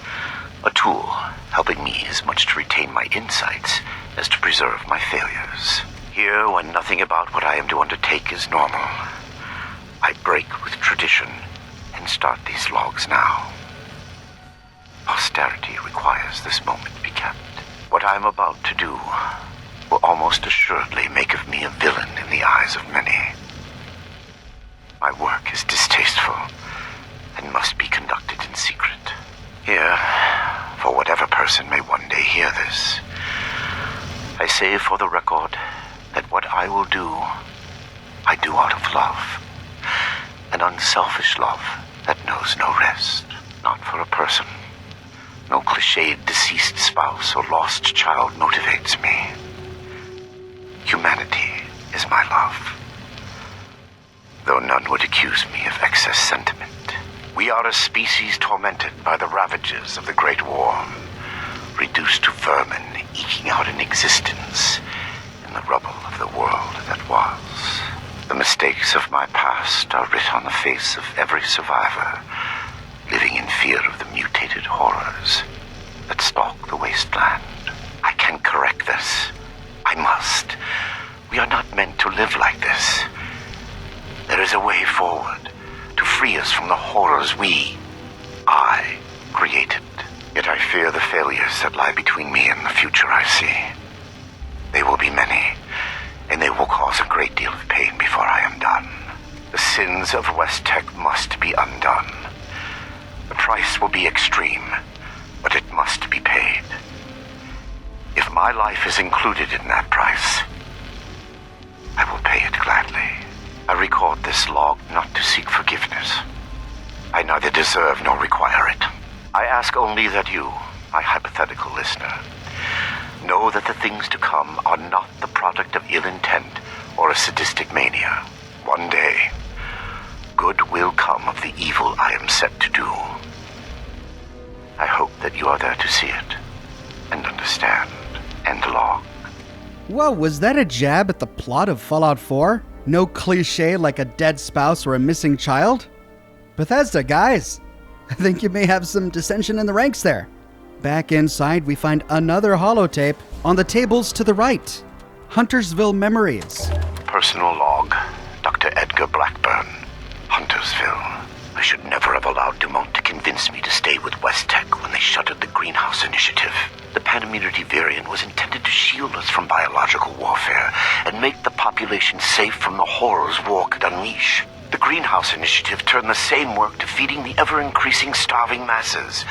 a tool helping me as much to retain my insights as to preserve my failures. Here, when nothing about what I am to undertake is normal, I break with tradition and start these logs now. Posterity requires this moment be kept. What I am about to do will almost assuredly make of me a villain in the eyes of many. My work is distasteful and must be conducted in secret. Here, for whatever person may one day hear this, I say for the record that what I will do, I do out of love. An unselfish love that knows no rest. Not for a person. No cliched deceased spouse or lost child motivates me. Humanity is my love. Though none would accuse me of excess sentiment. We are a species tormented by the ravages of the Great War, reduced to vermin eking out an existence in the rubble of the world that was. The mistakes of my past are writ on the face of every survivor, living in fear of the mutated horrors that stalk the wasteland. I can correct this. I must. We are not meant to live like this. There is a way forward to free us from the horrors I created. Yet I fear the failures that lie between me and the future I see. They will be many, and they will cause a great deal of pain before I am done. The sins of West Tech must be undone. The price will be extreme, but it must be paid. If my life is included in that price, I will pay it gladly. I record this log not to seek forgiveness. I neither deserve nor require it. I ask only that you, my hypothetical listener, know that the things to come are not the product of ill intent or a sadistic mania. One day, good will come of the evil I am set to do. I hope that you are there to see it, and understand, and log. Whoa, was that a jab at the plot of Fallout 4? No cliche like a dead spouse or a missing child? Bethesda, guys, I think you may have some dissension in the ranks there. Back inside, we find another holotape on the tables to the right. Huntersville Memories. Personal log, Dr. Edgar Blackburn, Huntersville. I should never have allowed Dumont to convince me to stay with West Tech when they shuttered the Greenhouse Initiative. The Panimmunity variant was intended to shield us from biological warfare and make the population safe from the horrors war could unleash. The Greenhouse Initiative turned the same work to feeding the ever-increasing starving masses.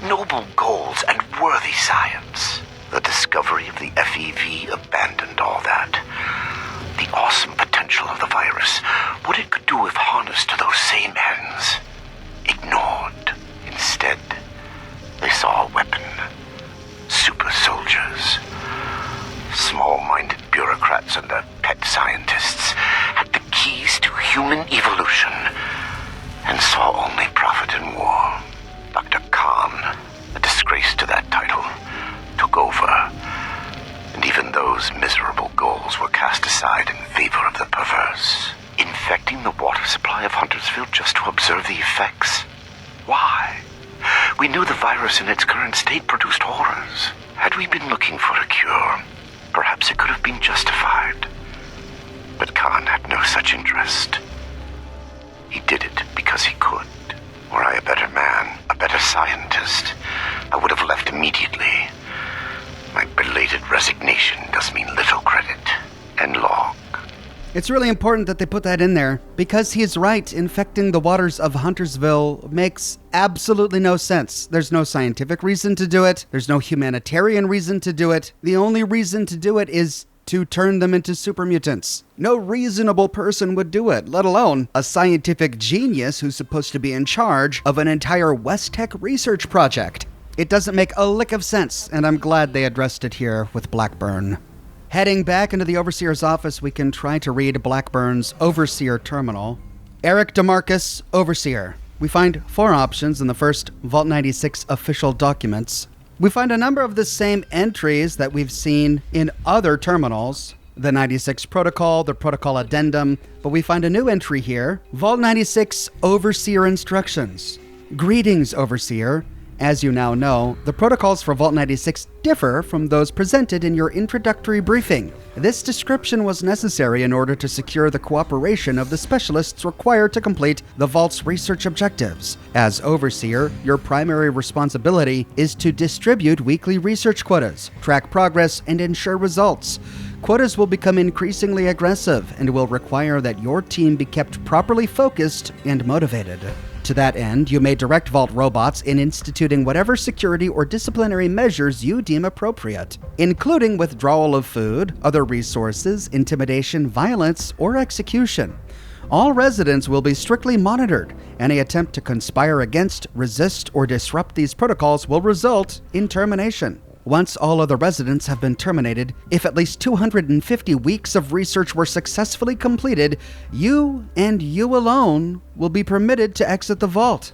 Noble goals and worthy science. The discovery of the FEV abandoned all that. The awesome potential of the virus, what it could do if harnessed to those same ends, ignored. Instead, they saw a weapon. Super soldiers. Small-minded bureaucrats and their pet scientists had the keys to human evolution and saw only profit in war. Dr. Khan, a disgrace to that title, took over. And even those miserable goals were cast aside in favor of the perverse. Infecting the water supply of Huntersville just to observe the effects? Why? We knew the virus in its current state produced horrors. Had we been looking for a cure, perhaps it could have been justified. But Khan had no such interest. He did it because he could. Were I a better man, a better scientist, I would have left immediately. My belated resignation does me little credit. And log. It's really important that they put that in there, because he's right, infecting the waters of Huntersville makes absolutely no sense. There's no scientific reason to do it. There's no humanitarian reason to do it. The only reason to do it is to turn them into super mutants. No reasonable person would do it, let alone a scientific genius who's supposed to be in charge of an entire West Tech research project. It doesn't make a lick of sense, and I'm glad they addressed it here with Blackburn. Heading back into the Overseer's office, we can try to read Blackburn's Overseer terminal. Eric DeMarcus, Overseer. We find 4 options in the first Vault 96 official documents. We find a number of the same entries that we've seen in other terminals. The 96 protocol, the protocol addendum, but we find a new entry here. Vault 96 Overseer instructions. Greetings, Overseer. As you now know, the protocols for Vault 96 differ from those presented in your introductory briefing. This description was necessary in order to secure the cooperation of the specialists required to complete the Vault's research objectives. As Overseer, your primary responsibility is to distribute weekly research quotas, track progress, and ensure results. Quotas will become increasingly aggressive and will require that your team be kept properly focused and motivated. To that end, you may direct Vault robots in instituting whatever security or disciplinary measures you deem appropriate, including withdrawal of food, other resources, intimidation, violence, or execution. All residents will be strictly monitored. Any attempt to conspire against, resist, or disrupt these protocols will result in termination. Once all other residents have been terminated, if at least 250 weeks of research were successfully completed, you and you alone will be permitted to exit the vault.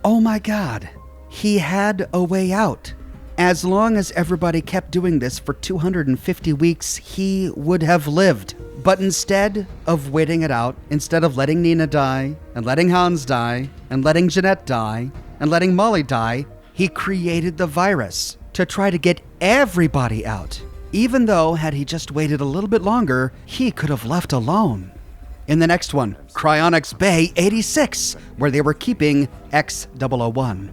Oh my God, he had a way out. As long as everybody kept doing this for 250 weeks, he would have lived. But instead of waiting it out, instead of letting Nina die, and letting Hans die, and letting Jeanette die, and letting Molly die, he created the virus to try to get everybody out, even though had he just waited a little bit longer, he could have left alone. In the next one, Cryonics Bay 86, where they were keeping X-001.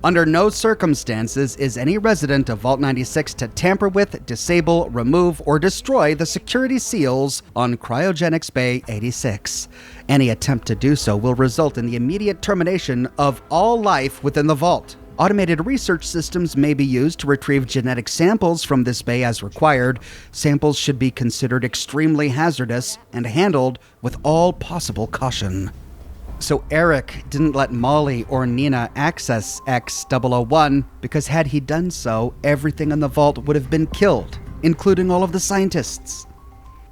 Under no circumstances is any resident of Vault 96 to tamper with, disable, remove, or destroy the security seals on Cryogenics Bay 86. Any attempt to do so will result in the immediate termination of all life within the vault. Automated research systems may be used to retrieve genetic samples from this bay as required. Samples should be considered extremely hazardous and handled with all possible caution. So Eric didn't let Molly or Nina access X-001 because had he done so, everything in the vault would have been killed, including all of the scientists.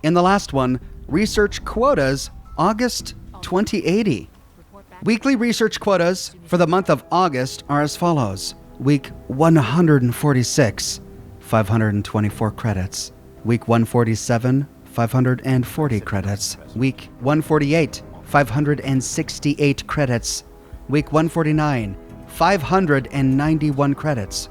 In the last one, research quotas, August 2080. Weekly research quotas for the month of August are as follows. Week 146, 524 credits. Week 147, 540 credits. Week 148, 568 credits. Week 149, 591 credits.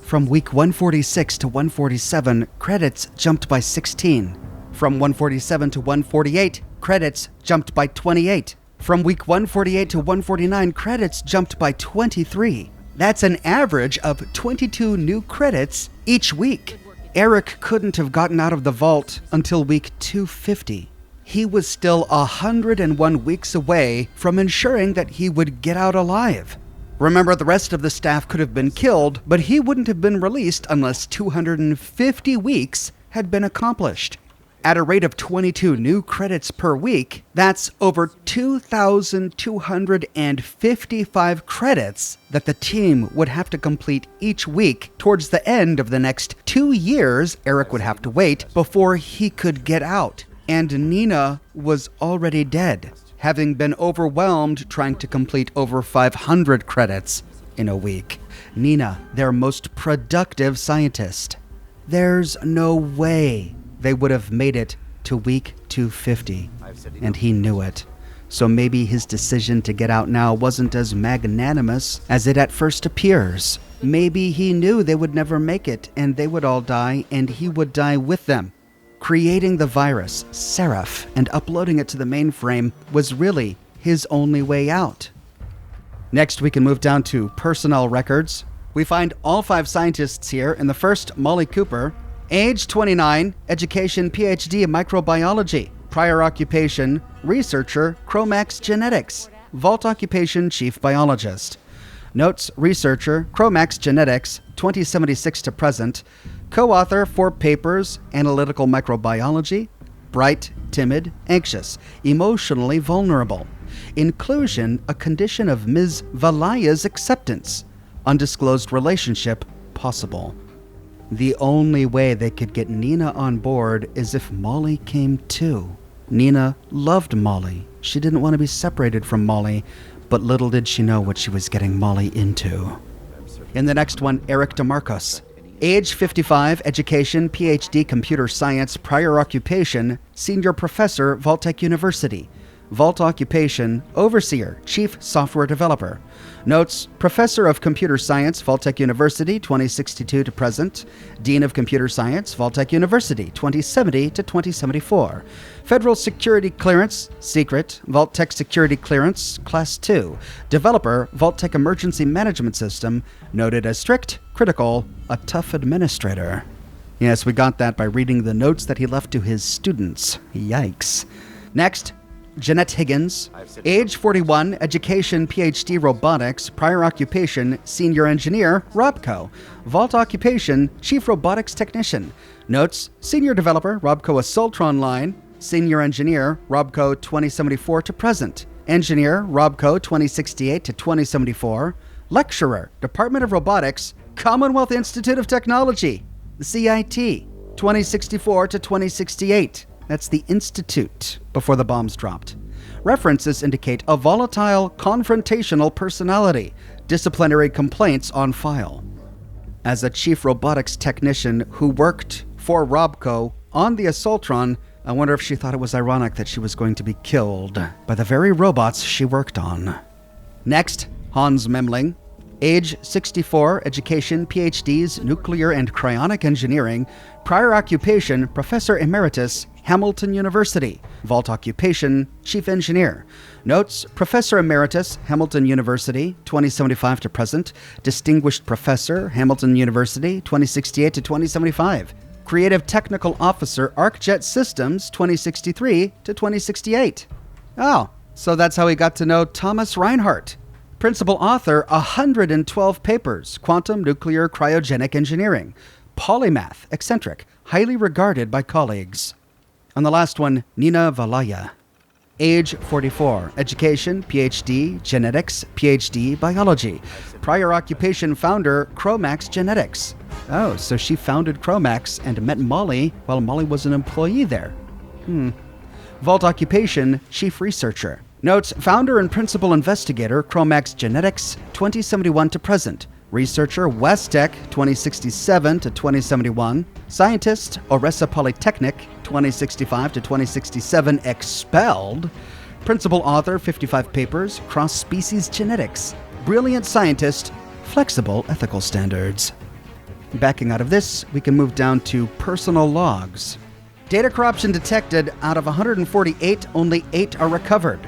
From week 146 to 147, credits jumped by 16. From 147 to 148, credits jumped by 28. From week 148 to 149, credits jumped by 23. That's an average of 22 new credits each week. Eric couldn't have gotten out of the vault until week 250. He was still 101 weeks away from ensuring that he would get out alive. Remember, the rest of the staff could have been killed, but he wouldn't have been released unless 250 weeks had been accomplished. At a rate of 22 new credits per week, that's over 2,255 credits that the team would have to complete each week. Towards the end of the next 2 years, Eric would have to wait before he could get out. And Nina was already dead, having been overwhelmed trying to complete over 500 credits in a week. Nina, their most productive scientist. There's no way they would have made it to week 250, and he knew it. So maybe his decision to get out now wasn't as magnanimous as it at first appears. Maybe he knew they would never make it, and they would all die, and he would die with them. Creating the virus, Seraph, and uploading it to the mainframe was really his only way out. Next, we can move down to personnel records. We find all 5 scientists here in the first, Molly Cooper, Age 29, education PhD in microbiology. Prior occupation, researcher, Chromax Genetics. Vault occupation, chief biologist. Notes, researcher, Chromax Genetics, 2076 to present. Co-author 4 papers, analytical microbiology. Bright, timid, anxious, emotionally vulnerable. Inclusion, a condition of Ms. Valaya's acceptance. Undisclosed relationship, possible. The only way they could get Nina on board is if Molly came too. Nina loved Molly. She didn't want to be separated from Molly, but little did she know what she was getting Molly into. In the next one, Eric DeMarcos. Age 55, education, PhD, computer science, prior occupation, senior professor, Vault-Tec University. Vault occupation, overseer, chief software developer. Notes, professor of computer science, Vault-Tec University, 2062 to present. Dean of computer science, Vault-Tec University, 2070 to 2074. Federal security clearance, secret, Vault-Tec security clearance, class 2. Developer, Vault-Tec emergency management system, noted as strict, critical, a tough administrator. Yes, we got that by reading the notes that he left to his students. Yikes. Next, Jeanette Higgins, age 41, education, PhD, robotics, prior occupation, senior engineer, Robco, Vault occupation, chief robotics technician. Notes, senior developer, Robco Assaultron line, senior engineer, Robco 2074 to present, engineer, Robco 2068 to 2074, lecturer, Department of Robotics, Commonwealth Institute of Technology, CIT, 2064 to 2068. That's the institute before the bombs dropped. References indicate a volatile, confrontational personality, disciplinary complaints on file. As a chief robotics technician who worked for Robco on the Assaultron, I wonder if she thought it was ironic that she was going to be killed by the very robots she worked on. Next, Hans Memling. Age 64, education, PhDs, nuclear and cryonic engineering, prior occupation, professor emeritus, Hamilton University, Vault occupation, chief engineer. Notes, professor emeritus, Hamilton University, 2075 to present, distinguished professor, Hamilton University, 2068 to 2075. Creative technical officer, ArcJet Systems, 2063 to 2068. Oh, so that's how he got to know Thomas Reinhardt. Principal author, 112 papers, quantum, nuclear, cryogenic engineering. Polymath, eccentric, highly regarded by colleagues. On the last one, Nina Valaya. Age 44, education, PhD, genetics, PhD, biology. Prior occupation founder, Chromax Genetics. Oh, so she founded Chromax and met Molly while Molly was an employee there. Vault occupation, chief researcher. Notes, founder and principal investigator, Chromax Genetics, 2071 to present. Researcher, Westec, 2067 to 2071. Scientist, Oresa Polytechnic, 2065 to 2067, expelled. Principal author, 55 papers, cross-species genetics. Brilliant scientist, flexible ethical standards. Backing out of this, we can move down to personal logs. Data corruption detected. Out of 148, only 8 are recovered.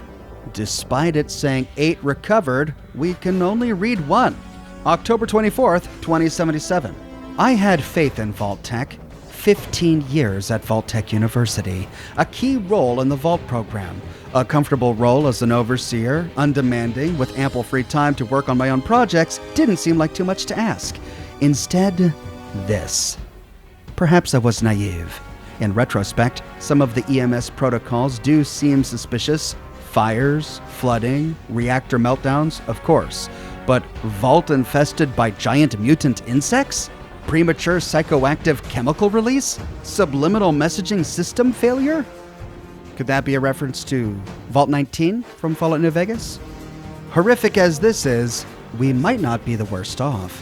Despite it saying 8 recovered, we can only read 1. October 24th, 2077. I had faith in Vault-Tec. 15 years at Vault-Tec University. A key role in the Vault program. A comfortable role as an overseer, undemanding, with ample free time to work on my own projects, didn't seem like too much to ask. Instead, this. Perhaps I was naive. In retrospect, some of the EMS protocols do seem suspicious. Fires, flooding, reactor meltdowns, of course. But Vault infested by giant mutant insects? Premature psychoactive chemical release? Subliminal messaging system failure? Could that be a reference to Vault 19 from Fallout New Vegas? Horrific as this is, we might not be the worst off.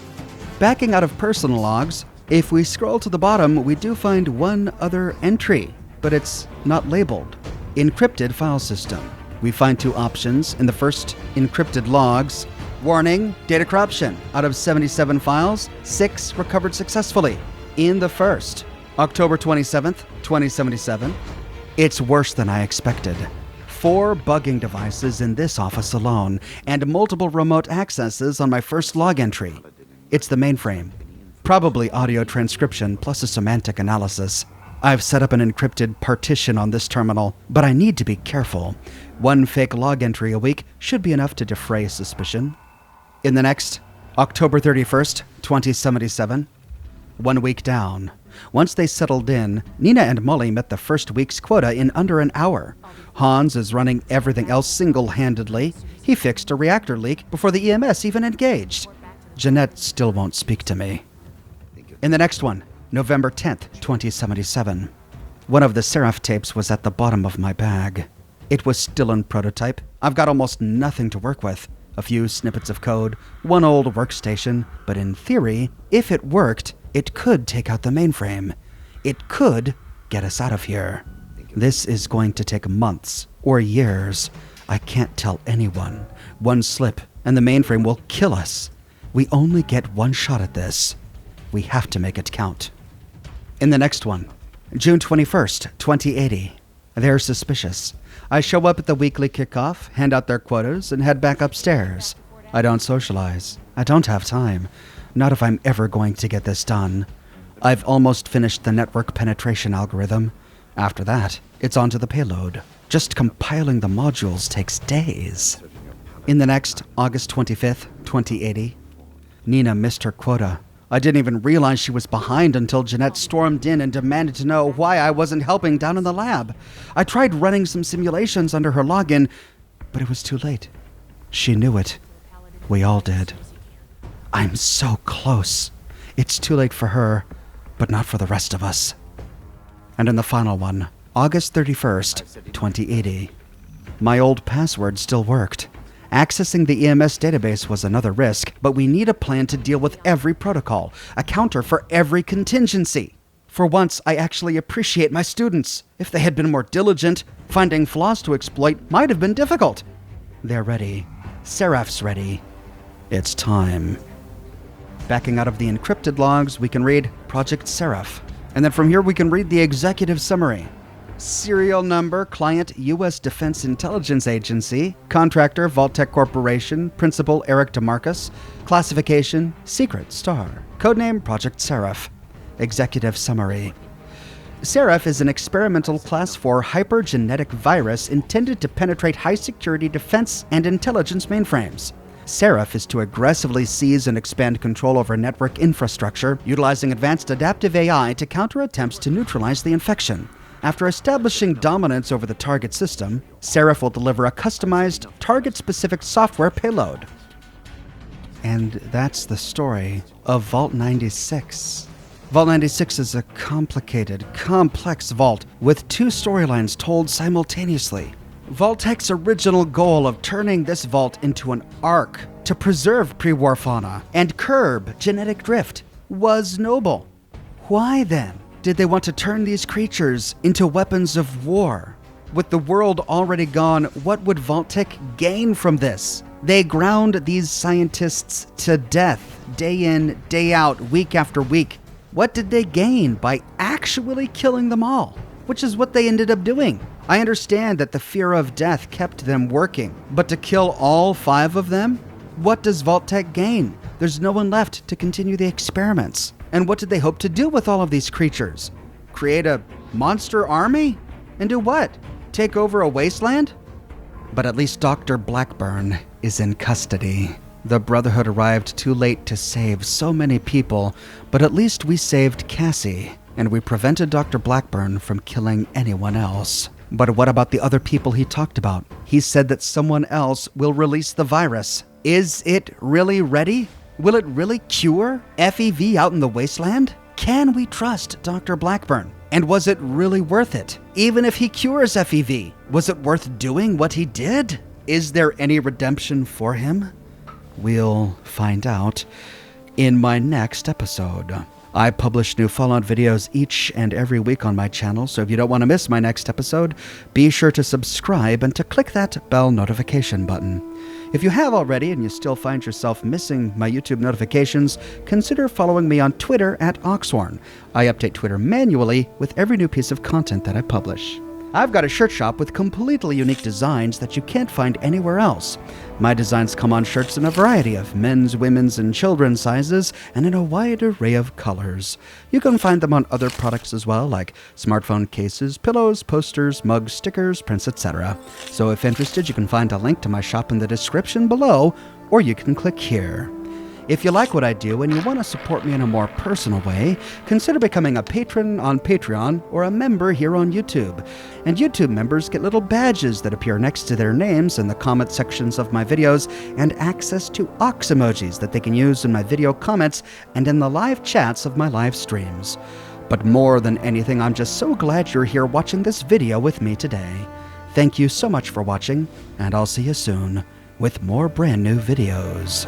Backing out of personal logs, if we scroll to the bottom, we do find one other entry, but it's not labeled. Encrypted file system. We find 2 options. In the first, encrypted logs. Warning, data corruption. Out of 77 files, 6 recovered successfully. In the first, October 27th, 2077. It's worse than I expected. 4 bugging devices in this office alone, and multiple remote accesses on my first log entry. It's the mainframe. Probably audio transcription plus a semantic analysis. I've set up an encrypted partition on this terminal, but I need to be careful. One fake log entry a week should be enough to defray suspicion. In the next, October 31st, 2077. 1 week down. Once they settled in, Nina and Molly met the first week's quota in under an hour. Hans is running everything else single-handedly. He fixed a reactor leak before the EMS even engaged. Jeanette still won't speak to me. In the next one, November 10th, 2077. One of the Seraph tapes was at the bottom of my bag. It was still in prototype. I've got almost nothing to work with. A few snippets of code, one old workstation, but in theory, if it worked, it could take out the mainframe. It could get us out of here. This is going to take months or years. I can't tell anyone. One slip, and the mainframe will kill us. We only get one shot at this. We have to make it count. In the next one, June 21st, 2080. They're suspicious. I show up at the weekly kickoff, hand out their quotas, and head back upstairs. I don't socialize. I don't have time. Not if I'm ever going to get this done. I've almost finished the network penetration algorithm. After that, it's on to the payload. Just compiling the modules takes days. In the next, August 25th, 2080. Nina missed her quota. I didn't even realize she was behind until Jeanette stormed in and demanded to know why I wasn't helping down in the lab. I tried running some simulations under her login, but it was too late. She knew it. We all did. I'm so close. It's too late for her, but not for the rest of us. And in the final one, August 31st, 2080. My old password still worked. Accessing the EMS database was another risk, but we need a plan to deal with every protocol, a counter for every contingency. For once, I actually appreciate my students. If they had been more diligent, finding flaws to exploit might have been difficult. They're ready. Seraph's ready. It's time. Backing out of the encrypted logs, we can read Project Seraph. And then from here, we can read the executive summary. Serial number, client, U.S. Defense Intelligence Agency, contractor, Vault-Tec Corporation, principal, Eric DeMarcus, classification, secret, star, codename, Project Seraph. Executive summary. Seraph is an experimental Class 4 hypergenetic virus intended to penetrate high-security defense and intelligence mainframes. Seraph is to aggressively seize and expand control over network infrastructure, utilizing advanced adaptive AI to counter attempts to neutralize the infection. After establishing dominance over the target system, Seraph will deliver a customized, target-specific software payload. And that's the story of Vault 96. Vault 96 is a complicated, complex vault with two storylines told simultaneously. Vault-Tec's original goal of turning this vault into an ark to preserve pre-war fauna and curb genetic drift was noble. Why then did they want to turn these creatures into weapons of war? With the world already gone, what would Vault-Tec gain from this? They ground these scientists to death, day in, day out, week after week. What did they gain by actually killing them all? Which is what they ended up doing. I understand that the fear of death kept them working, but to kill all 5 of them? What does Vault-Tec gain? There's no one left to continue the experiments. And what did they hope to do with all of these creatures? Create a monster army? And do what? Take over a wasteland? But at least Dr. Blackburn is in custody. The Brotherhood arrived too late to save so many people, but at least we saved Cassie, and we prevented Dr. Blackburn from killing anyone else. But what about the other people he talked about? He said that someone else will release the virus. Is it really ready? Will it really cure FEV out in the wasteland? Can we trust Dr. Blackburn? And was it really worth it? Even if he cures FEV, was it worth doing what he did? Is there any redemption for him? We'll find out in my next episode. I publish new Fallout videos each and every week on my channel, so if you don't want to miss my next episode, be sure to subscribe and to click that bell notification button. If you have already and you still find yourself missing my YouTube notifications, consider following me on Twitter at Oxhorn. I update Twitter manually with every new piece of content that I publish. I've got a shirt shop with completely unique designs that you can't find anywhere else. My designs come on shirts in a variety of men's, women's, and children's sizes, and in a wide array of colors. You can find them on other products as well, like smartphone cases, pillows, posters, mugs, stickers, prints, etc. So if interested, you can find a link to my shop in the description below, or you can click here. If you like what I do and you want to support me in a more personal way, consider becoming a patron on Patreon or a member here on YouTube. And YouTube members get little badges that appear next to their names in the comment sections of my videos, and access to ox emojis that they can use in my video comments and in the live chats of my live streams. But more than anything, I'm just so glad you're here watching this video with me today. Thank you so much for watching, and I'll see you soon with more brand new videos.